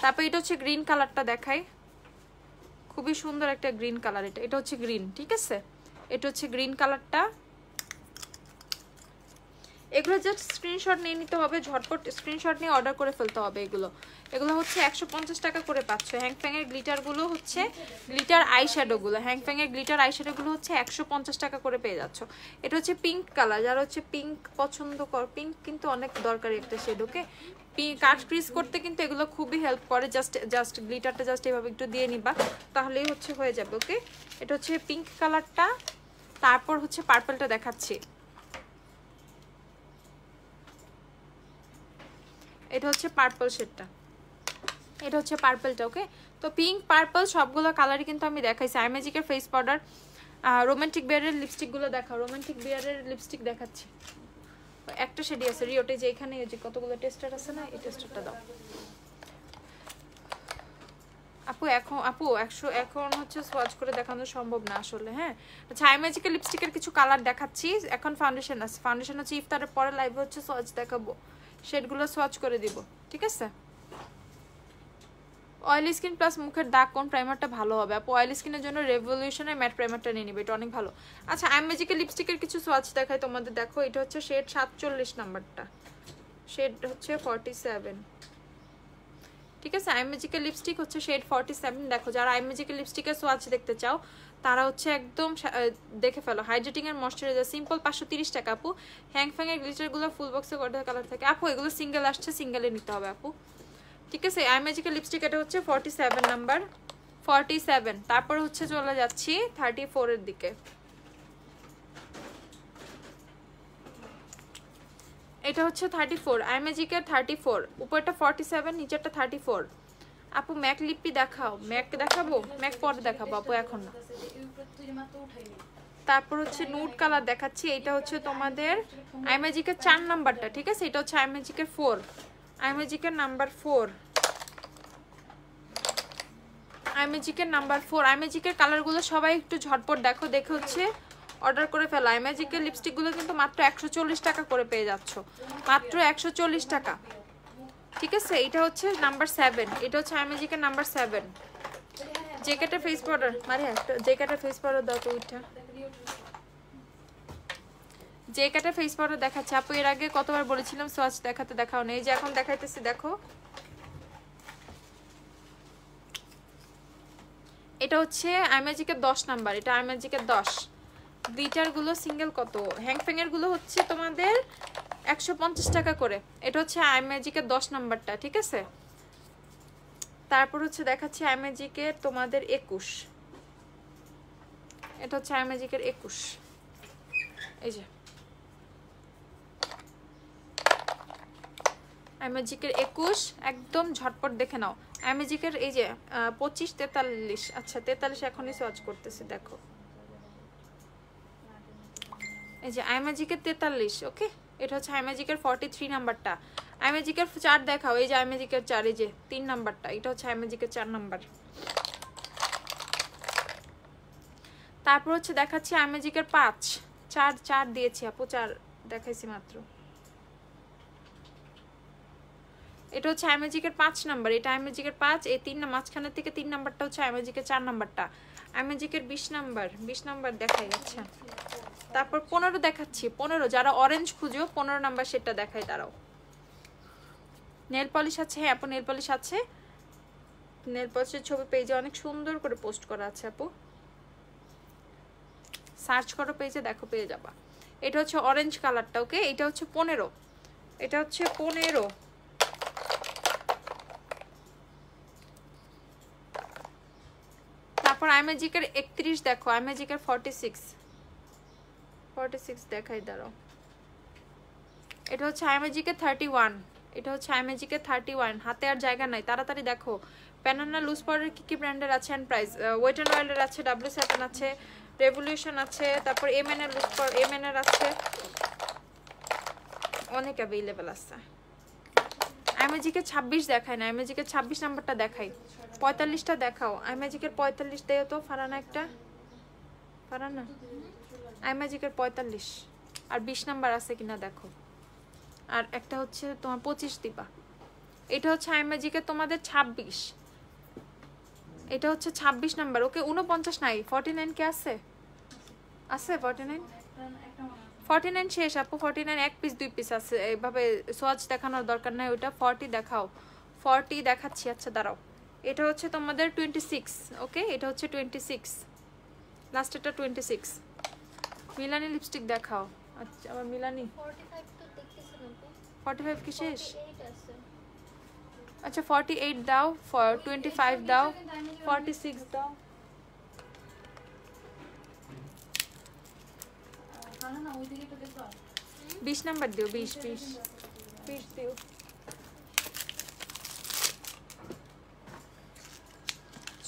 তারপর এটা হচ্ছে গ্রিন কালারটা দেখাই, খুবই সুন্দর একটা গ্রিন কালার, এটা এটা হচ্ছে গ্রিন। ঠিক আছে, এটা হচ্ছে গ্রিন কালারটা। এগুলো জাস্ট স্ক্রিনশট নিয়ে নিতে হবে, ঝটপট স্ক্রিনশট নিয়ে অর্ডার করে ফেলতে হবে। এগুলো এগুলো হচ্ছে 150 টাকা করে পাচ্ছ। হ্যাংফ্যাংয়ের গ্লিটারগুলো হচ্ছে গ্লিটার আইশ্যাডোগুলো, হ্যাংফ্যাংয়ের গ্লিটার আইশ্যাডোগুলো হচ্ছে 150 টাকা করে পেয়ে যাচ্ছ। এটা হচ্ছে পিঙ্ক কালার, যারা হচ্ছে পিঙ্ক পছন্দ কর, পিঙ্ক কিন্তু অনেক দরকারি একটা শেড। ওকে কাট ক্রিজ করতে কিন্তু এগুলো খুবই হেল্প করে। জাস্ট গ্লিটারটা জাস্ট এভাবে একটু দিয়ে নিবা, তাহলেই হচ্ছে হয়ে যাবে। ওকে, এটা হচ্ছে পিঙ্ক কালারটা, তারপর হচ্ছে পার্পলটা দেখাচ্ছি। এটা হচ্ছে পার্পল শেডটা, এটা হচ্ছে পার্পলটা। ওকে, তো পিঙ্ক পার্পল সবগুলো কালারই কিন্তু আমি দেখাইছি। আইম্যাজিকের ফেস পাউডার, রোমান্টিক বিয়ারের লিপস্টিকগুলো দেখাও। রোমান্টিক বিয়ারের লিপস্টিক দেখাচ্ছি, একটা শেডই আছে রিওটে, যে এখানে যে কতগুলো টেস্টার আছে না, এই টেস্টারটা দাও আপু। এখন হচ্ছে সোয়াচ করে দেখানো সম্ভব না আসলে। হ্যাঁ, আচ্ছা, আইম্যাজিকের লিপস্টিকের কিছু কালার দেখাচ্ছি। এখন ফাউন্ডেশন আছে, ফাউন্ডেশন হচ্ছে ইফতারের পরে লাইভে হচ্ছে সোয়াচ দেখাবো, শেডগুলো সোয়াচ করে দিব, ঠিক আছে? অয়েলি স্কিন প্লাস মুখের দাগ কোন প্রাইমারটা ভালো হবে আপু? অয়েলি স্কিনের জন্য রেভলিউশনের ম্যাট প্রাইমারটা নিয়ে নিবে, এটা অনেক ভালো। আচ্ছা, আইম্যাজিকের লিপস্টিকের কিছু সোয়াচ দেখাই তোমাদের, দেখো। এটা হচ্ছে শেড 47 নাম্বারটা, শেড হচ্ছে 47, ঠিক আছে? আইম্যাজিকের লিপস্টিক হচ্ছে শেড 47। দেখো, যারা আইম্যাজিকের লিপস্টিকের সোয়াচ দেখতে চাও তারা হচ্ছে একদম দেখে ফেলো। হাইড্রেটিং এর ময়শ্চারাইজার সিম্পল 530 টাকা আপু। হ্যাং ফ্যাং এর গ্লিটারগুলো ফুল বক্সে কয়টা কালার থাকে আপু? এগুলো সিঙ্গেল আসছে, সিঙ্গেলে নিতে হবে আপু, ঠিক আছে? আইম্যাজিকের লিপস্টিক এটা হচ্ছে 47 নাম্বার, 47। তারপর হচ্ছে চলে যাচ্ছি 34 এর দিকে। এটা হচ্ছে 34, আইম্যাজিকের 34, উপরটা 47, নিচেরটা 34। আপু ম্যাক লিপি দেখাও। ম্যাক দেখাবো? ম্যাক পরে দেখাবো আপু, এখন না। তারপর হচ্ছে নুড কালার দেখাচ্ছি। এটা হচ্ছে তোমাদের আইম্যাজিকের 4 নাম্বারটা, ঠিক আছে? এটা হচ্ছে আইম্যাজিকের 4, আইম্যাজিকের নাম্বার 4, আইম্যাজিকের নাম্বার 4। আইম্যাজিকের কালারগুলো সবাই একটু ঝটপট দেখো, দেখে হচ্ছে অর্ডার করে ফেলো। আইম্যাজিকের লিপস্টিকগুলো কিন্তু মাত্র 140 টাকা করে পেয়ে যাচ্ছ, মাত্র 140 টাকা, ঠিক আছে? এটা হচ্ছে নাম্বার 7, এটা হচ্ছে আইম্যাজিকের নাম্বার 7। জেকেটের ফেস পাউডার মানে একটা জেকেটের ফেস পাউডার দাও তো, ওইটা জেকেটের ফেস পাউডার দেখাচ্ছে আপু। এর আগে কতবার বলেছিলাম সোয়াচ দেখাতে, দেখাও না। এই যে এখন দেখাইতেছি, দেখো। এটা হচ্ছে আইম্যাজিকের 10 নাম্বার, এটা আইম্যাজিকের 10। গ্লিটারগুলো সিঙ্গেল কত? হ্যাংফ্যাংয়ের গুলো হচ্ছে তোমাদের 150 টাকা করে। এটা হচ্ছে আইম্যাজিকের 10 নাম্বারটা, ঠিক আছে? তারপর হচ্ছে দেখাচ্ছি আইম্যাজিকের তোমাদের 21, এটা হচ্ছে আইম্যাজিকের 21। এই যে আইম্যাজিকের 21, একদম ঝটপট দেখে নাও। আইম্যাজিকের এই যে 25, 43, আচ্ছা 43 এখনই সার্চ করতেছি, দেখো। এই যে আইম্যাজিকের 43, ওকে। এটা হচ্ছে আইম্যাজিকের 43 নাম্বারটা। আইম্যাজিকের 4 দেখাও। এই যে আইম্যাজিকের 4, এই যে 3 নাম্বারটা, এটা হচ্ছে আইম্যাজিকের 4 নাম্বার। তারপর হচ্ছে দেখাচ্ছি আইম্যাজিকের 5, 4 দিয়েছি আপু, 4 দেখাইছি মাত্র। এটা হচ্ছে আইম্যাজিকের 5 নাম্বার, এটা আইম্যাজিকের 5। এই 3 মাঝখানের থেকে 3 নাম্বারটা হচ্ছে আইম্যাজিকের 4 নাম্বারটা। আইম্যাজিকের 20 নাম্বার দেখাই। আচ্ছা, তারপর 15 দেখাচ্ছি। 15, যারা অরেঞ্জ খুঁজো 15 নাম্বার সেটা দেখাই, দাঁড়াও। নেল পলিশ আছে? হ্যাঁ আপু, নেল পলিশ আছে। নেল পলিশের ছবি পেজে অনেক সুন্দর করে পোস্ট করা আছে আপু, সার্চ করো পেজে, দেখো পেয়ে যাবা। এটা হচ্ছে অরেঞ্জ কালারটা, ওকে। এটা হচ্ছে 15, এটা হচ্ছে 15। তারপর আইম্যাজিকের 31 দেখো, আইম্যাজিকের 46 দেখাই, দাঁড়াও। এটা হচ্ছে আইম্যাজিকের 31, এটা হচ্ছে আইম্যাজিকের 31। হাতে আর জায়গা নাই, তাড়াতাড়ি দেখো। প্যানানা লুজ পাউডার কি কি ব্র্যান্ডের আছে এন্ড প্রাইস? ওয়েট এন্ড ওয়াইল্ডের আছে, W7 আছে, রেভলিউশন আছে, তারপর এমএন এর লুজ পাউডার, এমএন এর আছে, অনেক অ্যাভেলেবল আছে। আইম্যাজিকের 26 দেখায় না, আইম্যাজিকের 26 নাম্বারটা দেখাই। 45টা দেখাও। আইম্যাজিকের 45 দেও তো ফারানা, একটা ফারানা। আইম্যাজিকের 45 আর 20 নাম্বার আছে কিনা দেখো। আর একটা হচ্ছে তোমার 25 দিবা। এটা হচ্ছে আইম্যাজিকের তোমাদের 26, এটা হচ্ছে 26 নাম্বার, ওকে। 49 নাই, 49 কে আছে? আছে 49 শেষ আপু। 49 এক পিস 2 পিস আছে, এইভাবে সোয়াচ দেখানোর দরকার নাই। ওইটা 40 দেখাও, 40 দেখাচ্ছি। আচ্ছা দাঁড়াও, এটা হচ্ছে তোমাদের 26, ওকে। এটা হচ্ছে 26, লাস্টেরটা 26। মিলানি লিপস্টিক দেখাও। আচ্ছা, আবার মিলানি 45 কি শেষ? আচ্ছা 48 দাও, 25 দাও, 46 দাও। না ওইদিকে তো দেখো 20 নাম্বার দিও, 20 দিও।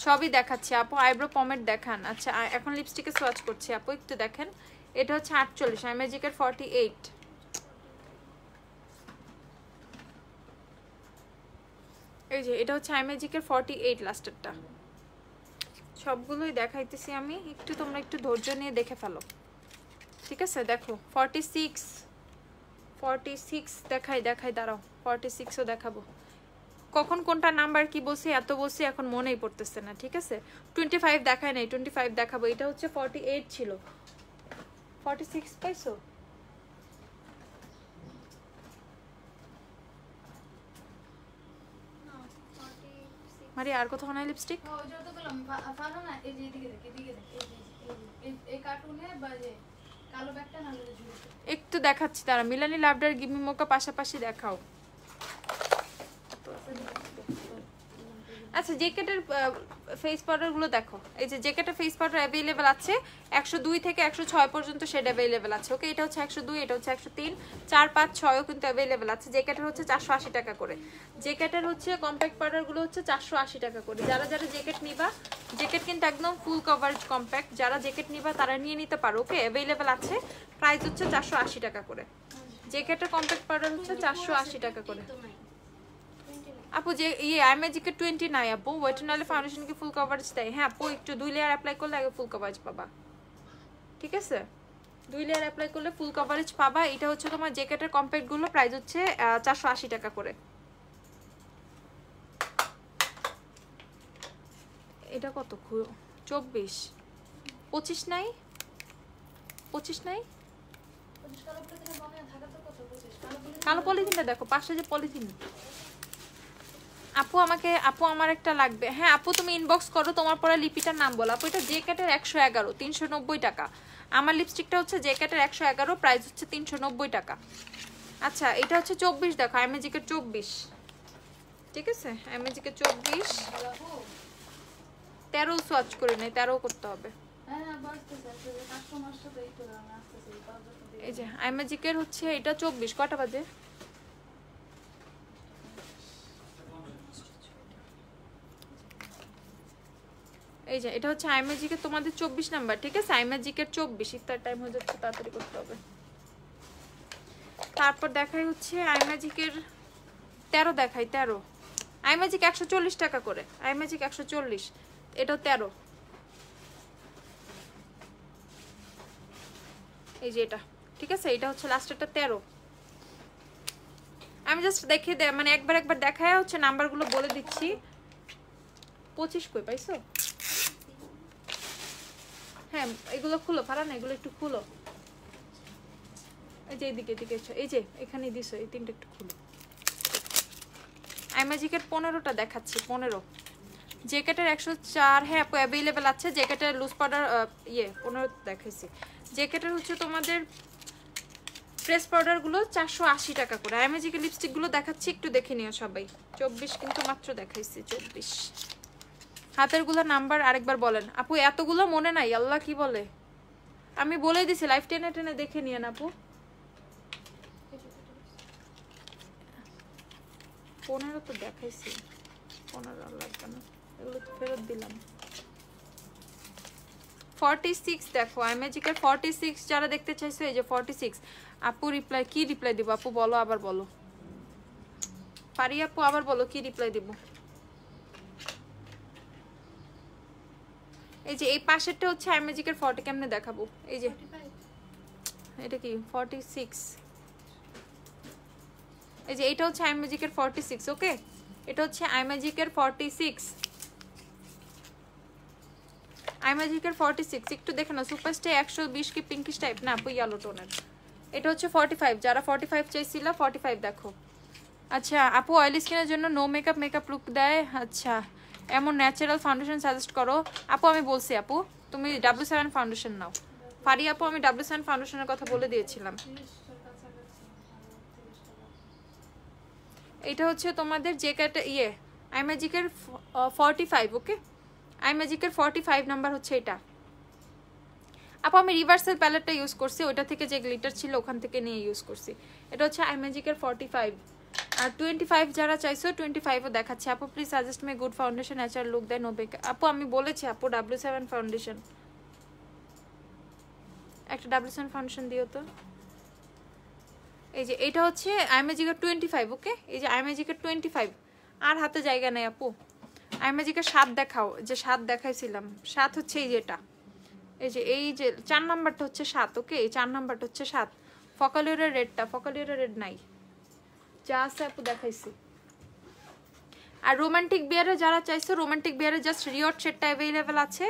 সবই দেখাচ্ছি আপু, আইব্রো পমেড দেখান। আচ্ছা এখন লিপস্টিকে সোয়াচ করছি আপু, একটু দেখেন। এটা হচ্ছে 48, আইম্যাজিকের 48। এই যে এটা হচ্ছে আইম্যাজিকের 48 লাস্টেরটা। সবগুলোই দেখাইতেছি আমি, একটু তোমরা একটু ধৈর্য নিয়ে দেখে ফেলো, ঠিক আছে? দেখো 46 দেখাই দাঁড়াও, 46ও দেখাবো। কখন কোনটা নাম্বার কি বলছি, এত বলছি এখন মনেই পড়তেছে না, ঠিক আছে? 25 দেখাই নাই, 25 দেখাবো। এটা হচ্ছে 48 ছিল, 46 পাইছো? মারি আর কোথাও নাই লিপস্টিক? একটু দেখাচ্ছি তারা। মিলানি লাভডার গিভ মি মোকা পাশাপাশি দেখাও। আচ্ছা জ্যাকেটের ফেস পাউডার গুলো দেখো। এই যে জ্যাকেটের ফেস পাউডার অ্যাভেলেবেল আছে 102 থেকে 106 পর্যন্ত শেড অ্যাভেলেবেল আছে। ওকে, এটা হচ্ছে 102, এটা হচ্ছে 103, 4, 5, 6ও কিন্তু অ্যাভেলেবেল আছে। জ্যাকেটের হচ্ছে 480 টাকা করে। জ্যাকেটের হচ্ছে কম্প্যাক্ট পাউডার গুলো হচ্ছে 480 টাকা করে। যারা জ্যাকেট নিবা, জ্যাকেট কিন্তু একদম ফুল কভারেজ কম্প্যাক্ট, যারা জ্যাকেট নিবা তারা নিয়ে নিতে পারো। ওকে, অ্যাভেলেবেল আছে, প্রাইস হচ্ছে 480 টাকা করে। জ্যাকেটের কম্প্যাক্ট পাউডার হচ্ছে 480 টাকা করে। আপু যে আইম্যাজিকের 20 নাই আপু, ওয়েট নালে ফাউন্ডেশন কি ফুল কভারেজ দেয়? হ্যাঁ আপু, একটু 2 লেয়ার অ্যাপ্লাই করলে আগে ফুল কভারেজ পাবা, ঠিক আছে? 2 লেয়ার অ্যাপ্লাই করলে ফুল কভারেজ পাবা। এটা হচ্ছে তোমার জ্যাকেটের কম্প্যাক্ট গুলো, প্রাইস হচ্ছে 480 টাকা করে। এটা কত? 24, 25 নাই, 25 নাই। কালো পলিথিনটা দেখো, পাশে যে পলিথিন। আপু আমার একটা লাগবে। হ্যাঁ আপু তুমি ইনবক্স করো, তোমার পরে লিপিটার নাম বলো। আপু এটা জ্যাকেটের 111, 390 টাকা। আমার লিপস্টিকটা হচ্ছে জ্যাকেটের 111, প্রাইস হচ্ছে 390 টাকা। আচ্ছা এটা হচ্ছে 24 দেখো, আইম্যাজিকের 24, ঠিক আছে? আইম্যাজিকের 24, 13 সোয়াচ করে নেই, 13 করতে হবে। এই যে আইম্যাজিকের হচ্ছে এটা 24, কটা বাজে? এই যে এটা হচ্ছে আইম্যাজিকের তোমাদের 24 নাম্বার, ঠিক আছে? আইম্যাজিকের 24, ইফতার টাইম হয়ে যাচ্ছে, তাড়াতাড়ি করতে হবে। তারপর দেখাই হচ্ছে আইম্যাজিকের 13 দেখাই, 13। আইম্যাজিক 140 টাকা করে, আইম্যাজিক 140, এটা 13। এই যে এটা, ঠিক আছে? এটা হচ্ছে লাস্টেরটা 13। আমি জাস্ট দেখে মানে একবার দেখায় হচ্ছে নাম্বারগুলো বলে দিচ্ছি। 25 কই পাইছো? হ্যাঁ এগুলো খুলো, পারা না, এগুলো একটু খুলো। এই যে এদিকে এসো, এই যে এখানে দিছো, এই তিনটা একটু খুলো। আইম্যাজিকের 15টা দেখাচ্ছি, 15। জ্যাকেটের 104, হ্যাঁ আপু অ্যাভেলেবেল আছে। জ্যাকেটের লুজ পাউডার 15 দেখাইছি। জ্যাকেটের হচ্ছে তোমাদের প্রেস পাউডারগুলো 480 টাকা করে। আইম্যাজিকের লিপস্টিকগুলো দেখাচ্ছি, একটু দেখে নিও সবাই। 24 কিন্তু মাত্র দেখাইছি, 24। হাতেরগুলো নাম্বার আরেকবার বলেন আপু, এতগুলো মনে নাই, আল্লাহ কি বলে। আমি বলে দিছি, লাইভ টেনে দেখে নিয়েন আপু। 15 তো দেখাইছি, 15 লাগবে না, এগুলো তো ফেরত দিলাম। 46 দেখো, আইম্যাজিকের 46 যারা দেখতে চাইছো, এই যে 46। আপু রিপ্লাই কি রিপ্লাই দিব আপু বলো, আবার বলো। পারি আপু আবার বলো কি রিপ্লাই দিব। এই যে এই পাশেরটা হচ্ছে আইম্যাজিকের 40, কেমনে দেখাবো? এই যে এটা কি 46, এই যে এটা হচ্ছে আইম্যাজিকের 46। ওকে, এটা হচ্ছে আইম্যাজিকের 46, আইম্যাজিকের 46। একটু দেখে না, সুপারস্টার 120 কি পিঙ্কিশ টাইপ না আপু, ইয়েলো টোনের। এটা হচ্ছে 45, যারা 45 চাইছিল 45 দেখো। আচ্ছা আপু অয়েলি স্কিনের জন্য নো মেকআপ লুক দেয়, আচ্ছা এমন ন্যাচারাল ফাউন্ডেশন সাজেস্ট করো। আপু আমি বলছি আপু তুমি W7 ফাউন্ডেশন নাও। পারি আপু আমি W7 ফাউন্ডেশনের কথা বলে দিয়েছিলাম। এটা হচ্ছে তোমাদের যে আইম্যাজিকের 45, ওকে? আইম্যাজিকের 45 নাম্বার হচ্ছে এটা। আপু আমি রিভার্সাল প্যালেটটা ইউজ করছি, ওইটা থেকে যে গ্লিটার ছিল ওখান থেকে নিয়ে ইউজ করছি। এটা হচ্ছে আইম্যাজিকের 45। আর 25 যারা চাইছো 25ও দেখাচ্ছে। আপু please suggest me good foundation natural look then no bake. আপু আমি বলেছি আপু W7 ফাউন্ডেশন, একটা W7 ফাউন্ডেশন দিও তো। এই যে এটা হচ্ছে আইম্যাজিকের 25, ওকে? এই যে আইম্যাজিকের 25, আর হাতে জায়গা নেই আপু। আইম্যাজিকের 7 দেখাও, যে 7 দেখাইছিলাম, 7 হচ্ছে এই যে 4 নাম্বারটা হচ্ছে 7, ওকে? এই 4 নাম্বারটা হচ্ছে 7। ফকালিওরের রেডটা, ফকালিওরের রেড নাই, যা আছে আপু দেখাইছি। আর রোমান্টিক বিয়ারে যারা চাইছো, রোমান্টিক বিয়ারে জাস্ট রিয়ট শেডটা অ্যাভেলেবেল আছে।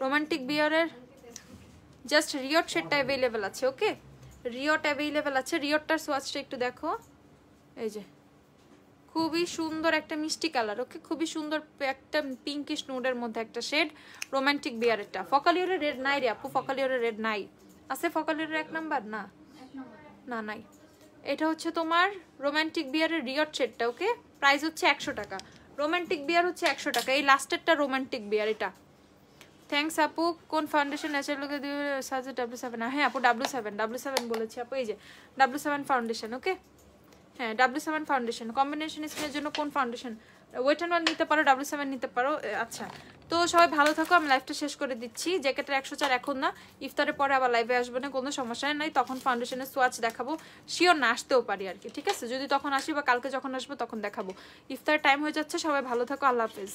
রোমান্টিক বিয়ারের জাস্ট রিয়ট শেডটা অ্যাভেলেবেল আছে, ওকে? রিয়ট অ্যাভেলেবেল আছে। রিয়টটার সোয়াচটা একটু দেখো, এই যে খুবই সুন্দর একটা মিষ্টি কালার, ওকে? খুবই সুন্দর একটা পিঙ্কিশ নুডের মধ্যে একটা শেড রোমান্টিক বিয়ারেরটা। ফকালিওরের রেড নাই রে আপু, ফকালিওরের রেড নাই। আছে ফকালিওরের 1 নাম্বার? না না, নাই। এটা হচ্ছে তোমার রোমান্টিক বিয়ারের রিয়ট শেডটা, ওকে? প্রাইস হচ্ছে 100 টাকা। রোমান্টিক বিয়ার হচ্ছে 100 টাকা। এই লাস্টেরটা রোমান্টিক বিয়ার, এটা। থ্যাংকস আপু। কোন ফাউন্ডেশন ন্যাচারাল লুকে দিয়ে সাজে W7? হ্যাঁ আপু W7 বলেছি আপু। এই যে W7 ফাউন্ডেশন, ওকে? হ্যাঁ W7 ফাউন্ডেশন। কম্বিনেশন স্কিনের জন্য কোন ফাউন্ডেশন? ওয়েট অ্যান্ড ওয়ান নিতে পারো, W7 নিতে পারো। আচ্ছা, তো সবাই ভালো থাকো, আমি লাইভটা শেষ করে দিচ্ছি। জ্যাকেটের 104 এখন না, ইফতারের পরে আবার লাইভে আসবে না, কোনো সমস্যা নাই। তখন ফাউন্ডেশনের সোয়াচ দেখাবো, শিওর না আসতেও পারি আর কি, ঠিক আছে? যদি তখন আসি বা কালকে যখন আসবো তখন দেখাবো। ইফতারের টাইম হয়ে যাচ্ছে, সবাই ভালো থাকো, আল্লাহ হাফেজ।